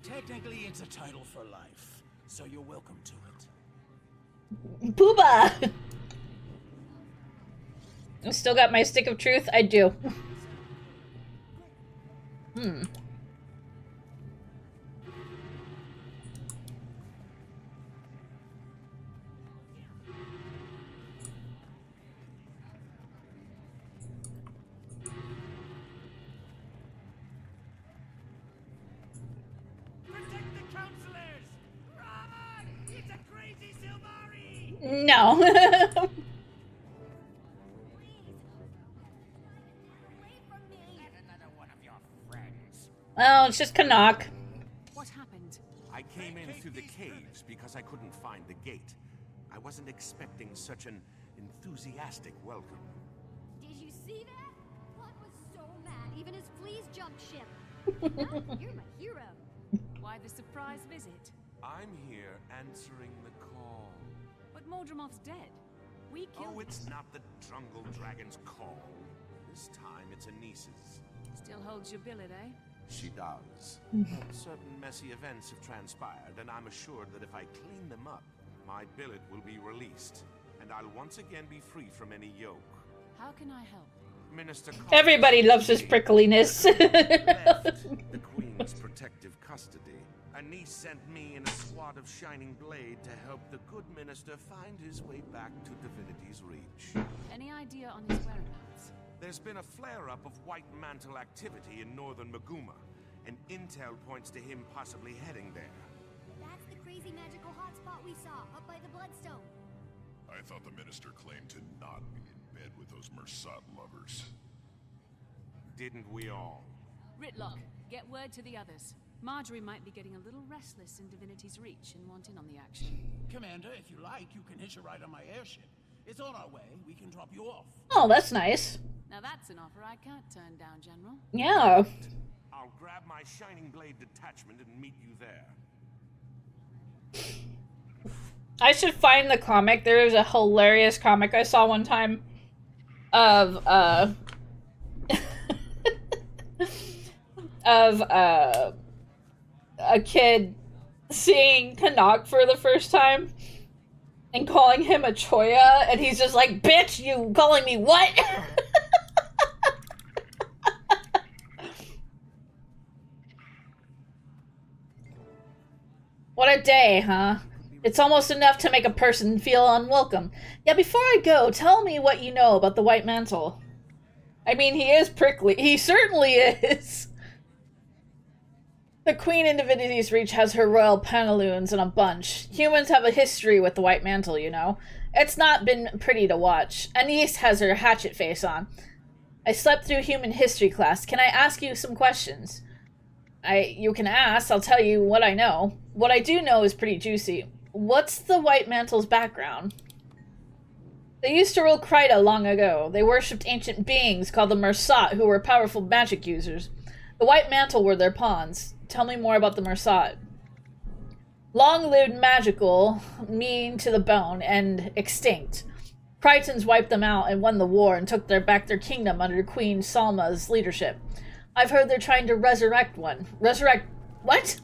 [SPEAKER 12] Technically, it's a title for life, so you're welcome to it.
[SPEAKER 1] Pooba! I still got my stick of truth? I do. Hmm.
[SPEAKER 12] Protect the counselors! Run! It's a crazy Silvari!
[SPEAKER 1] No. Oh, it's just Canuck.
[SPEAKER 5] What happened?
[SPEAKER 6] I came in through the caves because I couldn't find the gate. I wasn't expecting such an enthusiastic welcome.
[SPEAKER 18] Did you see that? Pluck was so mad, even his fleas jumped ship. Huh? You're my hero.
[SPEAKER 5] Why the surprise visit?
[SPEAKER 6] I'm here answering the call.
[SPEAKER 5] But Mordremoth's dead. We killed
[SPEAKER 6] Oh, it's not the Jungle Dragon's call. This time it's Anis's.
[SPEAKER 5] Still holds your billet, eh?
[SPEAKER 6] She does. Certain messy events have transpired, and I'm assured that if I clean them up, my billet will be released, and I'll once again be free from any yoke.
[SPEAKER 5] How can I help?
[SPEAKER 6] Minister
[SPEAKER 1] Everybody loves his prickliness.
[SPEAKER 6] the Queen's protective custody. A niece sent me and a squad of Shining Blade to help the good minister find his way back to Divinity's Reach.
[SPEAKER 5] Any idea on his whereabouts?
[SPEAKER 6] There's been a flare-up of White Mantle activity in northern Maguma, and intel points to him possibly heading there.
[SPEAKER 18] That's the crazy magical hotspot we saw up by the Bloodstone.
[SPEAKER 3] I thought the minister claimed to not be in bed with those Mersat lovers.
[SPEAKER 6] Didn't we all?
[SPEAKER 5] Ritlock, get word to the others. Marjorie might be getting a little restless in Divinity's Reach and want in on the action.
[SPEAKER 7] Commander, if you like, you can hitch a ride on my airship. It's on our way. We can drop you off.
[SPEAKER 1] Oh, that's nice.
[SPEAKER 5] Now that's an offer I can't turn down, General.
[SPEAKER 1] Yeah.
[SPEAKER 6] I'll grab my Shining Blade detachment and meet you there.
[SPEAKER 1] I should find the comic. There is a hilarious comic I saw one time of a kid seeing Canuck for the first time and calling him a choya, and he's just like, "Bitch, you calling me what?" What a day, huh? It's almost enough to make a person feel unwelcome. Yeah, before I go, tell me what you know about the White Mantle. I mean, he is prickly. He certainly is. The Queen in Divinity's Reach has her royal pantaloons in a bunch. Humans have a history with the White Mantle, you know. It's not been pretty to watch. Anise has her hatchet face on. I slept through human history class. Can I ask you some questions? You can ask. I'll tell you what I know. What I do know is pretty juicy. What's the White Mantle's background? They used to rule Kryta long ago. They worshipped ancient beings called the Mersat, who were powerful magic users. The White Mantle were their pawns. Tell me more about the Mersat. Long-lived, magical, mean to the bone, and extinct. Krytans wiped them out and won the war and took back their kingdom under Queen Salma's leadership. I've heard they're trying to resurrect one. Resurrect... what?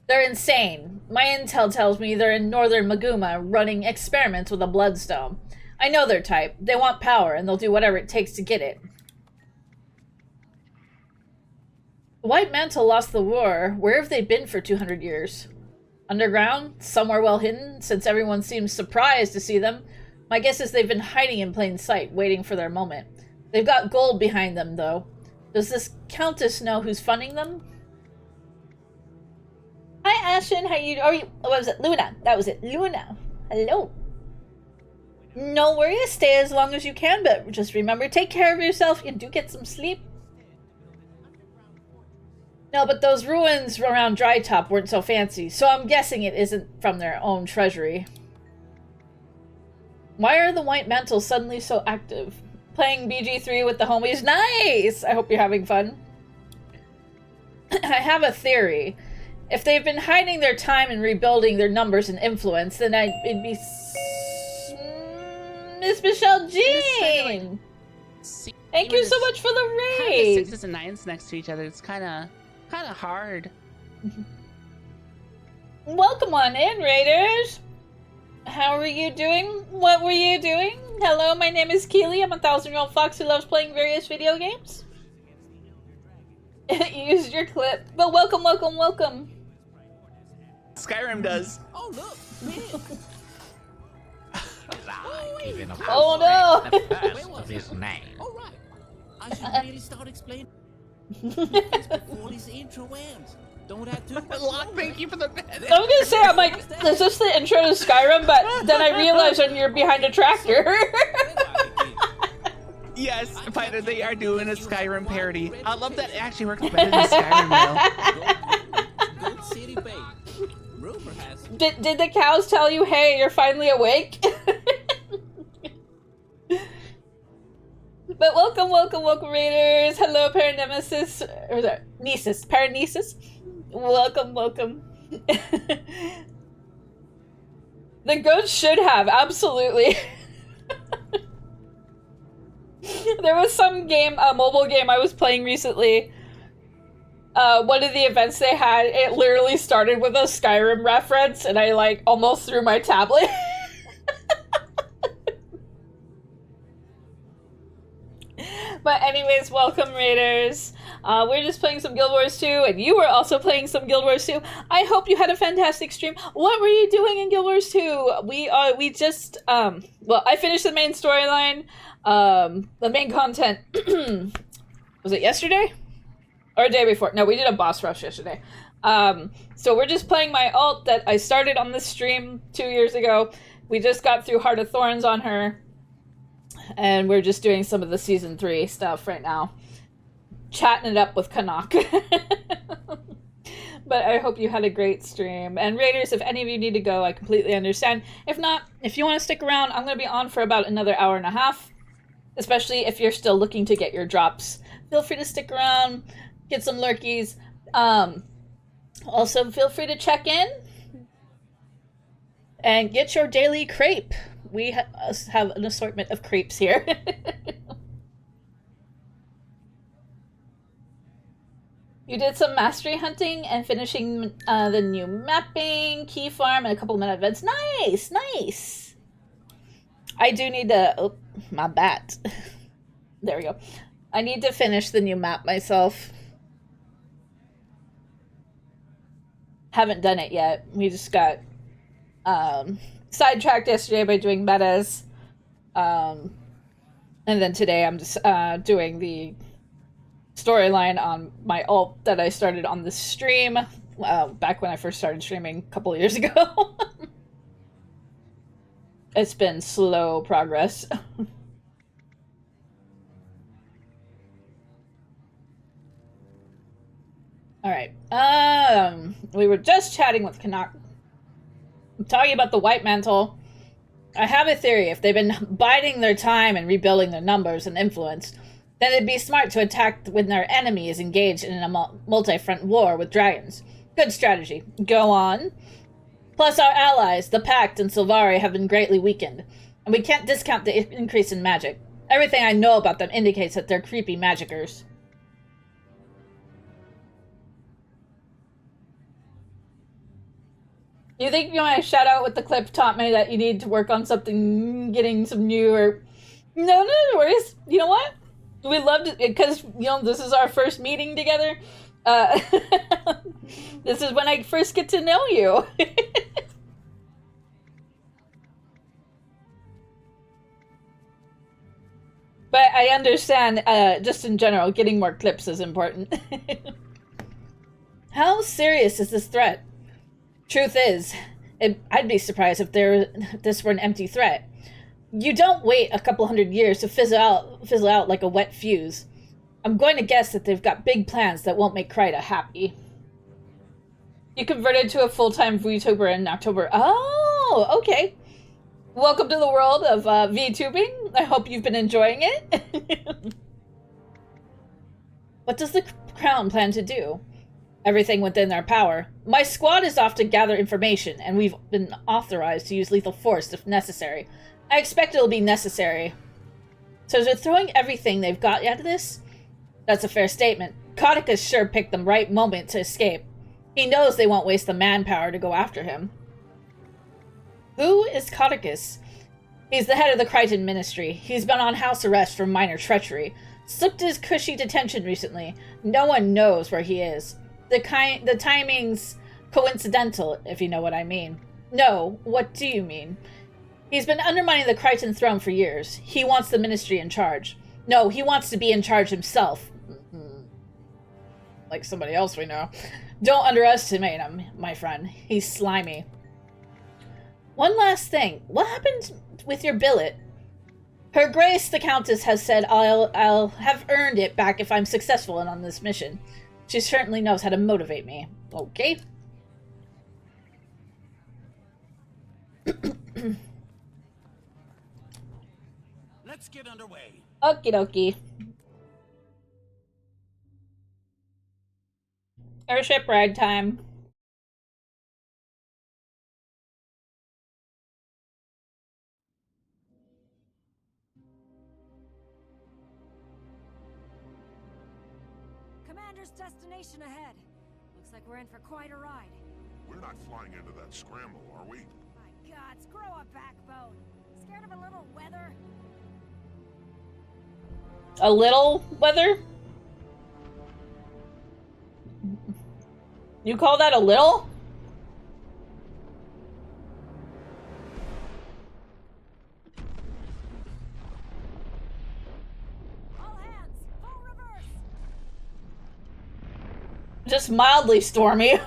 [SPEAKER 1] They're insane. My intel tells me they're in northern Maguma running experiments with a bloodstone. I know their type. They want power, and they'll do whatever it takes to get it. The White Mantle lost the war. Where have they been for 200 years? Underground? Somewhere well hidden, since everyone seems surprised to see them. My guess is they've been hiding in plain sight, waiting for their moment. They've got gold behind them, though. Does this Countess know who's funding them? Hi, Ashen. How you? What was it? Luna. That was it. Luna. Hello. No worries. Stay as long as you can, but just remember, take care of yourself and do get some sleep. No, but those ruins around Drytop weren't so fancy, so I'm guessing it isn't from their own treasury. Why are the White Mantles suddenly so active? Playing BG3 with the homies? Nice! I hope you're having fun. I have a theory. If they've been hiding their time and rebuilding their numbers and influence, then it'd be Miss Michelle Jean! Thank you so much for the
[SPEAKER 10] Having
[SPEAKER 1] raid!
[SPEAKER 10] 6s and 9s next to each other, it's kind of hard.
[SPEAKER 1] Welcome on in, Raiders! How are you doing? What were you doing? Hello, my name is Keelie. I'm a 1,000-year-old fox who loves playing various video games. Used your clip. But welcome, welcome, welcome.
[SPEAKER 10] Skyrim does.
[SPEAKER 7] Oh, look.
[SPEAKER 23] Even a
[SPEAKER 1] Oh no!
[SPEAKER 23] the first of his name.
[SPEAKER 7] All right. I should really start explaining this before this intro ends. Don't have to.
[SPEAKER 10] Lock, thank you for the bed.
[SPEAKER 1] I was gonna say, I'm like, is this the intro to Skyrim? But then I realized when you're behind a tractor.
[SPEAKER 10] Yes, but they are doing a Skyrim parody. I love that it actually works better than Skyrim, though.
[SPEAKER 7] Good city, babe. Rumor has it.
[SPEAKER 1] Did the cows tell you, hey, you're finally awake? But welcome, welcome, welcome, Raiders. Hello, Paranemesis. Or sorry, Nesis. Paranesis. Welcome, welcome. The goats should have, absolutely. There was some game, a mobile game I was playing recently. One of the events they had, it literally started with a Skyrim reference, and I, like, almost threw my tablet. But anyways, welcome Raiders. We're just playing some Guild Wars 2, and you were also playing some Guild Wars 2. I hope you had a fantastic stream. What were you doing in Guild Wars 2? We just well, I finished the main storyline. The main content was it yesterday? Or a day before? No, we did a boss rush yesterday. So we're just playing my alt that I started on this stream 2 years ago. We just got through Heart of Thorns on her. And we're just doing some of the Season 3 stuff right now. Chatting it up with Canuck. But I hope you had a great stream. And Raiders, if any of you need to go, I completely understand. If not, if you want to stick around, I'm going to be on for about another hour and a half. Especially if you're still looking to get your drops. Feel free to stick around, get some lurkies. Also, feel free to check in and get your daily crepe. We have an assortment of crepes here. You did some mastery hunting and finishing the new mapping, key farm, and a couple of meta events. Nice, nice. I do need to... Oh, my bat. There we go. I need to finish the new map myself. Haven't done it yet. We just got sidetracked yesterday by doing metas. And then today I'm just doing the storyline on my alt that I started on the stream back when I first started streaming a couple of years ago. It's been slow progress. Alright, we were just chatting with Canuck. I'm talking about the White Mantle. I have a theory. If they've been biding their time and rebuilding their numbers and influence, then it'd be smart to attack when their enemy is engaged in a multi-front war with dragons. Good strategy. Go on. Plus our allies, the Pact and Sylvari, have been greatly weakened, and we can't discount the increase in magic. Everything I know about them indicates that they're creepy magicers. You think my shout out with the clip taught me that you need to work on something, getting some new or... No worries. You know what? We loved it because, you know, this is our first meeting together. This is when I first get to know you. But I understand, just in general, getting more clips is important. How serious is this threat? Truth is, I'd be surprised if this were an empty threat. You don't wait a couple hundred years to fizzle out like a wet fuse. I'm going to guess that they've got big plans that won't make Kryta happy. You converted to a full-time VTuber in October. Oh, okay. Welcome to the world of VTubing. I hope you've been enjoying it. What does the Crown plan to do? Everything within their power. My squad is off to gather information, and we've been authorized to use lethal force if necessary. I expect it'll be necessary. So they're throwing everything they've got out of this? That's a fair statement. Kotikas sure picked the right moment to escape. He knows they won't waste the manpower to go after him. Who is Kotikas? He's the head of the Krytan Ministry. He's been on house arrest for minor treachery. Slipped his cushy detention recently. No one knows where he is. The timing's coincidental, if you know what I mean. No, what do you mean? He's been undermining the Krytan throne for years. He wants the ministry in charge. No, he wants to be in charge himself. Like somebody else we know. Don't underestimate him, my friend. He's slimy. One last thing. What happened with your billet? Her Grace, the Countess, has said I'll have earned it back if I'm successful on this mission. She certainly knows how to motivate me. Okay.
[SPEAKER 7] Let's get underway.
[SPEAKER 1] Okie dokie. Airship ride time.
[SPEAKER 9] Commander's destination ahead. Looks like we're in for quite a ride.
[SPEAKER 3] We're not flying into that scramble, are we?
[SPEAKER 9] My gods, grow a backbone. Scared of a little weather?
[SPEAKER 1] A little weather? You call that a little? Just mildly stormy.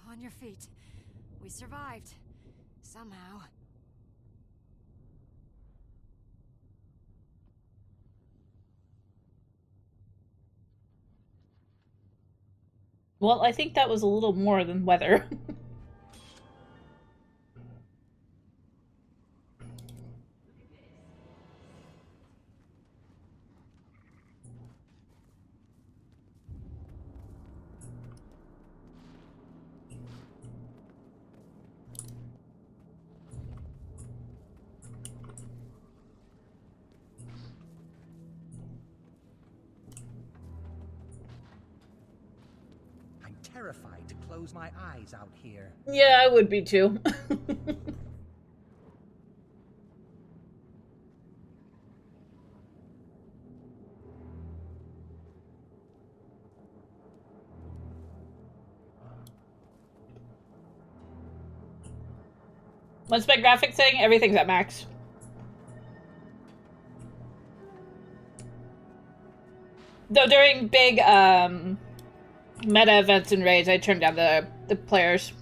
[SPEAKER 9] On your feet. We survived. Somehow.
[SPEAKER 1] Well, I think that was a little more than weather.
[SPEAKER 4] I'm terrified to close my eyes out here.
[SPEAKER 1] Yeah, I would be too. What's my graphic setting? Everything's at max. Though during big meta events and raids, I turned down the players.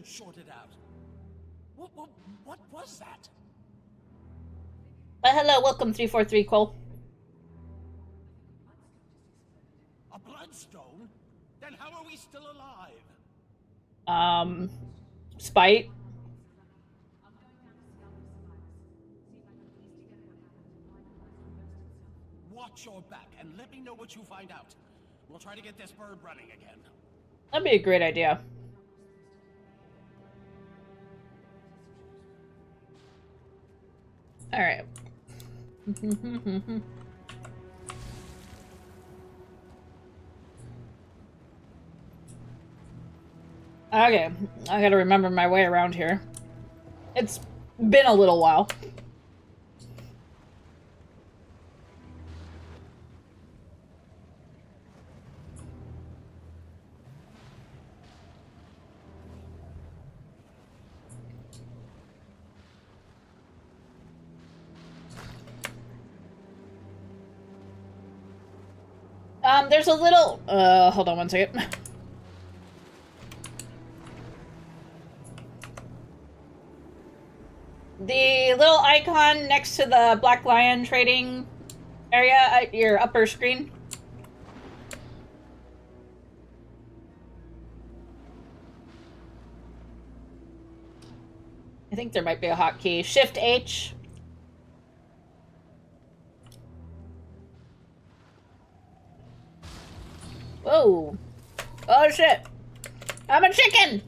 [SPEAKER 7] Shorted out. What was that?
[SPEAKER 1] Hello, welcome 343 Cole.
[SPEAKER 7] A bloodstone? Then how are we still alive?
[SPEAKER 1] Spite.
[SPEAKER 7] Watch your back and let me know what you find out. We'll try to get this bird running again.
[SPEAKER 1] That'd be a great idea. All right. Okay, I gotta remember my way around here. It's been a little while. There's a little, hold on one second. The little icon next to the Black Lion trading area at your upper screen. I think there might be a hotkey. Shift H. Whoa. Oh shit. I'm a chicken!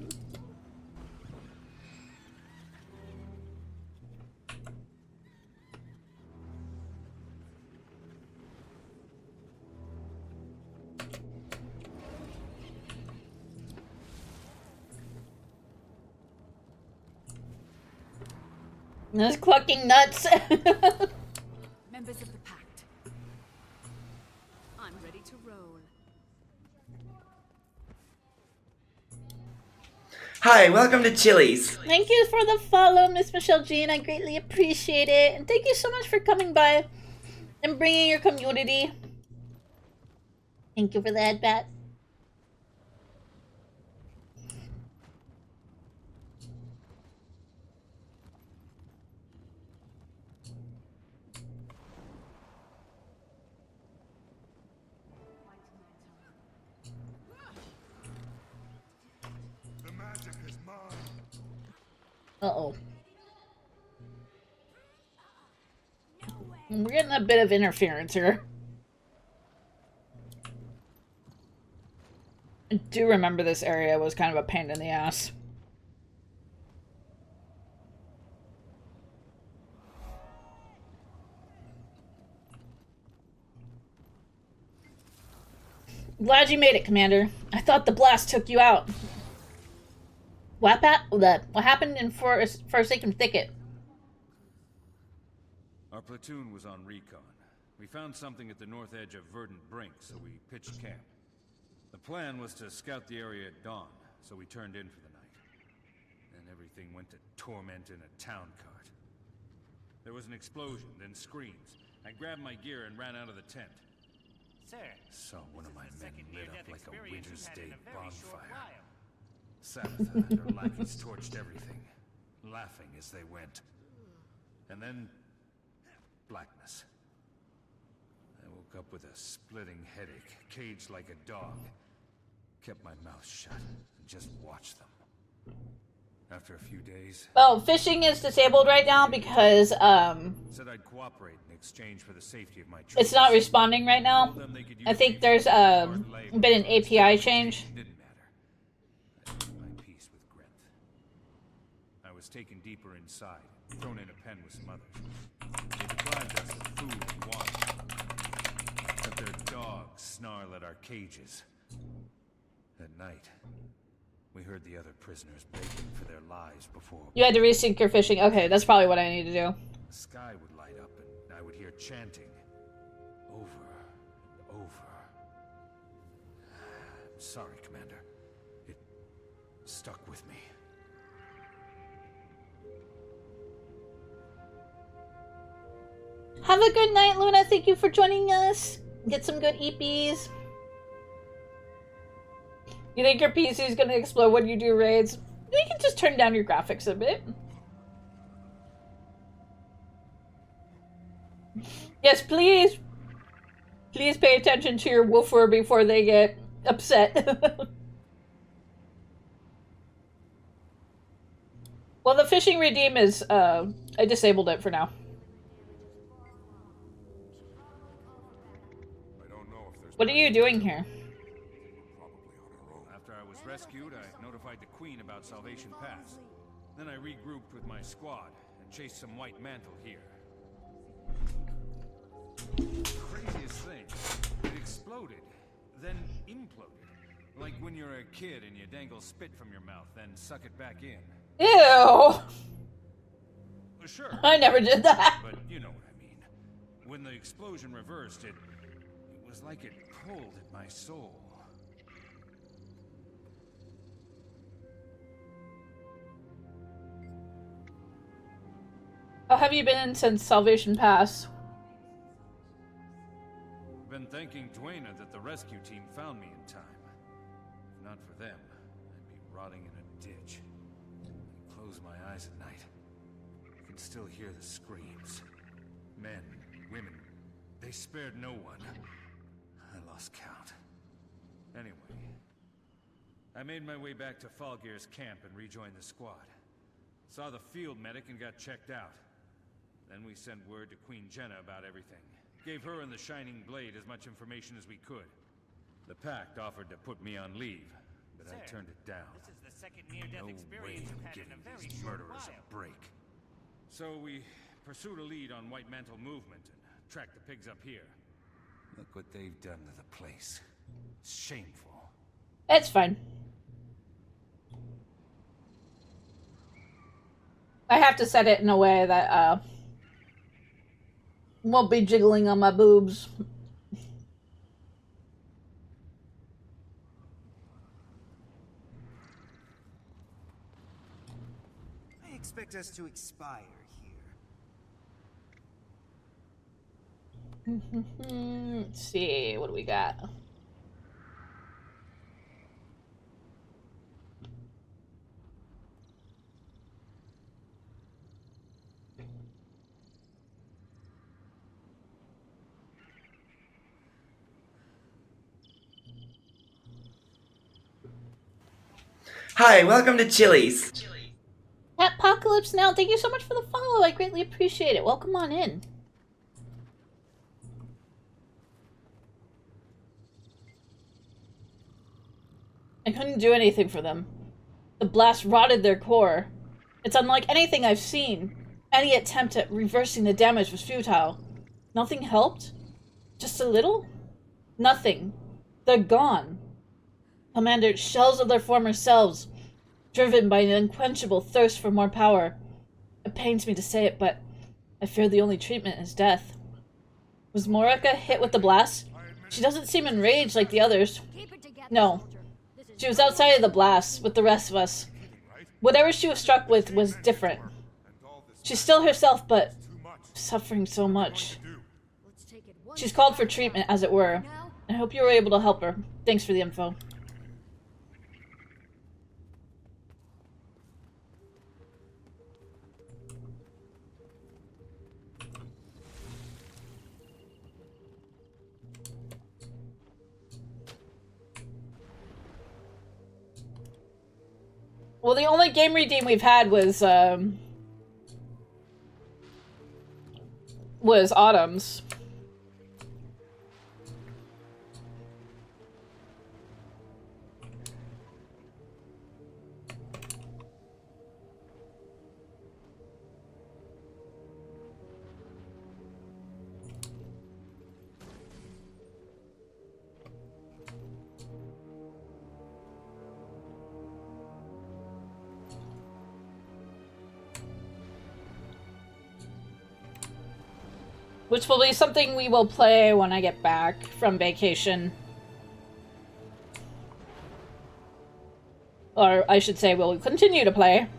[SPEAKER 1] This clucking nuts.
[SPEAKER 5] Members of the pact. I'm ready to roll.
[SPEAKER 21] Hi, welcome to Chili's.
[SPEAKER 1] Thank you for the follow, Miss Michelle Jean. I greatly appreciate it. And thank you so much for coming by and bringing your community. Thank you for the headbat.
[SPEAKER 8] The magic is mine.
[SPEAKER 1] Uh-oh. We're getting a bit of interference here. I do remember this area was kind of a pain in the ass. Glad you made it, Commander. I thought the blast took you out. What happened in Forsaken Thicket?
[SPEAKER 13] Our platoon was on recon. We found something at the north edge of Verdant Brink, so we pitched camp. The plan was to scout the area at dawn, so we turned in for the night. Then everything went to torment in a town cart. There was an explosion, then screams. I grabbed my gear and ran out of the tent.
[SPEAKER 17] Sir,
[SPEAKER 13] Saw one of my men lit up like a winter's day bonfire.
[SPEAKER 17] while.
[SPEAKER 13] Sabbatha and her lackeys torched everything, laughing as they went. And then, blackness. I woke up with a splitting headache, caged like a dog. Kept my mouth shut and just watched them. After a few days...
[SPEAKER 1] Well, fishing is disabled right now because,
[SPEAKER 13] said I'd cooperate in exchange for the safety of my troops.
[SPEAKER 1] it's not responding right now. I think there's, been an API change.
[SPEAKER 13] I was taken deeper inside, thrown in a pen with some others. They deprived us of food and water. Let their dogs snarl at our cages. At night, we heard the other prisoners begging for their lives before...
[SPEAKER 1] You had to resync your fishing. Okay, that's probably what I need to do.
[SPEAKER 13] The sky would light up and I would hear chanting. Over and over. I'm sorry, Commander. It stuck with me.
[SPEAKER 1] Have a good night, Luna. Thank you for joining us. Get some good EPs. You think your PC is gonna explode when you do raids? You can just turn down your graphics a bit. Yes, please. Please pay attention to your woofer before they get upset. Well, the fishing redeem is, I disabled it for now. What are you doing here?
[SPEAKER 13] After I was rescued, I notified the Queen about Salvation Pass. Then I regrouped with my squad and chased some white mantle here. Craziest thing, it exploded, then imploded. Like when you're a kid and you dangle spit from your mouth, then suck it back in.
[SPEAKER 1] Ew!
[SPEAKER 13] Sure.
[SPEAKER 1] I never did that.
[SPEAKER 13] But you know what I mean. When the explosion reversed, it was like it pulled at my soul.
[SPEAKER 1] How have you been since Salvation Pass?
[SPEAKER 13] Been thanking Dwayna that the rescue team found me in time. If not for them, I'd be rotting in a ditch. I close my eyes at night. I can still hear the screams. Men, women, they spared no one. I lost count. Anyway, I made my way back to Falgear's camp and rejoined the squad. Saw the field medic and got checked out. Then we sent word to Queen Jenna about everything. Gave her and the Shining Blade as much information as we could. The Pact offered to put me on leave, but I turned it down.
[SPEAKER 17] This is the second near-death
[SPEAKER 13] No way
[SPEAKER 17] experience you've
[SPEAKER 13] I'm
[SPEAKER 17] had in
[SPEAKER 13] giving
[SPEAKER 17] a very
[SPEAKER 13] these
[SPEAKER 17] short
[SPEAKER 13] murderers
[SPEAKER 17] while.
[SPEAKER 13] a break. So we pursued a lead on White Mantle movement and tracked the pigs up here. Look what they've done to the place. Shameful.
[SPEAKER 1] It's fine. I have to set it in a way that, won't be jiggling on my boobs.
[SPEAKER 14] I expect us to expire here.
[SPEAKER 1] Let's see, what do we got?
[SPEAKER 21] Hi, welcome to Chili's.
[SPEAKER 1] Apocalypse Now, thank you so much for the follow. I greatly appreciate it. Welcome on in. I couldn't do anything for them. The blast rotted their core. It's unlike anything I've seen. Any attempt at reversing the damage was futile. Nothing helped? Just a little? Nothing. They're gone. Commander, shells of their former selves, driven by an unquenchable thirst for more power. It pains me to say it, but I fear the only treatment is death. Was Morika hit with the blast? She doesn't seem enraged like the others. No. She was outside of the blast, with the rest of us. Whatever she was struck with was different. She's still herself, but suffering so much. She's called for treatment, as it were. I hope you were able to help her. Thanks for the info. Well, the only game redeem we've had was Autumn's. Which will be something we will play when I get back from vacation. Or I should say, we'll continue to play.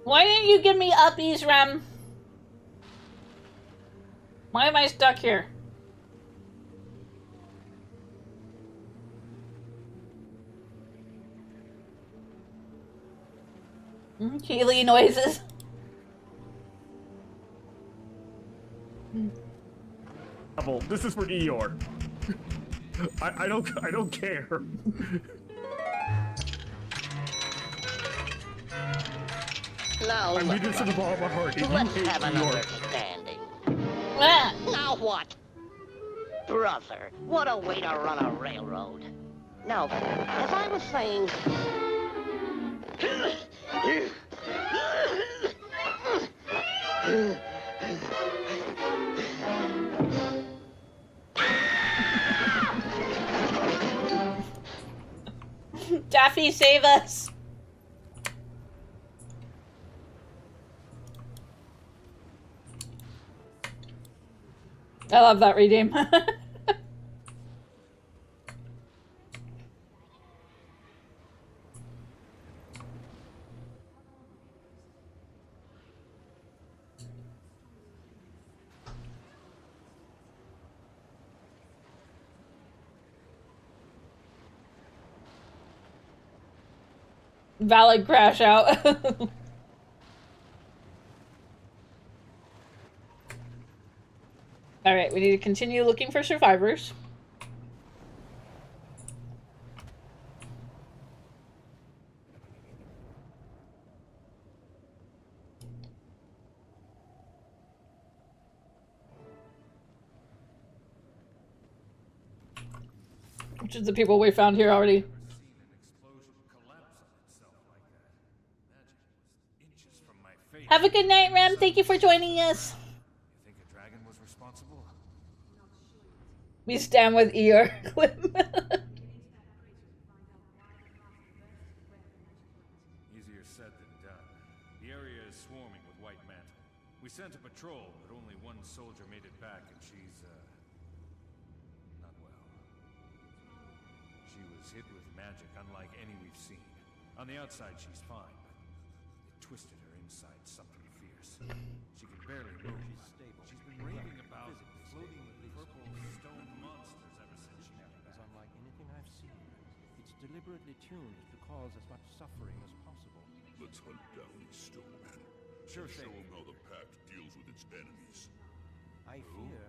[SPEAKER 1] Why didn't you give me uppies, Rem? Why am I stuck here? Keelie noises.
[SPEAKER 11] This is for Eeyore. I don't care.
[SPEAKER 15] Now,
[SPEAKER 11] I mean this in the bottom of my heart. If you
[SPEAKER 15] let's
[SPEAKER 11] hate
[SPEAKER 15] have an
[SPEAKER 11] Eeyore,
[SPEAKER 15] understanding. Now what? Brother, what a way to run a railroad. Now, as I was saying...
[SPEAKER 1] Daffy, save us! I love that redeem. Valid crash out. Alright, we need to continue looking for survivors. Which is the people we found here already. Have a good night, Rem. Thank you for joining us. We stand with Eeyore.
[SPEAKER 13] Easier said than done. The area is swarming with White Mantle. We sent a patrol, but only one soldier made it back, and she's, is hit with magic unlike any we've seen. On the outside, she's fine, but it twisted her inside something fierce. She can barely move. She's been raving about floating with purple stone monsters ever since she got back.
[SPEAKER 16] It's unlike anything I've seen. It's deliberately tuned to cause as much suffering as possible.
[SPEAKER 3] Let's hunt down these stone men.
[SPEAKER 13] Sure
[SPEAKER 3] Show
[SPEAKER 13] thing.
[SPEAKER 3] them how the pact deals with its enemies.
[SPEAKER 16] I fear,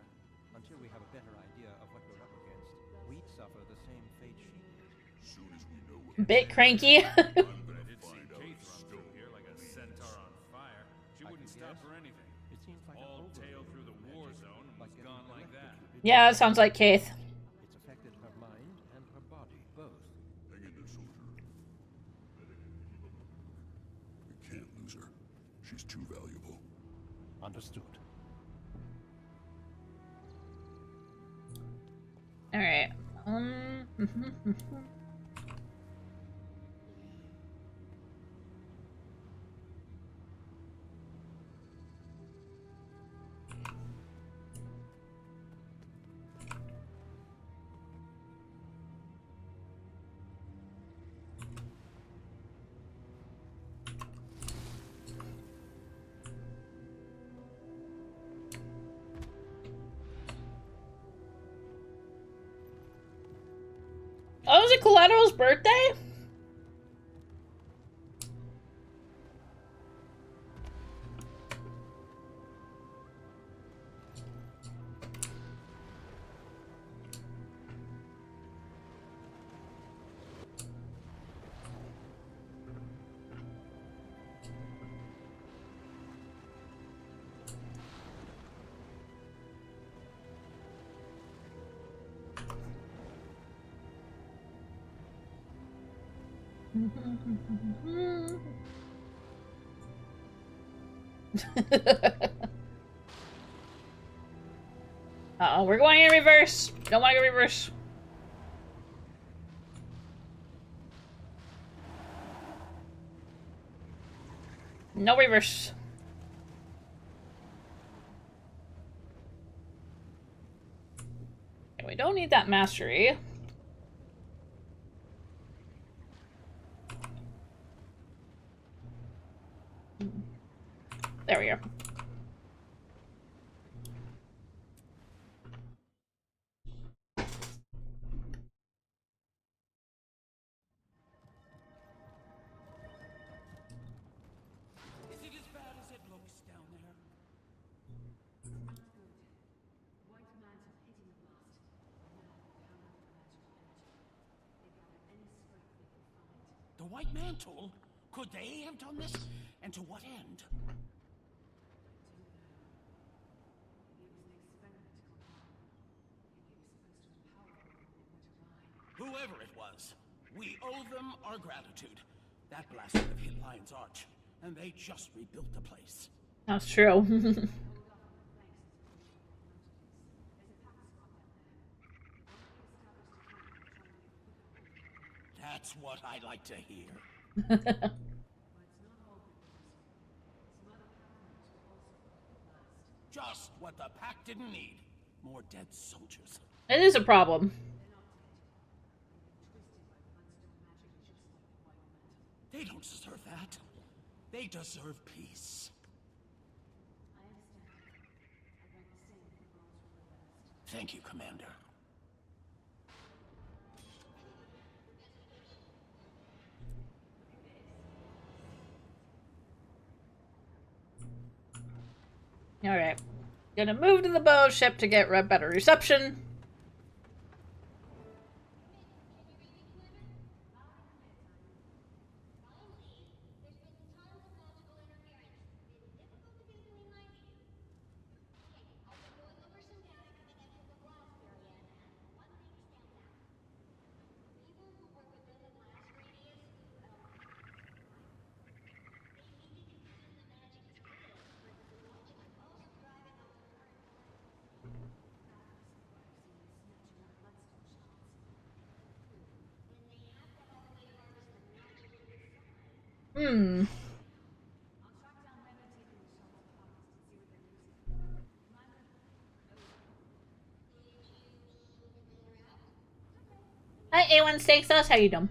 [SPEAKER 16] until we have a better idea of what we're up against, we'd suffer the same fate she did.
[SPEAKER 3] Soon as we know what
[SPEAKER 1] Bit cranky.
[SPEAKER 13] I did see Kate run through here like a centaur on fire. She wouldn't stop for anything.
[SPEAKER 16] It seems like
[SPEAKER 13] all tail through the war zone and was gone like that.
[SPEAKER 1] Yeah, that sounds like Keith.
[SPEAKER 16] It's affected her mind and her body, both.
[SPEAKER 3] Hang in there, soldier. We can't lose her. She's too valuable.
[SPEAKER 16] Understood.
[SPEAKER 1] All right. Oh, is it Collateral's birthday? Uh-oh, we're going in reverse. Don't want to go reverse. No reverse. Okay, we don't need that mastery. There we go.
[SPEAKER 7] Is it as bad as it looks down there? The White Mantle? Could they have done this? And to what end? Whoever it was, we owe them our gratitude. That blasted have hit Lion's Arch, and they just rebuilt the place.
[SPEAKER 1] That's true.
[SPEAKER 7] That's what I like to hear. Just what the pack didn't need. More dead soldiers.
[SPEAKER 1] It is a problem.
[SPEAKER 7] They don't deserve that. They deserve peace. Thank you, Commander.
[SPEAKER 1] Alright. Gonna move to the bow ship to get better reception. Hi, A1 Steak Sauce, how you doing?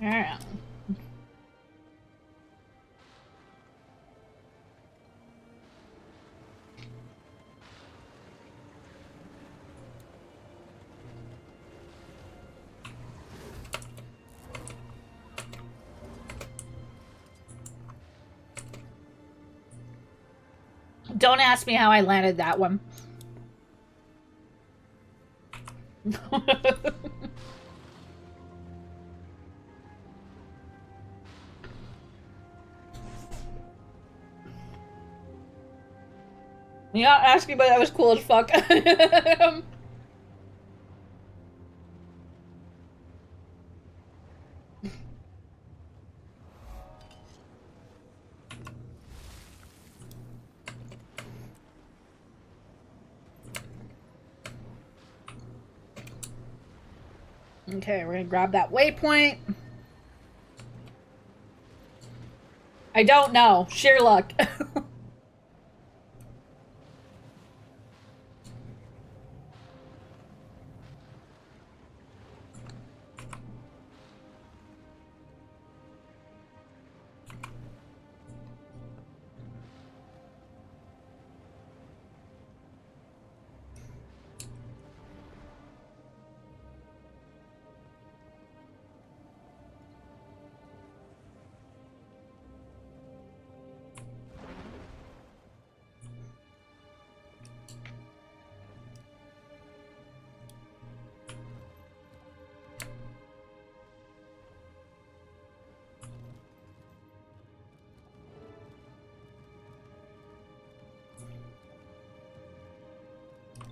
[SPEAKER 1] Alright. Don't ask me how I landed that one. Yeah, ask me, but that was cool as fuck. Okay, we're gonna grab that waypoint. I don't know. Sheer luck.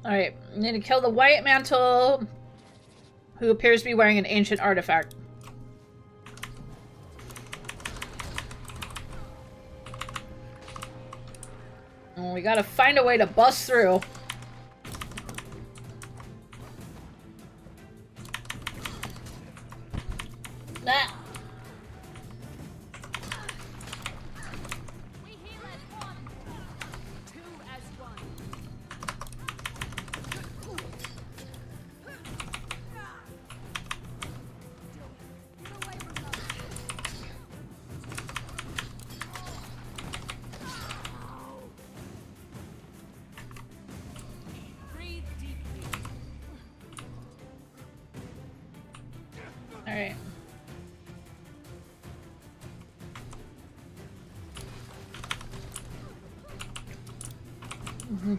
[SPEAKER 1] Alright, I need to kill the white mantle, who appears to be wearing an ancient artifact. And we gotta find a way to bust through. Ah. Alright. Mm-hmm.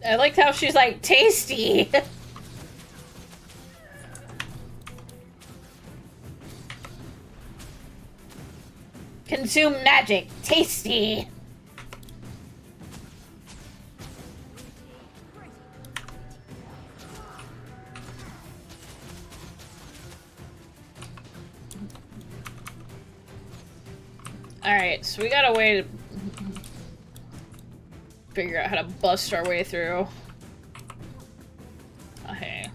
[SPEAKER 1] I liked how she's like, tasty! Consume magic, tasty! Alright, so we got a way to figure out how to bust our way through. Okay.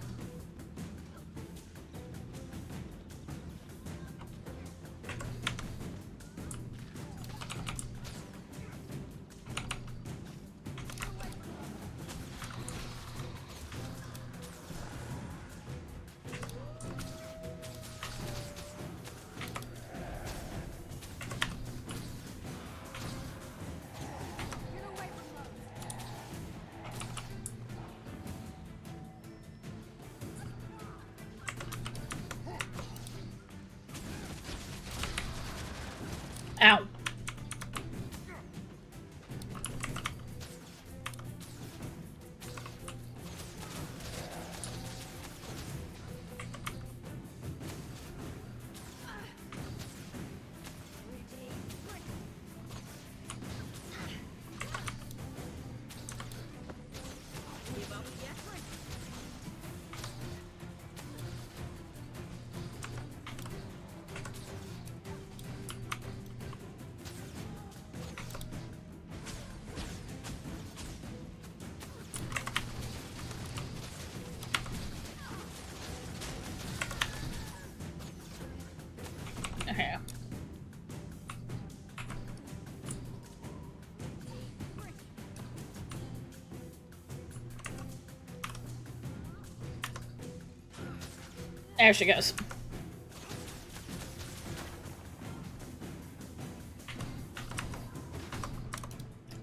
[SPEAKER 1] There she goes.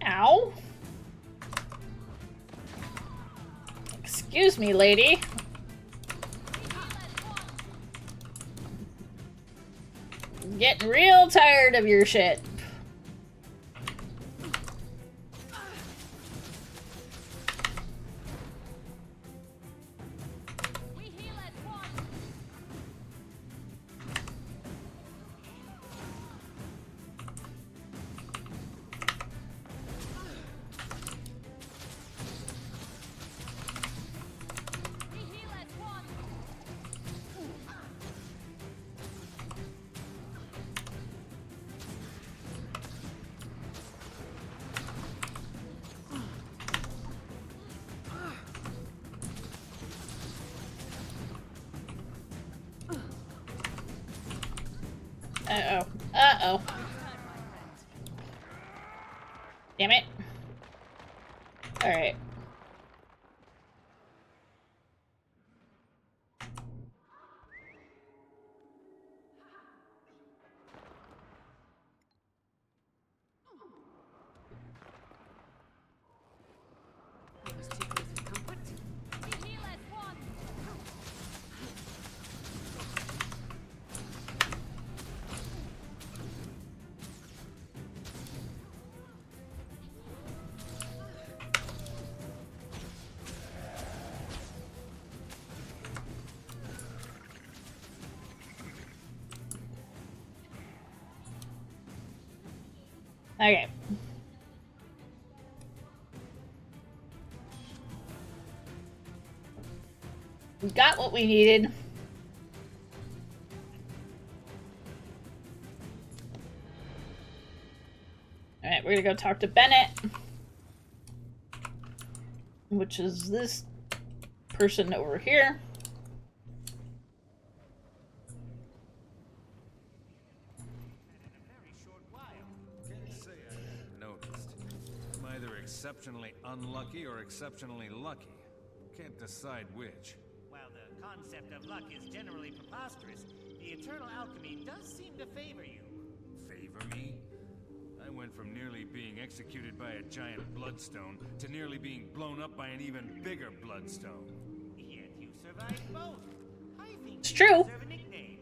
[SPEAKER 1] Ow. Excuse me, lady. I'm getting real tired of your shit. Uh-oh. Uh-oh. Damn it. Alright. Okay. We got what we needed. Alright, we're gonna go talk to Bennett. Which is this person over here.
[SPEAKER 13] Exceptionally unlucky or exceptionally lucky. Can't decide which.
[SPEAKER 17] While the concept of luck is generally preposterous, the eternal alchemy does seem to favor you.
[SPEAKER 13] Favor me? I went from nearly being executed by a giant bloodstone to nearly being blown up by an even bigger bloodstone.
[SPEAKER 17] Yet you survived both. I think
[SPEAKER 1] it's
[SPEAKER 17] you
[SPEAKER 1] true.
[SPEAKER 17] Deserve a nickname.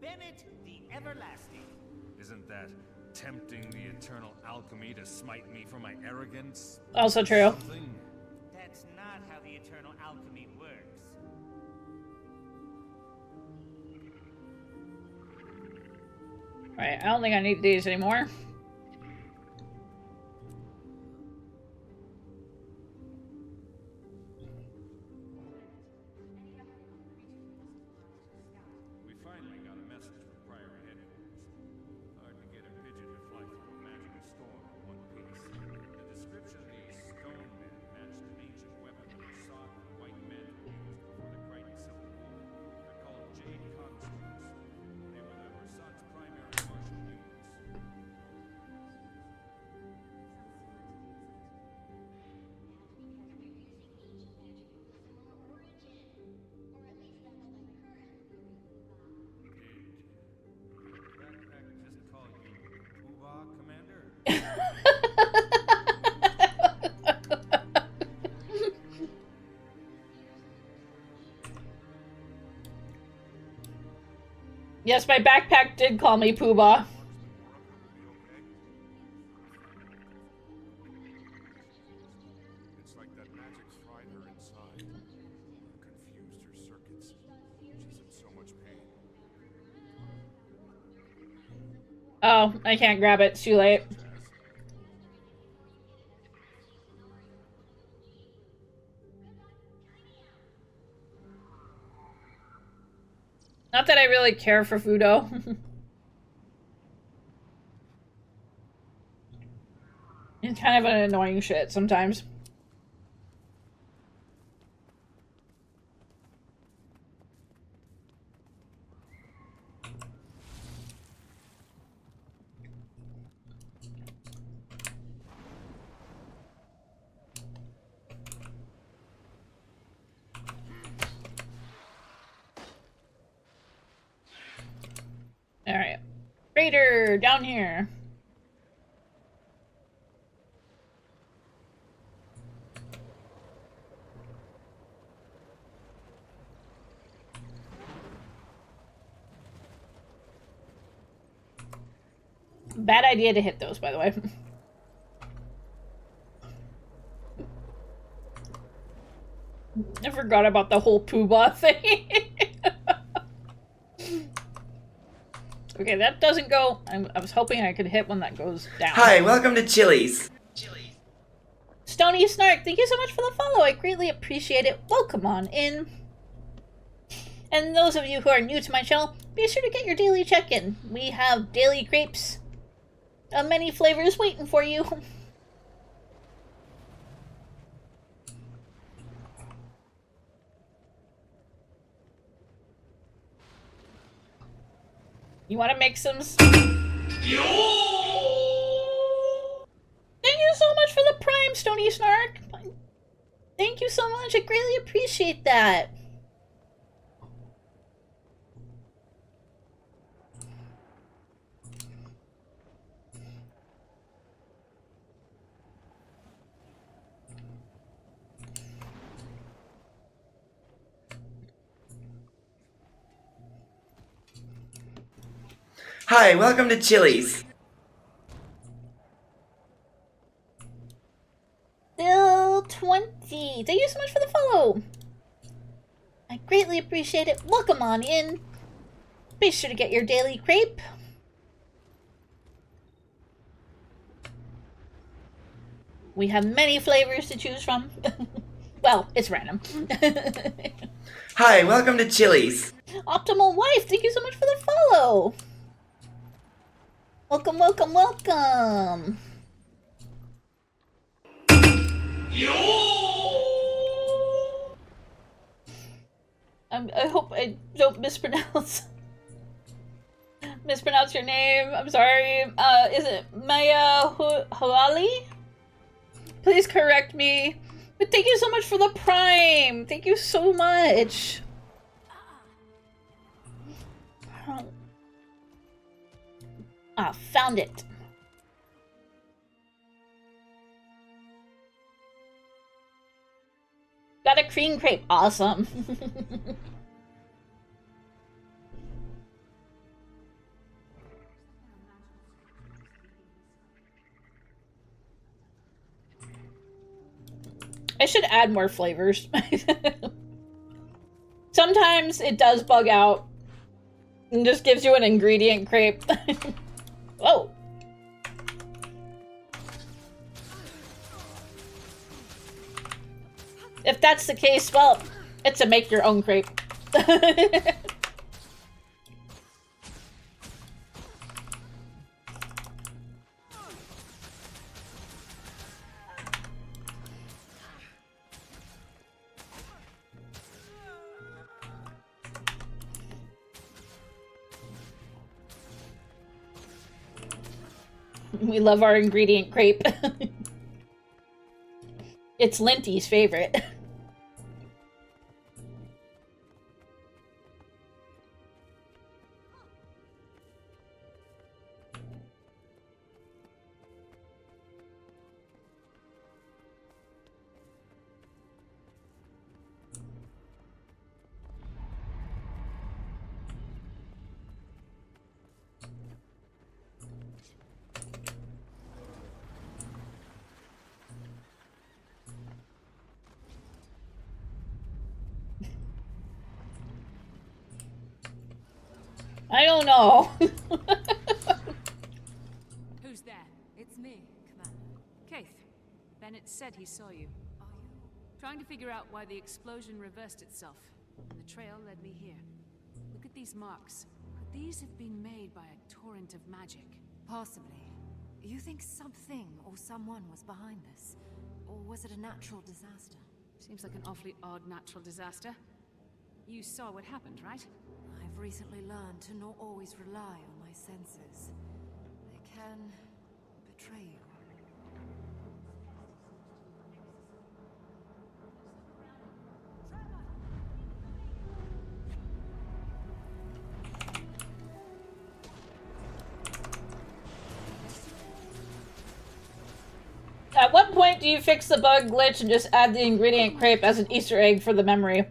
[SPEAKER 17] Bennett the Everlasting.
[SPEAKER 13] Isn't that tempting the eternal alchemy to smite me for my arrogance?
[SPEAKER 1] Also true.
[SPEAKER 13] Something?
[SPEAKER 17] That's not how the eternal alchemy works.
[SPEAKER 1] Right, I don't think I need these anymore.
[SPEAKER 13] We finally got a message from Priory headquarters. Hard to get a pigeon to fly through a magical storm in one piece. The description of these stone men matched an ancient weapon that sought the white men used before the Crichton Civil War. They're called Jade Constructs. They were the Versat's primary martial units. Just call you Uba, Commander?
[SPEAKER 1] Yes, my backpack did call me Poobah.
[SPEAKER 6] It's like that magic's fried her inside. Confused her circuits. She's in so much pain.
[SPEAKER 1] Oh, I can't grab it. It's too late. Not that I really care for Fudo. It's kind of an annoying shit sometimes. crater down here. Bad idea to hit those, by the way. I forgot about the whole Poobah thing. Okay, that doesn't go. I was hoping I could hit one that goes down.
[SPEAKER 21] Hi, welcome to Chili's.
[SPEAKER 1] Stony Snark, thank you so much for the follow. I greatly appreciate it. Welcome on in. And those of you who are new to my channel, be sure to get your daily check-in. We have daily crepes of many flavors waiting for you. You want to make some... Thank you so much for the Prime, Stony Snark. Thank you so much. I greatly appreciate that.
[SPEAKER 21] Hi, welcome to Chili's.
[SPEAKER 1] Bill 20. Thank you so much for the follow. I greatly appreciate it. Welcome on in. Be sure to get your daily crepe. We have many flavors to choose from. Well, it's random.
[SPEAKER 21] Hi, welcome to Chili's.
[SPEAKER 1] Optimal Wife, thank you so much for the follow. Welcome, welcome, welcome. I hope I don't mispronounce your name. I'm sorry. Is it Maya Halali? Please correct me. But thank you so much for the Prime. Thank you so much. Ah, found it. Got a cream crepe. Awesome. I should add more flavors. Sometimes it does bug out and just gives you an ingredient crepe. Oh. If that's the case, well, it's a make your own crepe. We love our ingredient crepe. It's Linty's favorite. I don't know.
[SPEAKER 5] Who's there?
[SPEAKER 9] It's me, Commander.
[SPEAKER 5] Keith. Bennett said he saw you.
[SPEAKER 9] Are you?
[SPEAKER 5] Trying to figure out why the explosion reversed itself. And the trail led me here. Look at these marks. Could these have been made by a torrent of magic?
[SPEAKER 9] Possibly. You think something or someone was behind this? Or was it a natural disaster?
[SPEAKER 5] Seems like an awfully odd natural disaster. You saw what happened, right?
[SPEAKER 9] I've recently learned to not always rely on my senses. They can betray you.
[SPEAKER 1] At what point do you fix the bug glitch and just add the ingredient crepe as an Easter egg for the memory?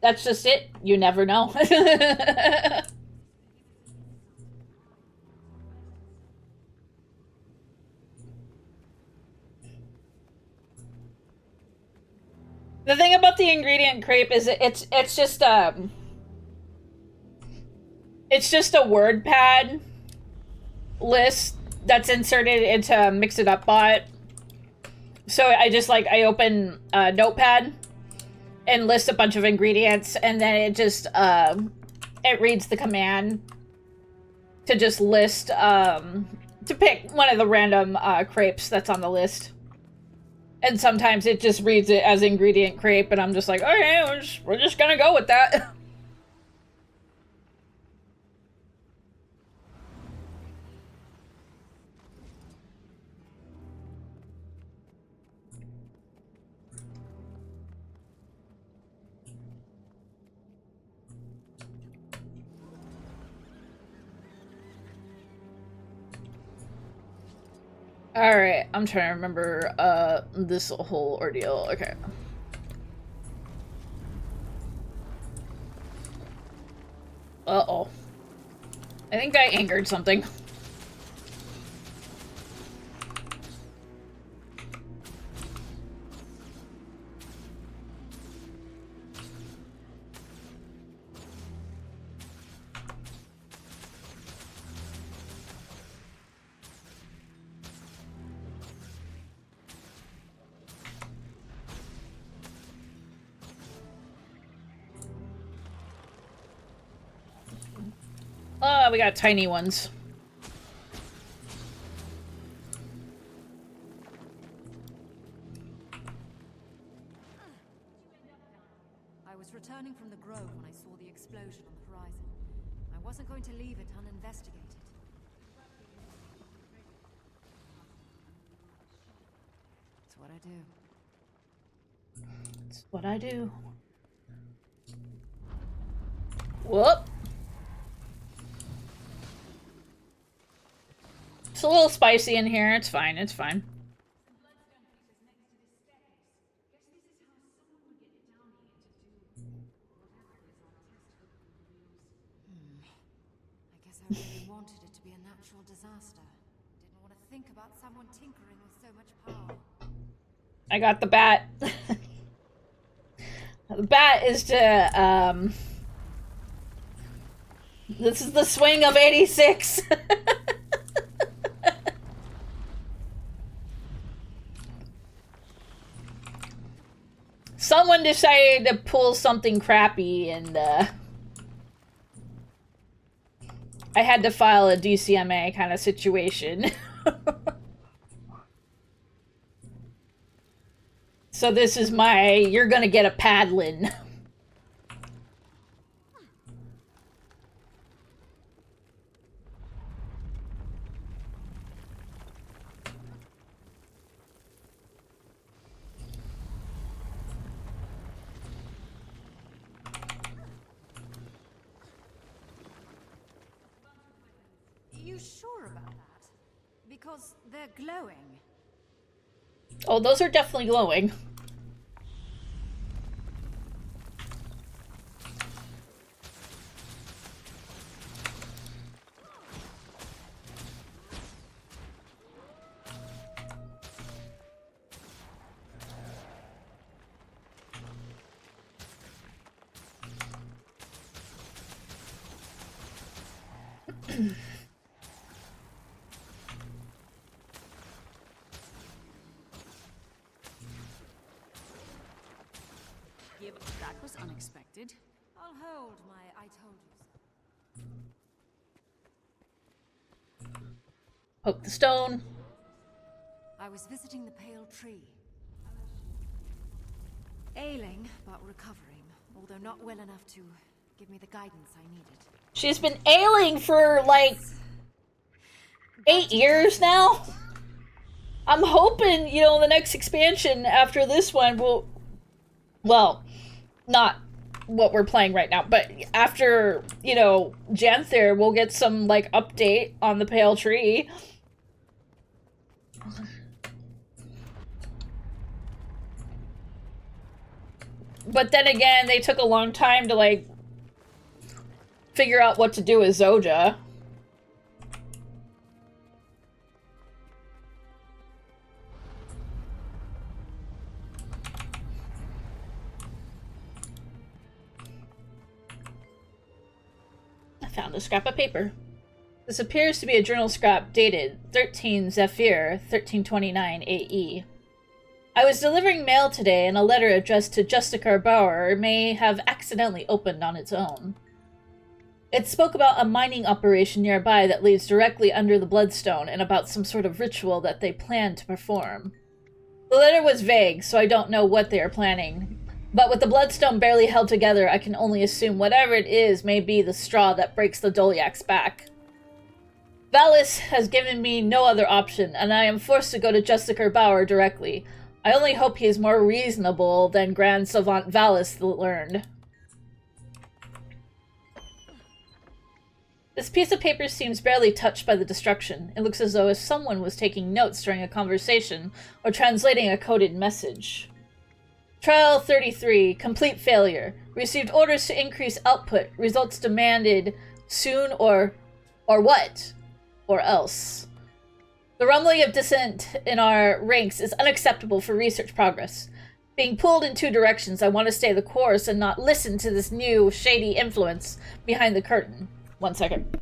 [SPEAKER 1] That's just it. You never know. The thing about the ingredient crepe is it's just a word pad list that's inserted into Mix It Up Bot. So I open Notepad and list a bunch of ingredients, and then it just it reads the command to just list to pick one of the random crepes that's on the list. And sometimes it just reads it as ingredient crepe, and I'm just like, okay, we're just gonna go with that. Alright, I'm trying to remember this whole ordeal. Okay. Uh-oh. I think I angered something. We got tiny ones.
[SPEAKER 9] I was returning from the grove when I saw the explosion on the horizon. I wasn't going to leave it uninvestigated. It's what I do.
[SPEAKER 1] It's what I do. Whoop. It's a little spicy in here. It's fine. It's fine.
[SPEAKER 9] I guess I really wanted it to be a natural disaster. Didn't want to think about someone tinkering with so much power.
[SPEAKER 1] I got the bat. The bat is to, this is the swing of 86. Someone decided to pull something crappy, and I had to file a DCMA kind of situation. So this is my, you're gonna get a paddling.
[SPEAKER 9] You sure about that? Because they're glowing.
[SPEAKER 1] Oh, those are definitely glowing.
[SPEAKER 5] Yeah, but that was unexpected.
[SPEAKER 9] I'll hold my I told you so.
[SPEAKER 1] Poke the stone.
[SPEAKER 9] I was visiting the Pale Tree. Ailing, but recovering, although not well enough to give me the guidance I needed.
[SPEAKER 1] She's been ailing for like 8 years now. I'm hoping, you know, the next expansion after this one will, well, not what we're playing right now, but after, you know, Janther, we'll get some like update on the Pale Tree. But then again, they took a long time to, like, figure out what to do with Zoja. I found a scrap of paper. This appears to be a journal scrap dated 13 Zephyr 1329 AE. I was delivering mail today, and a letter addressed to Justicar Bauer may have accidentally opened on its own. It spoke about a mining operation nearby that leads directly under the Bloodstone and about some sort of ritual that they plan to perform. The letter was vague, so I don't know what they are planning. But with the Bloodstone barely held together, I can only assume whatever it is may be the straw that breaks the Doliak's back. Valis has given me no other option, and I am forced to go to Justicar Bauer directly. I only hope he is more reasonable than Grand Savant Valis learned. This piece of paper seems barely touched by the destruction. It looks as though someone was taking notes during a conversation or translating a coded message. Trial 33. Complete failure. Received orders to increase output. Results demanded soon or what? Or else. The rumbling of dissent in our ranks is unacceptable for research progress. Being pulled in two directions, I want to stay the course and not listen to this new, shady influence behind the curtain. 1 second.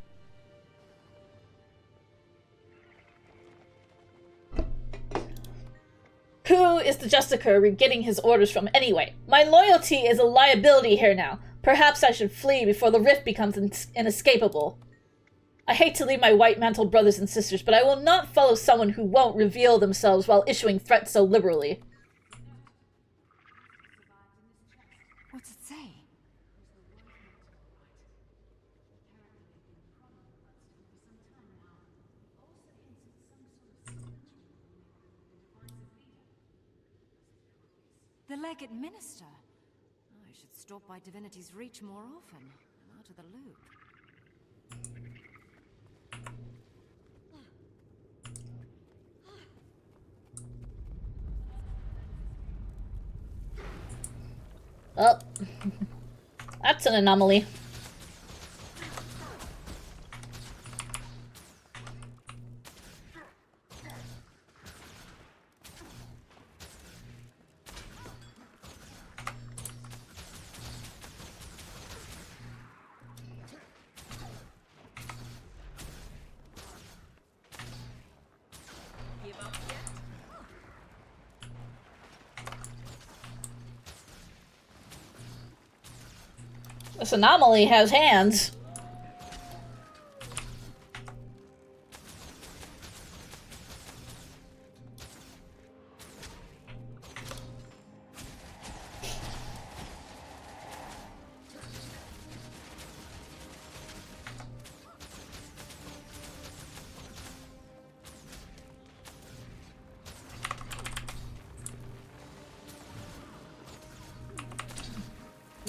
[SPEAKER 1] Who is the Justicar getting his orders from anyway? My loyalty is a liability here now. Perhaps I should flee before the rift becomes inescapable. I hate to leave my white-mantled brothers and sisters, but I will not follow someone who won't reveal themselves while issuing threats so liberally.
[SPEAKER 9] What's it say? The Legate Minister? I should stop by Divinity's Reach more often. I'm out of the loop.
[SPEAKER 1] Oh. That's an anomaly. This anomaly has hands.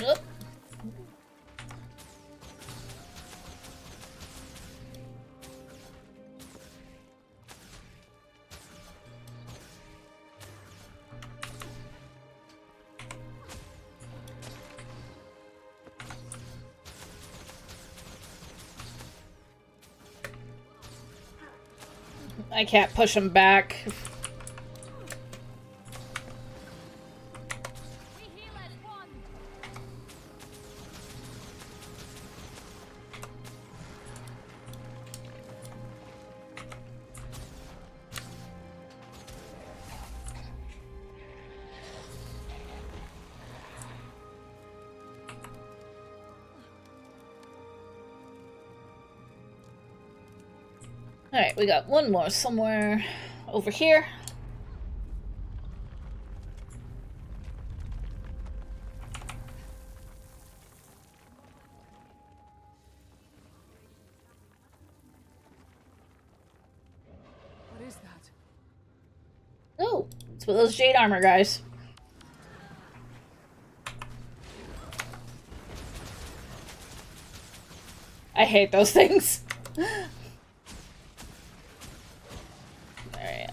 [SPEAKER 1] Yep. I can't push him back. Alright, we got one more somewhere over here.
[SPEAKER 5] What is that?
[SPEAKER 1] Oh, it's with those jade armor guys. I hate those things. Alright.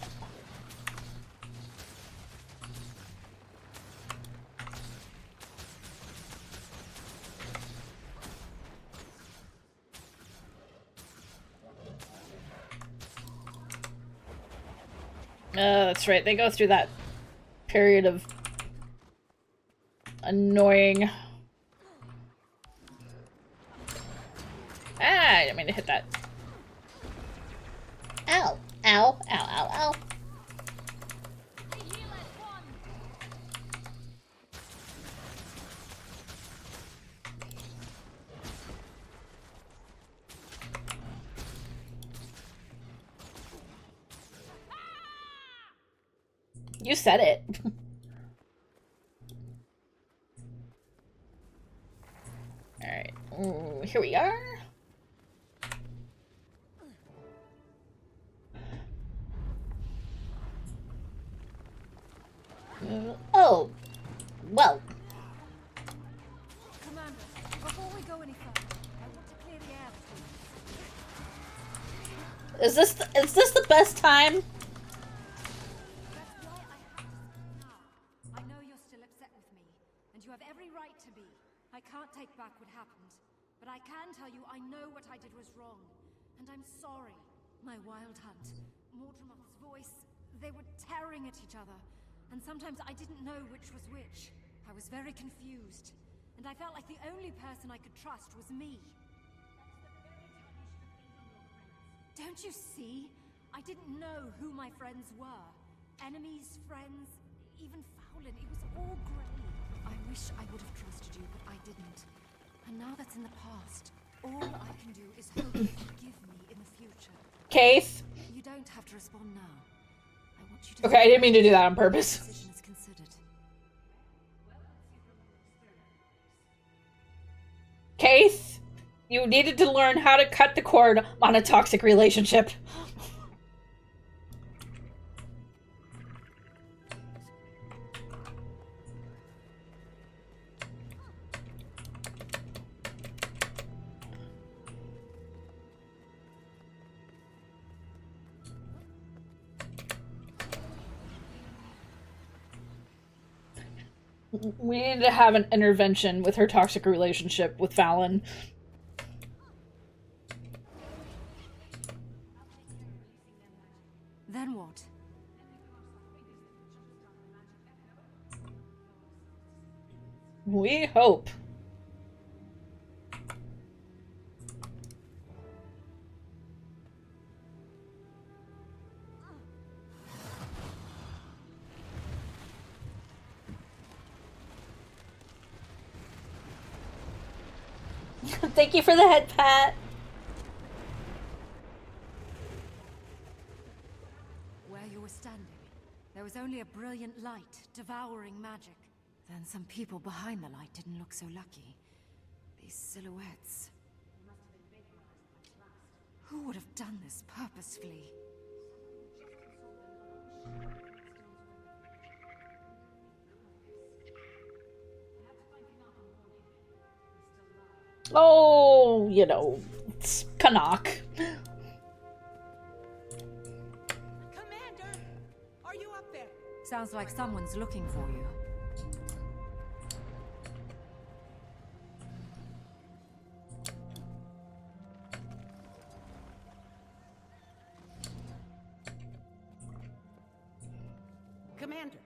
[SPEAKER 1] That's right. They go through that period of annoying. Ah, I didn't mean to hit that. Ow. Ow. Ow, ow, ow. You said it. Alright. Here we are. Oh. Well.
[SPEAKER 9] Commander, before we go any further, I want to clear the air between us.
[SPEAKER 1] Is this the best time?
[SPEAKER 9] That's why I have to speak now. I know you're still upset with me, and you have every right to be. I can't take back what happened, but I can tell you I know what I did was wrong, and I'm sorry. My wild hunt, Mordremoth's voice, they were tearing at each other, and sometimes I didn't know which was which. I was very confused, and I felt like the only person I could trust was me. Don't you see? I didn't know who my friends were. Enemies, friends, even Fowlin. It was all grey. I wish I would have trusted you, but I didn't. And now that's in the past. All I can do is hope you forgive me in the future.
[SPEAKER 1] Case.
[SPEAKER 9] You don't have to respond now. I want you to.
[SPEAKER 1] Okay, I didn't mean to do that on purpose.
[SPEAKER 9] Decision is considered.
[SPEAKER 1] Case, you needed to learn how to cut the cord on a toxic relationship. We need to have an intervention with her toxic relationship with Fallon.
[SPEAKER 9] Then what?
[SPEAKER 1] We hope. Thank you for the head pat.
[SPEAKER 9] Where you were standing, there was only a brilliant light devouring magic. Then some people behind the light didn't look so lucky. These silhouettes. Who would have done this purposefully?
[SPEAKER 1] Oh, you know, it's Canuck.
[SPEAKER 9] Commander, are you up there? Sounds like someone's looking for you.
[SPEAKER 7] Commander,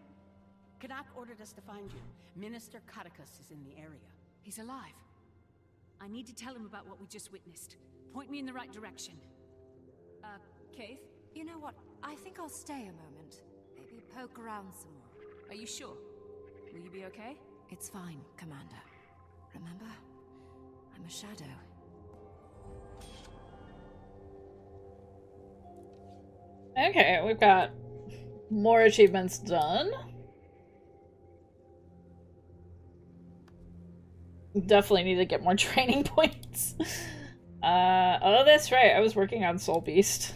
[SPEAKER 7] Canuck ordered us to find you. Minister Cutticus is in the area.
[SPEAKER 5] He's alive. I need to tell him about what we just witnessed. Point me in the right direction. Keith?
[SPEAKER 9] You know what? I think I'll stay a moment. Maybe poke around some more.
[SPEAKER 5] Are you sure? Will you be okay?
[SPEAKER 9] It's fine, Commander. Remember? I'm a shadow.
[SPEAKER 1] Okay, we've got more achievements done. Definitely need to get more training points. Oh, that's right. I was working on Soul Beast.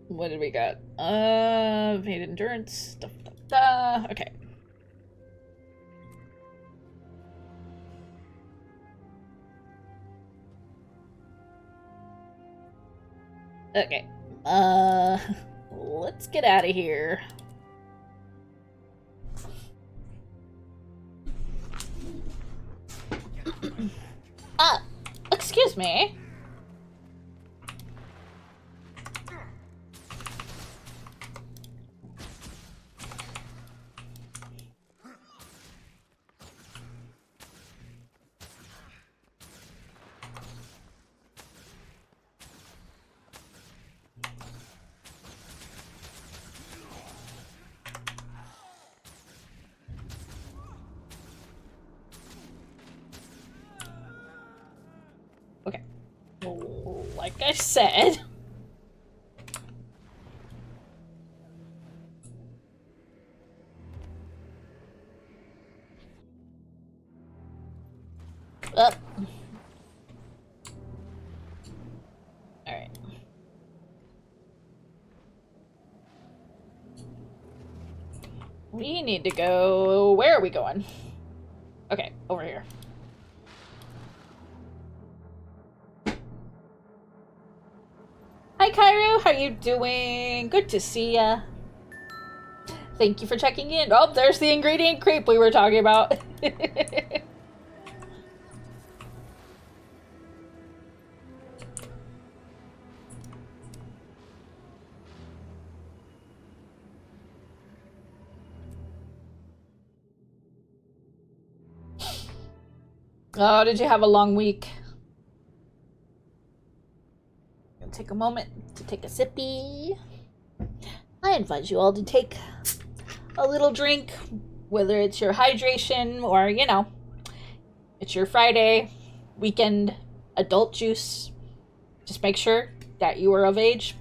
[SPEAKER 1] What did we got? Made endurance. Okay. Okay. Let's get out of here. Excuse me. Like I said. Up. Alright. We need to go... Where are we going? Okay, over here. Hi, Cairo. How you doing? Good to see ya. Thank you for checking in. Oh, there's the ingredient creep we were talking about. Oh, did you have a long week? I'll take a moment to take a sippy. I invite you all to take a little drink, whether it's your hydration or, you know, it's your Friday weekend adult juice. Just make sure that you are of age.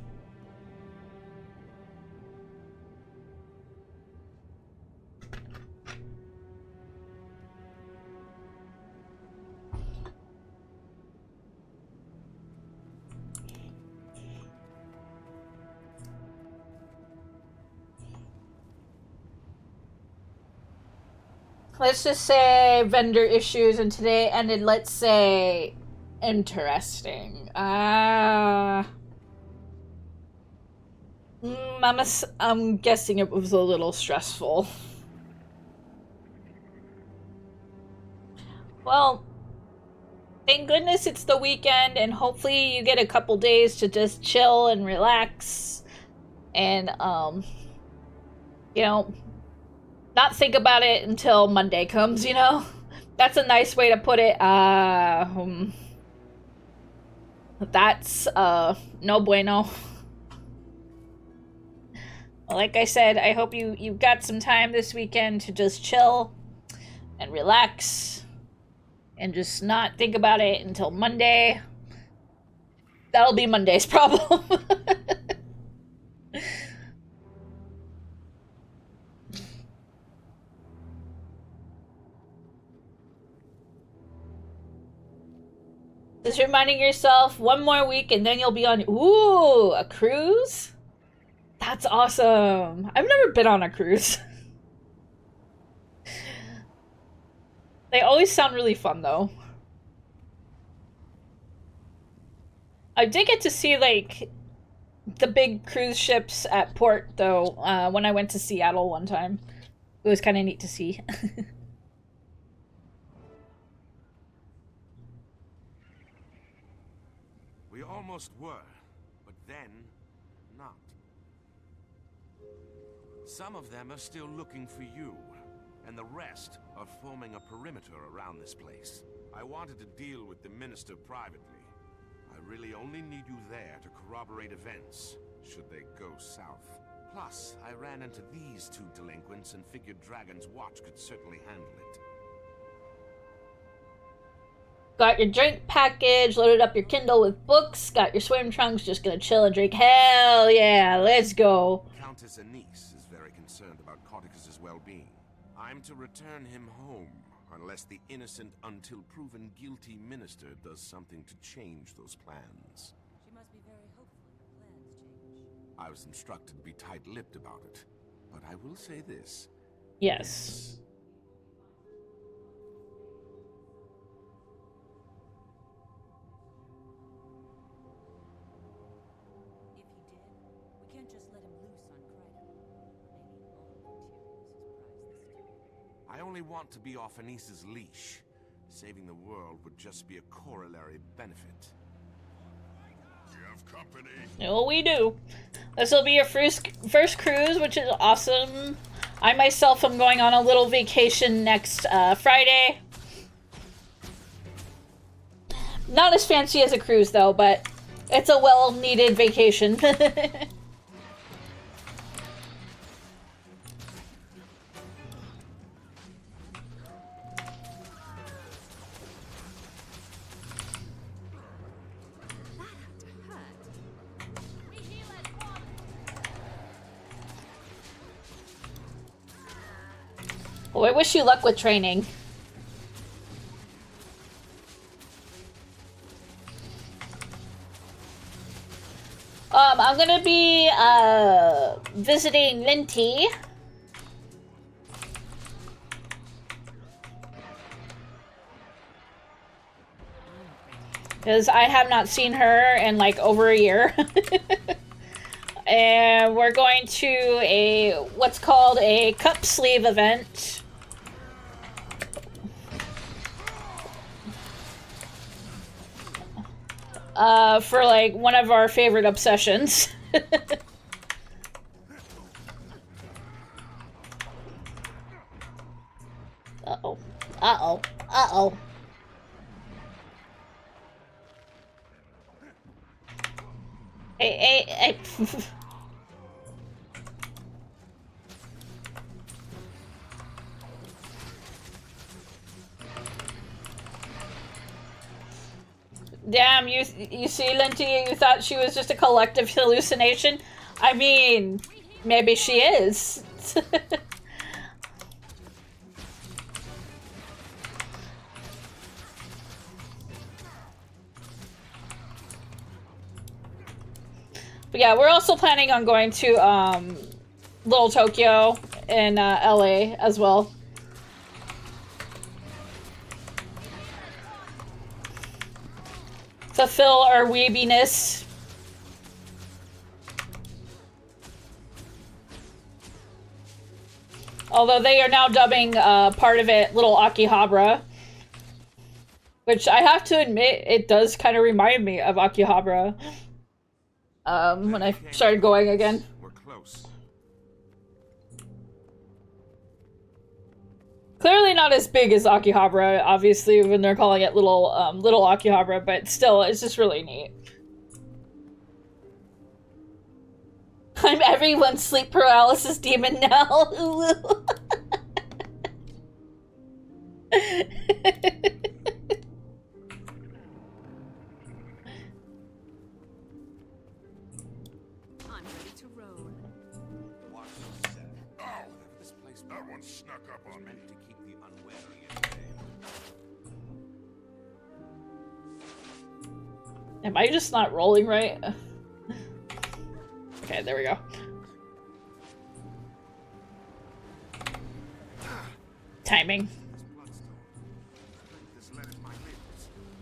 [SPEAKER 1] Let's just say vendor issues, and today ended, let's say, interesting. I'm guessing it was a little stressful. Well, thank goodness it's the weekend, and hopefully you get a couple days to just chill and relax, and, you know, not think about it until Monday comes, you know? That's a nice way to put it. That's, no bueno. Like I said, I hope you got some time this weekend to just chill and relax and just not think about it until Monday. That'll be Monday's problem. Just reminding yourself, one more week and then you'll be on... Ooh, a cruise? That's awesome. I've never been on a cruise. They always sound really fun, though. I did get to see, like, the big cruise ships at port, though, when I went to Seattle one time. It was kind of neat to see.
[SPEAKER 6] We almost were, but then, not. Some of them are still looking for you, and the rest are forming a perimeter around this place. I wanted to deal with the Minister privately. I really only need you there to corroborate events, should they go south. Plus, I ran into these two delinquents and figured Dragon's Watch could certainly handle it.
[SPEAKER 1] Got your drink package, loaded up your Kindle with books, got your swim trunks, just gonna chill and drink. Hell yeah, let's go.
[SPEAKER 6] Countess Anise is very concerned about Cauticus's well-being. I'm to return him home, unless the innocent until proven guilty minister does something to change those plans.
[SPEAKER 2] She must be very hopeful your plans change.
[SPEAKER 6] I was instructed to be tight-lipped about it, but I will say this.
[SPEAKER 1] Yes.
[SPEAKER 2] We can't just let him loose on Crichton. Maybe all Interior's his prize this time.
[SPEAKER 6] I only want to be off Anise's leash. Saving the world would just be a corollary benefit.
[SPEAKER 3] We have company.
[SPEAKER 1] Oh, we do. This will be your first cruise, which is awesome. I myself am going on a little vacation next Friday. Not as fancy as a cruise, though, but it's a well-needed vacation. Well, I wish you luck with training. I'm gonna be, visiting Linty. Because I have not seen her in, like, over a year. And we're going to a, what's called a cup sleeve event. For, like, one of our favorite obsessions. Uh-oh. Uh-oh. Uh-oh. Hey. Damn, you see, Linty, you thought she was just a collective hallucination? I mean, maybe she is. But yeah, we're also planning on going to, Little Tokyo in, LA as well. Fulfill our weebiness. Although they are now dubbing part of it Little Akihabara. Which I have to admit, it does kind of remind me of Akihabara. When I started going again.
[SPEAKER 6] We're close.
[SPEAKER 1] Clearly not as big as Akihabara, obviously, when they're calling it Little Akihabara, but still, it's just really neat. I'm everyone's sleep paralysis demon now.
[SPEAKER 5] I'm ready to roll.
[SPEAKER 6] Watch yourself. Oh, this place. That one snuck up on me. Meant to keep the unwary at bay.
[SPEAKER 1] Am I just not rolling right? Okay, there we go. Timing.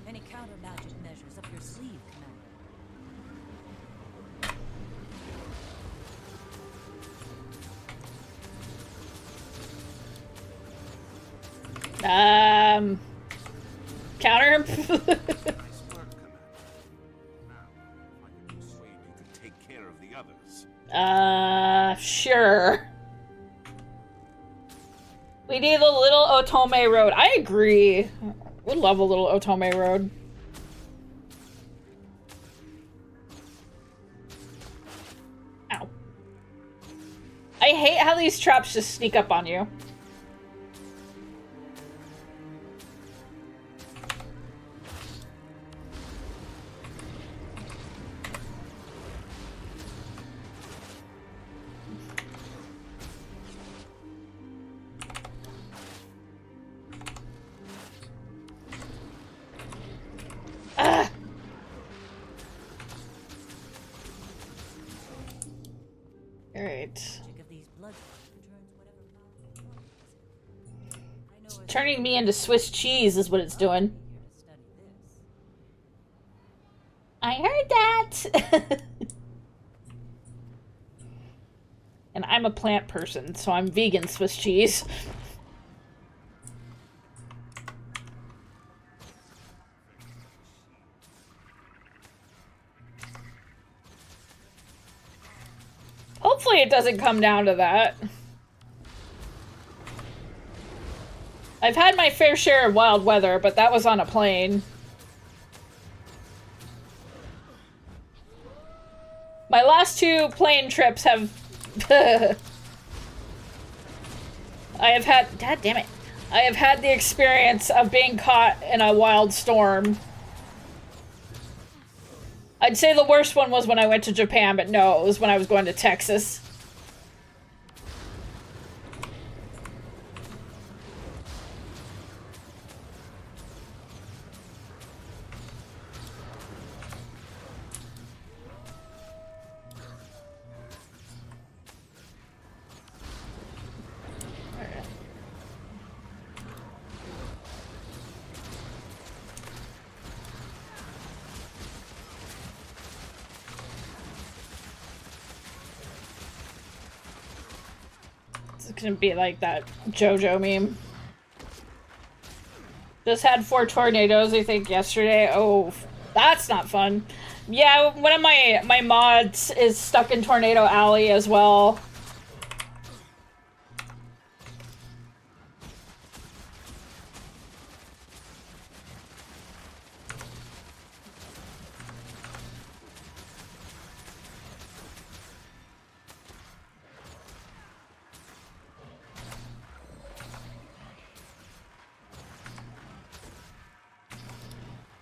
[SPEAKER 2] Any counter magic measures up your sleeve,
[SPEAKER 1] Commander? Counter? Sure. We need a little Otome road. I agree. Would love a little Otome road. Ow. I hate how these traps just sneak up on you. Alright. Turning me into Swiss cheese is what it's doing. I heard that! And I'm a plant person, so I'm vegan Swiss cheese. Hopefully it doesn't come down to that. I've had my fair share of wild weather, but that was on a plane. My last two plane trips have... I have had... God damn it. I have had the experience of being caught in a wild storm. I'd say the worst one was when I went to Japan, but no, it was when I was going to Texas. It's gonna be like that JoJo meme. Just had 4 tornadoes, I think, yesterday. Oh, that's not fun. Yeah, one of my mods is stuck in Tornado Alley as well.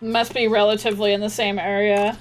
[SPEAKER 1] Must be relatively in the same area.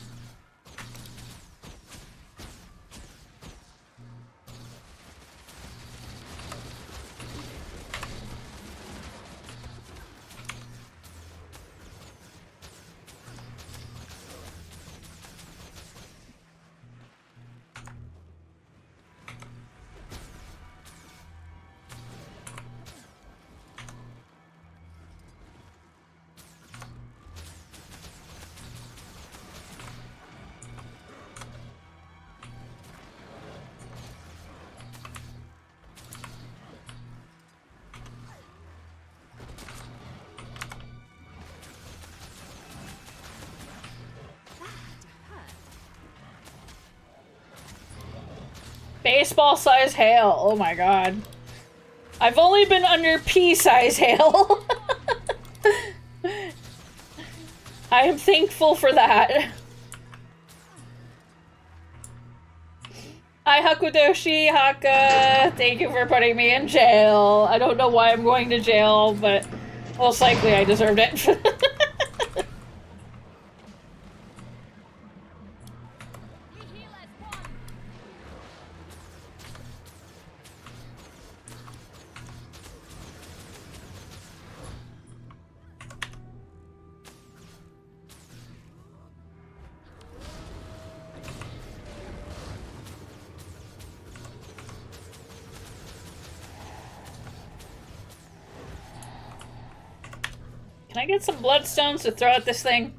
[SPEAKER 1] Baseball-size hail. Oh my god. I've only been under pea-size hail. I am thankful for that. Hi, Hakudoshi Haka. Thank you for putting me in jail. I don't know why I'm going to jail, but most likely I deserved it. Can I get some bloodstones to throw at this thing?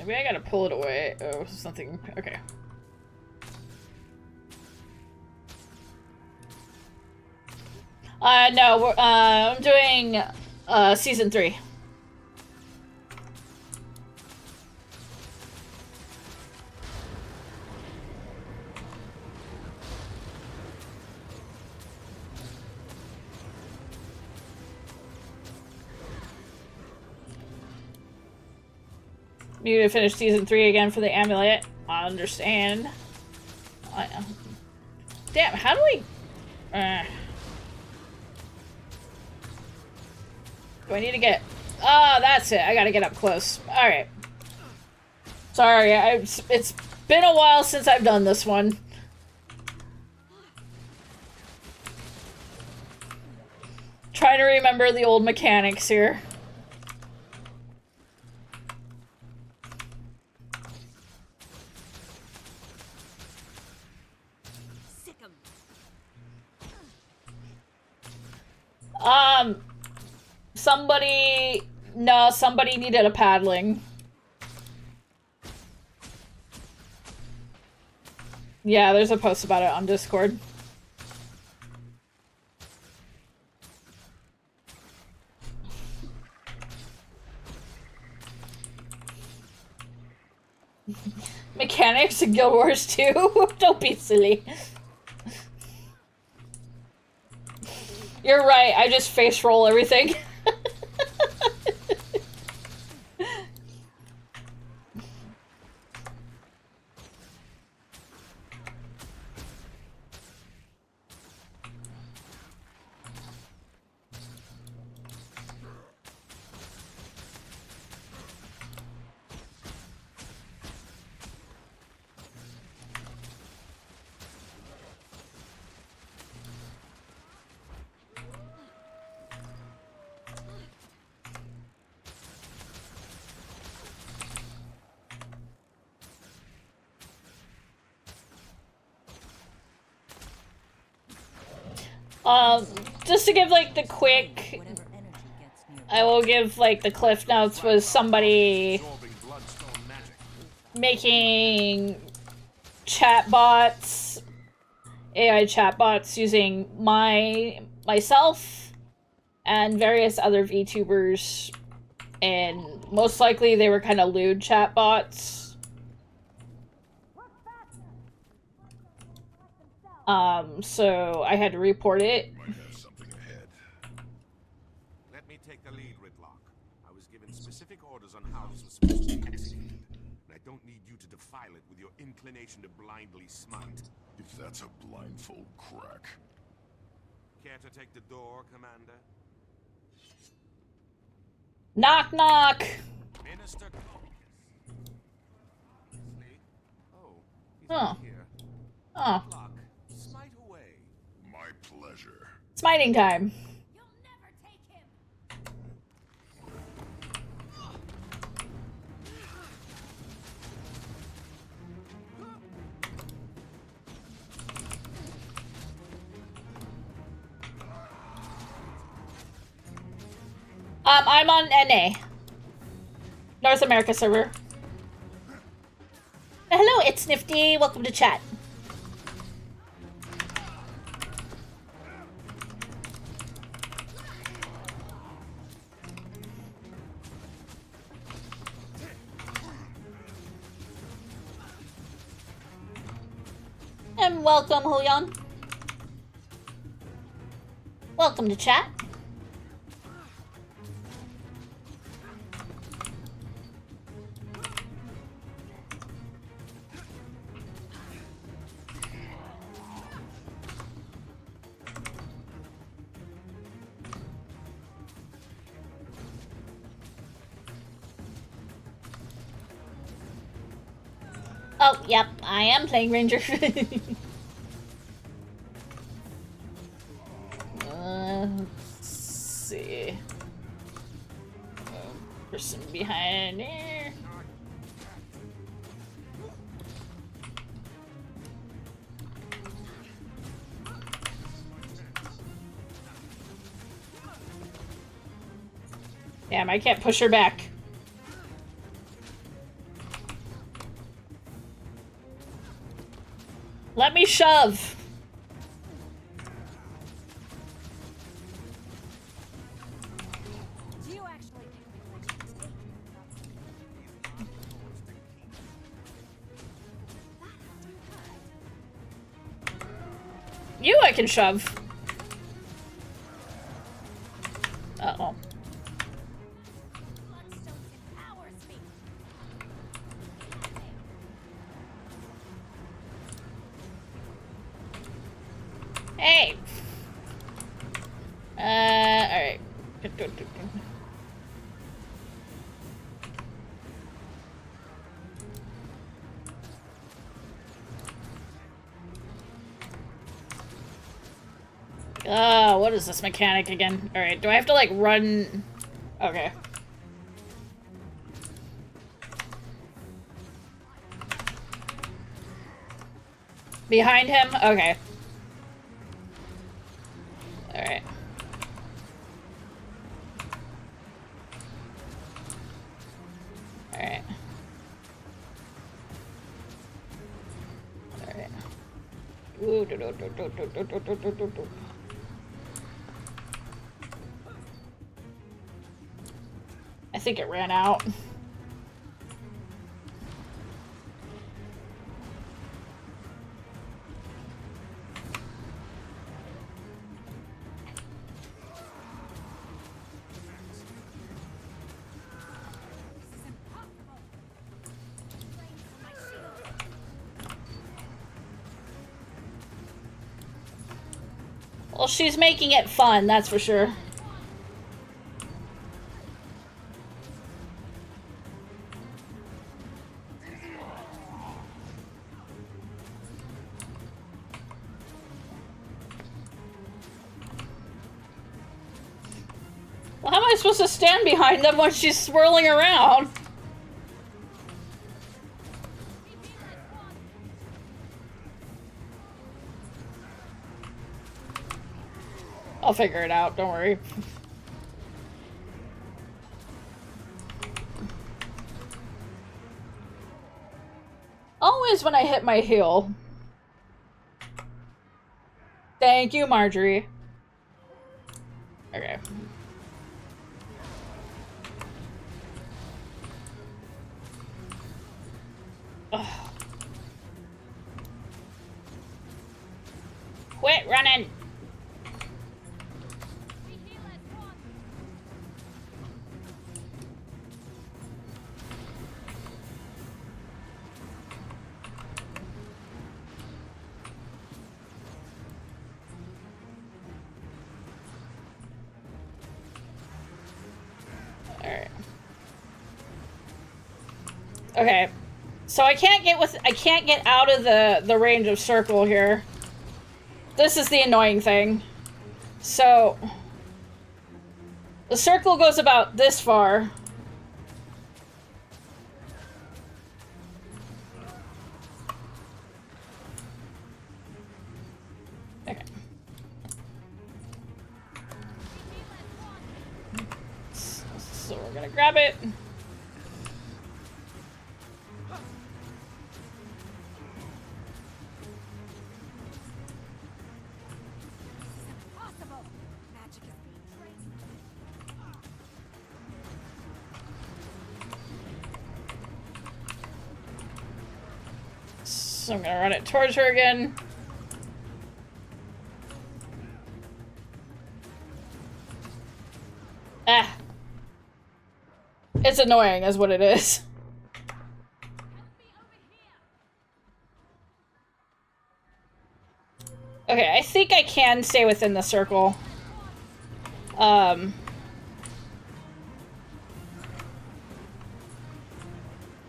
[SPEAKER 1] Maybe I gotta pull it away. Oh, something. Okay. No, I'm doing, season 3. Need to finish season 3 again for the amulet. I understand. Damn, how do we... Do I need to get... Oh, that's it. I gotta get up close. Alright. Sorry, it's been a while since I've done this one. Trying to remember the old mechanics here. Somebody needed a paddling. Yeah, there's a post about it on Discord. Mechanics in Guild Wars 2? Don't be silly. You're right, I just face roll everything. Just to give like the quick, I will give like the cliff notes was somebody making chatbots, AI chatbots using myself and various other VTubers, and most likely they were kind of lewd chatbots. So I had to report it.
[SPEAKER 6] Let me take the lead, Ridlock. I was given specific orders on how this was supposed to be executed, and I don't need you to defile it with your inclination to blindly smite.
[SPEAKER 3] If that's a blindfold crack.
[SPEAKER 6] Care to take the door, Commander?
[SPEAKER 1] Knock, knock.
[SPEAKER 6] Minister Oh, he's
[SPEAKER 1] Huh.
[SPEAKER 6] not here.
[SPEAKER 1] Oh.
[SPEAKER 6] Ridlock, smite away.
[SPEAKER 3] My pleasure.
[SPEAKER 1] Smiting time. I'm on NA. North America server. Hello, it's Nifty. Welcome to chat. And welcome, Julian. Welcome to chat. Oh, yep, I am playing Ranger. Let's see. Person behind here. Damn, I can't push her back. Let me shove. You I can shove. Uh-oh. Hey! Alright. What is this mechanic again? Alright, do I have to, like, run? Okay. Behind him? Okay. Alright. Alright. Alright. Ooh, do, do, do, do, do, do, do, do, do, do. I think it ran out. Well, she's making it fun, that's for sure. Well, how am I supposed to stand behind them when she's swirling around? I'll figure it out, don't worry. Always when I hit my heel. Thank you, Marjorie. Okay. Ugh. Quit running! Alright. Okay. So I can't get out of the range of circle here. This is the annoying thing. So the circle goes about this far. Okay. So we're gonna grab it. So I'm gonna run it towards her again. Ah. It's annoying is what it is. Okay, I think I can stay within the circle.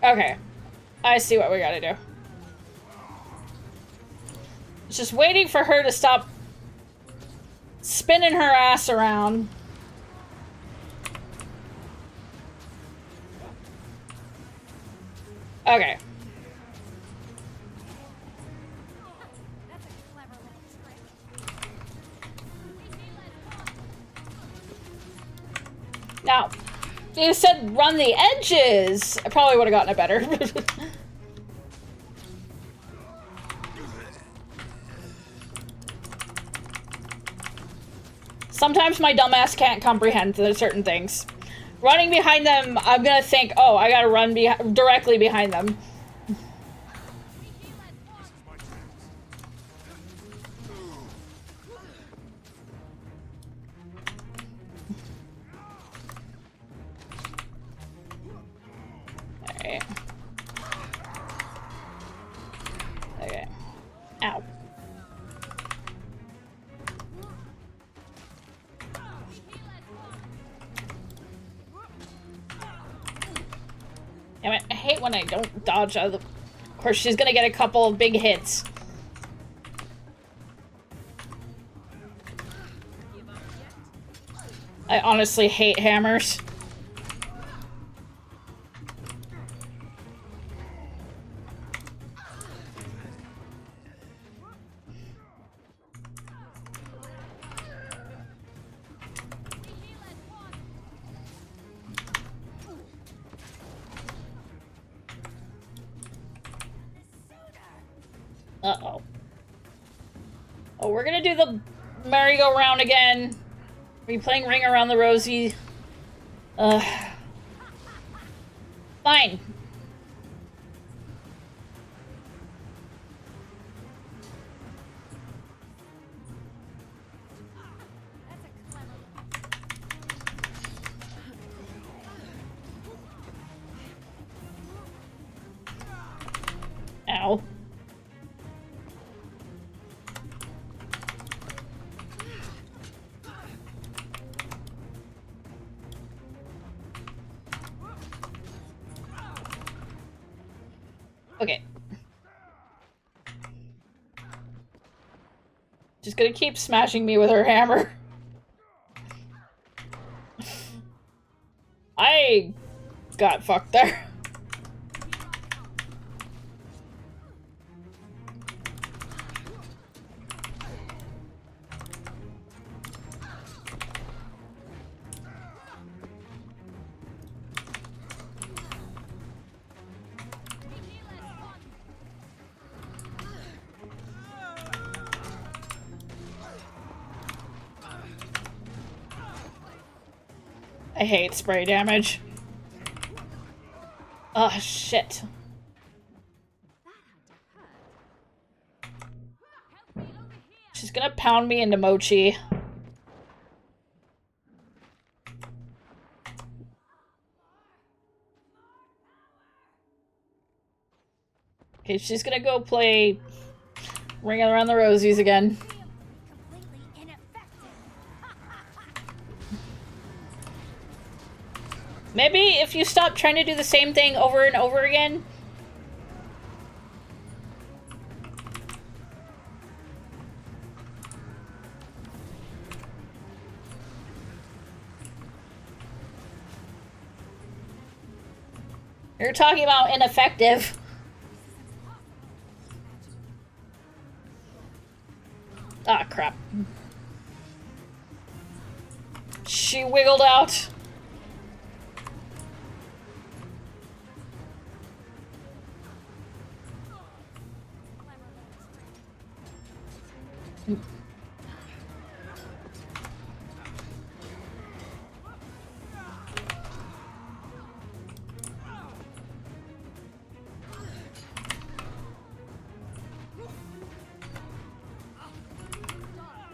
[SPEAKER 1] Okay. I see what we gotta do. It's just waiting for her to stop spinning her ass around. Okay. Now, if you said run the edges, I probably would have gotten it better. Sometimes my dumbass can't comprehend certain things. Running behind them, I'm gonna think, oh, I gotta run directly behind them. Alright. Okay. Ow. Damn it, I hate when I don't dodge out of the... Of course, she's gonna get a couple of big hits. I honestly hate hammers. Uh-oh. Oh, we're gonna do the merry-go-round again. Are you playing Ring Around the Rosie? Fine. Ow. Okay. Just gonna keep smashing me with her hammer. I got fucked there. I hate spray damage. Oh, shit. She's gonna pound me into mochi. Okay, she's gonna go play Ring Around the Rosies again. Maybe if you stop trying to do the same thing over and over again. You're talking about ineffective. Ah, crap. She wiggled out.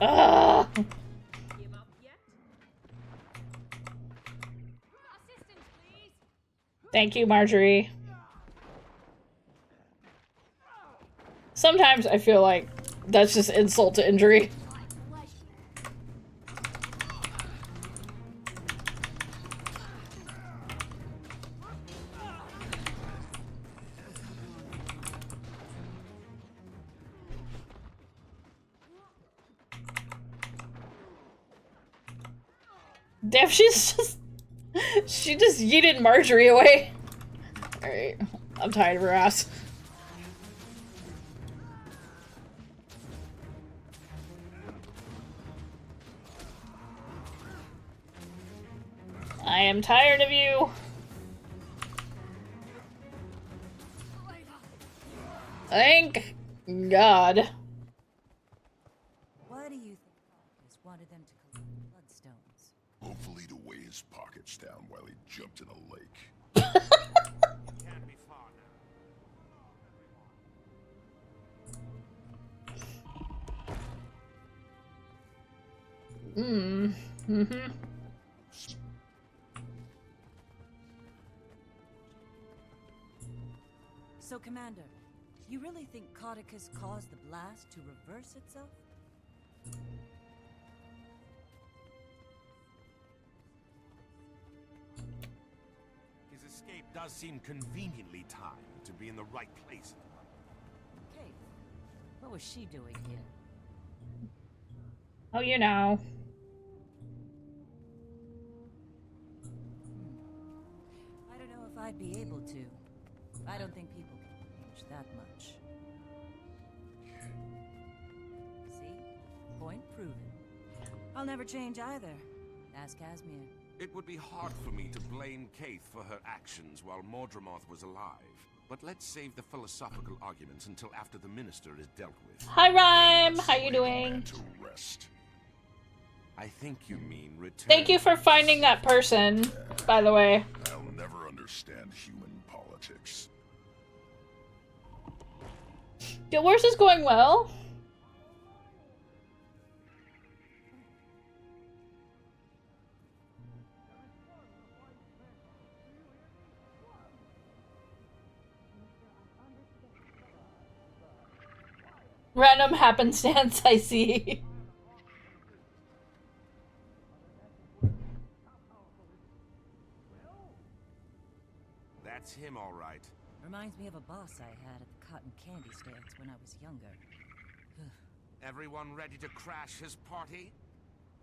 [SPEAKER 1] Ah. Thank you, Marjorie. Sometimes I feel like that's just insult to injury. Damn, she's just... She just yeeted Marjorie away. Alright, I'm tired of her ass. I am tired of you. Thank God.
[SPEAKER 2] Why do you think Marcus wanted them to collect bloodstones?
[SPEAKER 3] Hopefully to weigh his pockets down while he jumped in a lake.
[SPEAKER 6] Can't be far
[SPEAKER 1] Mm-hmm.
[SPEAKER 2] So, Commander, you really think Codicus caused the blast to reverse itself?
[SPEAKER 6] His escape does seem conveniently timed to be in the right place.
[SPEAKER 2] Kate, what was she doing here?
[SPEAKER 1] Oh, you know.
[SPEAKER 2] I don't know if I'd be able to. I don't think people can change that much. See? Point proven. I'll never change either. Ask Casimir.
[SPEAKER 6] It would be hard for me to blame Kate for her actions while Mordremoth was alive. But let's save the philosophical arguments until after the minister is dealt with.
[SPEAKER 1] Hi, Rhyme. How you doing?
[SPEAKER 3] To rest.
[SPEAKER 6] I think you mean return.
[SPEAKER 1] Thank you for finding that person, by the way.
[SPEAKER 3] I'll never understand human politics.
[SPEAKER 1] Divorce is going well. Random happenstance, I see.
[SPEAKER 6] That's him, all right.
[SPEAKER 2] Reminds me of a boss I had at the cotton candy stands when I was younger.
[SPEAKER 6] Everyone ready to crash his party?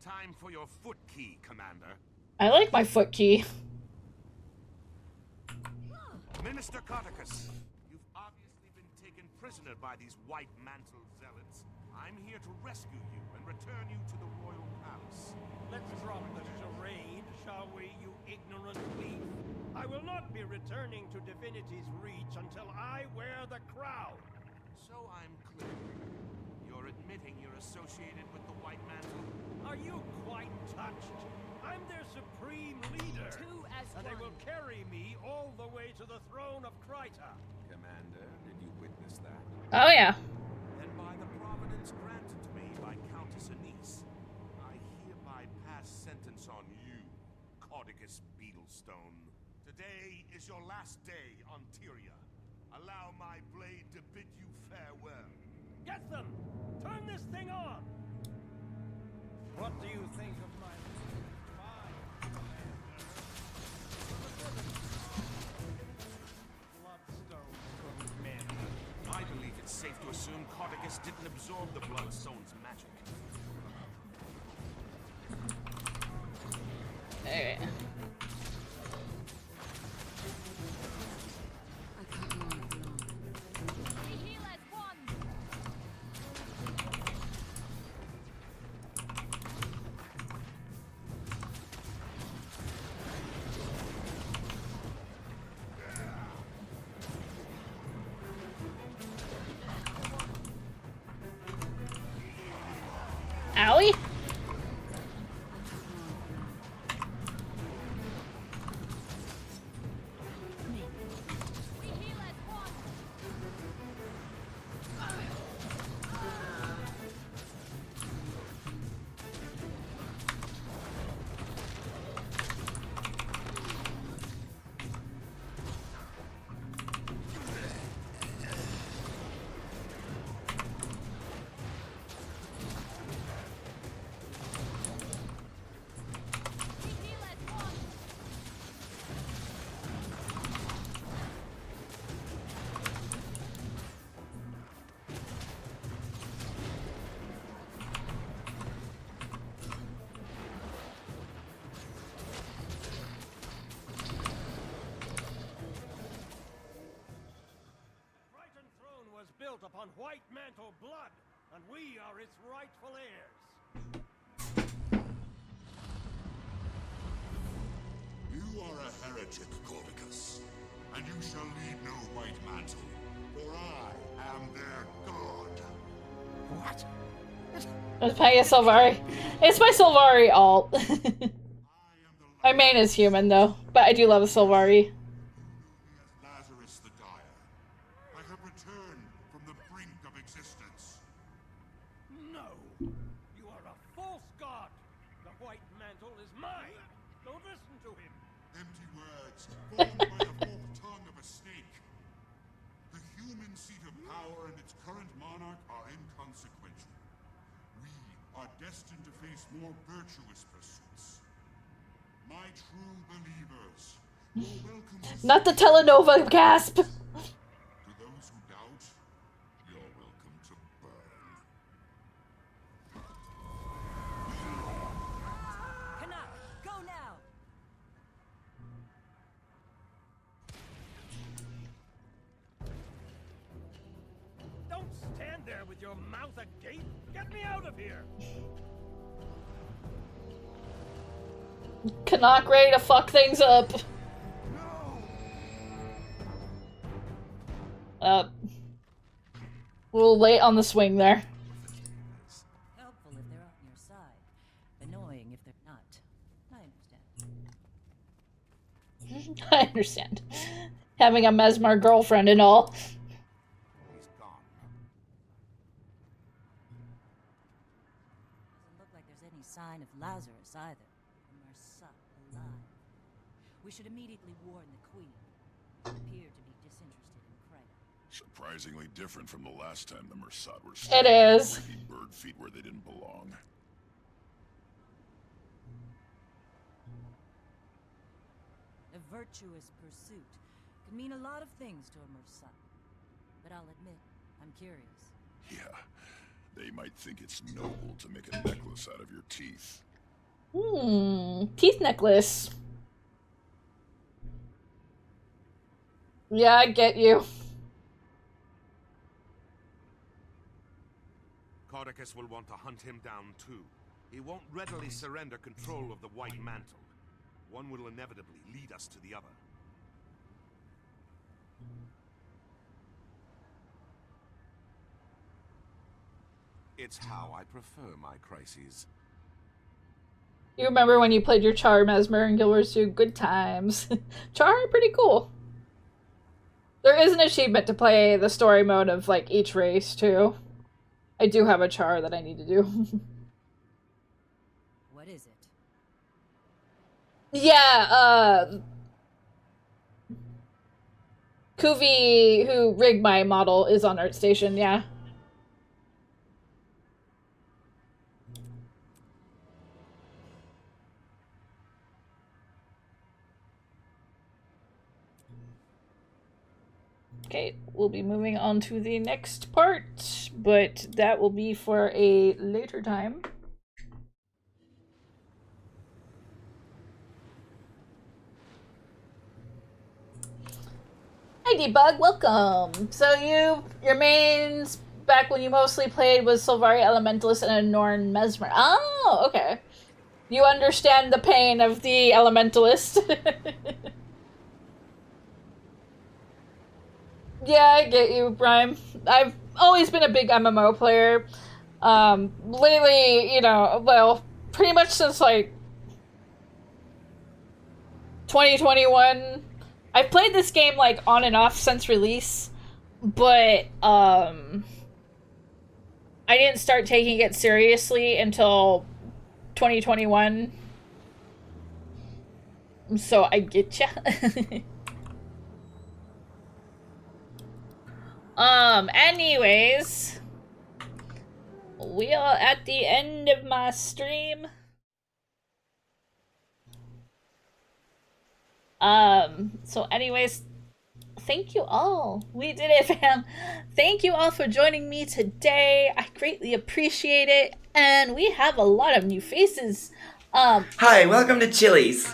[SPEAKER 6] Time for your foot key, Commander.
[SPEAKER 1] I like my foot key.
[SPEAKER 6] Minister Codicus, you've obviously been taken prisoner by these white-mantled zealots. I'm here to rescue you and return you to the royal palace.
[SPEAKER 19] Let's drop the charade, shall we, you ignorant thief? I will not be returning to Divinity's Reach until I wear the crown.
[SPEAKER 6] So I'm clear. You're admitting you're associated with the White Mantle?
[SPEAKER 19] Are you quite touched? I'm am their supreme leader.
[SPEAKER 5] Two as
[SPEAKER 19] and they
[SPEAKER 5] one.
[SPEAKER 19] will carry me all the way to the throne of Kryta.
[SPEAKER 6] Commander, did you witness that?
[SPEAKER 1] Oh yeah.
[SPEAKER 6] And by the providence granted to me by Countess Anise, I hereby pass sentence on you, Cordicus Beetlestone. Today is your last day on Tyria. Allow my blade to bid you farewell.
[SPEAKER 19] Get them! Turn this thing on! What do you think of my fire, Bloodstone couldn't mend.
[SPEAKER 6] I believe it's safe to assume Cordicus didn't absorb the Bloodstone's magic.
[SPEAKER 1] Alright. Owie?
[SPEAKER 19] Built upon White Mantle blood, and we are its rightful heirs.
[SPEAKER 3] You are a heretic, Cordicus, and you shall lead no White Mantle, for I am their god.
[SPEAKER 6] What?
[SPEAKER 1] Let's play a Sylvari. It's my Sylvari alt. My main is human though, but I do love a Sylvari.
[SPEAKER 3] Lazarus the Dire. I have returned from the brink of existence.
[SPEAKER 19] No! You are a false god! The White Mantle is mine! Don't listen to him!
[SPEAKER 3] Empty words, formed by the forked tongue of a snake. The human seat of power and its current monarch are inconsequential. We are destined to face more virtuous pursuits. My true believers, you're welcome to
[SPEAKER 1] Not the Telenova gasp.
[SPEAKER 3] To those who doubt, you're welcome to burn.
[SPEAKER 2] Canuck, go now!
[SPEAKER 19] Don't stand there with your mouth agape! Get me out of here!
[SPEAKER 1] Canuck ready to fuck things up. A little late on the swing there.
[SPEAKER 2] Helpful if they're on your side. Annoying if they're not. I understand.
[SPEAKER 1] I understand. Having a Mesmer girlfriend and all.
[SPEAKER 6] He's gone.
[SPEAKER 2] Doesn't look like there's any sign of Lazarus either. Mersa alive. We should immediately warn the Queen. They appear to be disinterested in Kryta.
[SPEAKER 3] Surprisingly different from the last time the Mersat were
[SPEAKER 1] It is.
[SPEAKER 3] breaking bird feet where they didn't belong.
[SPEAKER 2] A virtuous pursuit can mean a lot of things to a Mersa. But I'll admit, I'm curious.
[SPEAKER 3] Yeah, they might think it's noble to make a necklace out of your teeth.
[SPEAKER 1] Teeth necklace. Yeah, I get you.
[SPEAKER 6] Cordicus will want to hunt him down too. He won't readily surrender control of the White Mantle. One will inevitably lead us to the other. It's how I prefer my crises.
[SPEAKER 1] You remember when you played your Char Mesmer in Guild Wars 2? Good times. Char, pretty cool. There is an achievement to play the story mode of, like, each race, too. I do have a Char that I need to do.
[SPEAKER 2] What is it?
[SPEAKER 1] Yeah, Kuvi, who rigged my model, is on ArtStation, yeah. Okay, we'll be moving on to the next part, but that will be for a later time. Hi Debug, welcome! So your mains back when you mostly played was Sylvari Elementalist and a Norn Mesmer. Oh, okay. You understand the pain of the Elementalist. Yeah, I get you, Prime. I've always been a big MMO player. Lately, you know, well, pretty much since, like, 2021. I've played this game, like, on and off since release, but, I didn't start taking it seriously until 2021. So I get ya. Anyways, we are at the end of my stream. So anyways, thank you all. We did it, fam. Thank you all for joining me today. I greatly appreciate it. And we have a lot of new faces.
[SPEAKER 21] Hi, welcome to Chili's.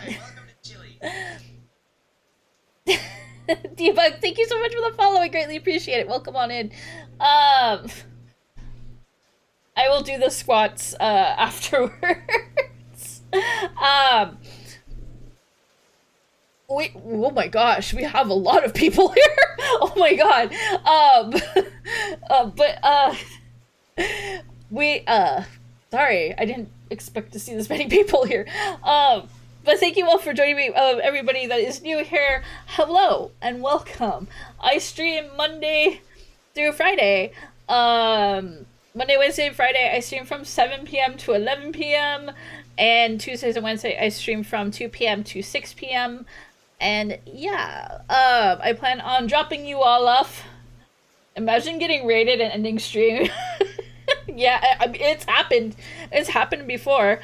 [SPEAKER 1] Debug, thank you so much for the follow. I greatly appreciate it. Welcome on in. I will do the squats afterwards. Oh my gosh, we have a lot of people here. Oh my god. Sorry, I didn't expect to see this many people here. But thank you all for joining me. Everybody that is new here, hello and welcome. I stream Monday through Friday. Monday, Wednesday, and Friday I stream from 7 p.m. to 11 p.m. And Tuesdays and Wednesday I stream from 2 p.m. to 6 p.m. And yeah, I plan on dropping you all off. Imagine getting raided and ending stream. Yeah, it's happened. It's happened before.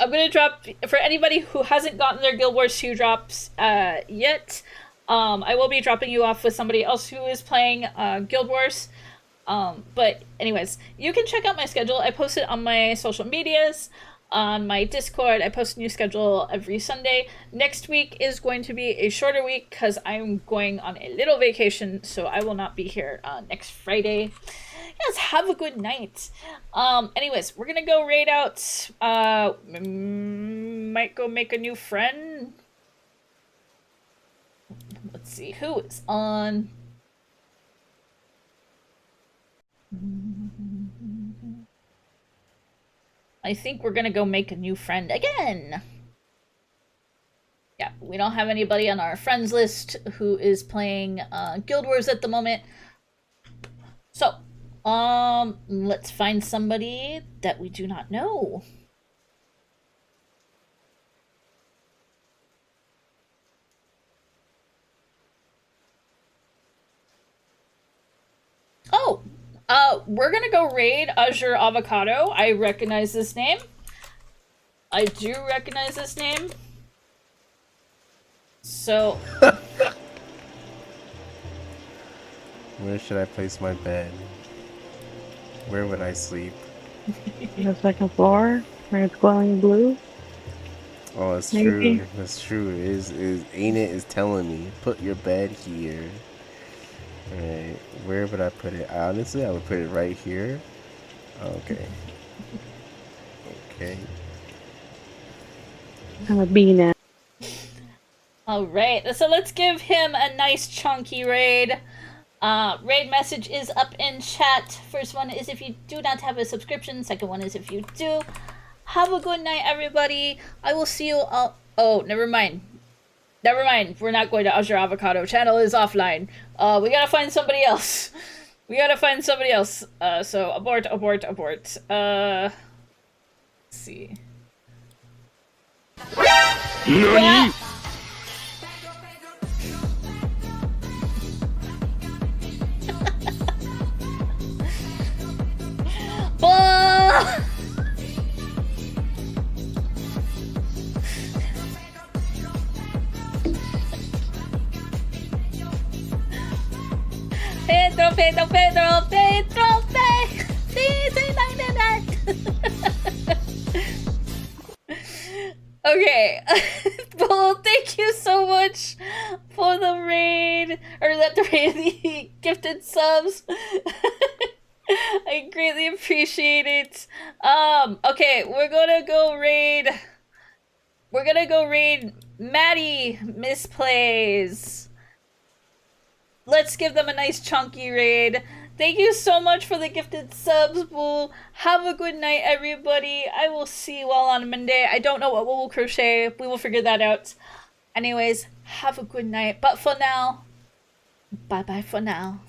[SPEAKER 1] I'm gonna drop, for anybody who hasn't gotten their Guild Wars 2 drops yet, I will be dropping you off with somebody else who is playing Guild Wars. But anyways, you can check out my schedule. I post it on my social medias, on my Discord. I post a new schedule every Sunday. Next week is going to be a shorter week because I'm going on a little vacation, so I will not be here next Friday. Yes, have a good night. Anyways, we're gonna go raid out. Might go make a new friend. Let's see who is on. I think we're gonna go make a new friend again. Yeah, we don't have anybody on our friends list who is playing Guild Wars at the moment. So, let's find somebody that we do not know. Oh, we're gonna go raid Azure Avocado. I recognize this name. I do recognize this name. So...
[SPEAKER 12] Where should I place my bed? Where would I sleep?
[SPEAKER 20] The second floor, where it's glowing blue.
[SPEAKER 12] Oh, it's
[SPEAKER 20] Maybe.
[SPEAKER 12] true. That's true. Ain't it is telling me, put your bed here. Alright, where would I put it? Honestly, I would put it right here. Okay. Okay.
[SPEAKER 20] I'm a bee now.
[SPEAKER 1] Alright, so let's give him a nice chunky raid. Raid message is up in chat. First one is if you do not have a subscription. Second one is if you do. Have a good night, everybody. I will see you all. Oh, never mind. Never mind. We're not going to Usher Avocado. Channel is offline. We gotta find somebody else. We gotta find somebody else. So abort, abort, abort. Let's see.
[SPEAKER 11] NANI?!
[SPEAKER 1] Pedro, Pedro, Pedro, Pedro, Okay. Well, thank you so much for the raid, or not the raid, the gifted subs. I greatly appreciate it. Okay, we're gonna go raid. We're gonna go raid Maddie Misplays. Let's give them a nice chunky raid. Thank you so much for the gifted subs, Bull. Have a good night, everybody. I will see you all on Monday. I don't know what we'll crochet. We will figure that out. Anyways, have a good night. But for now, bye-bye for now.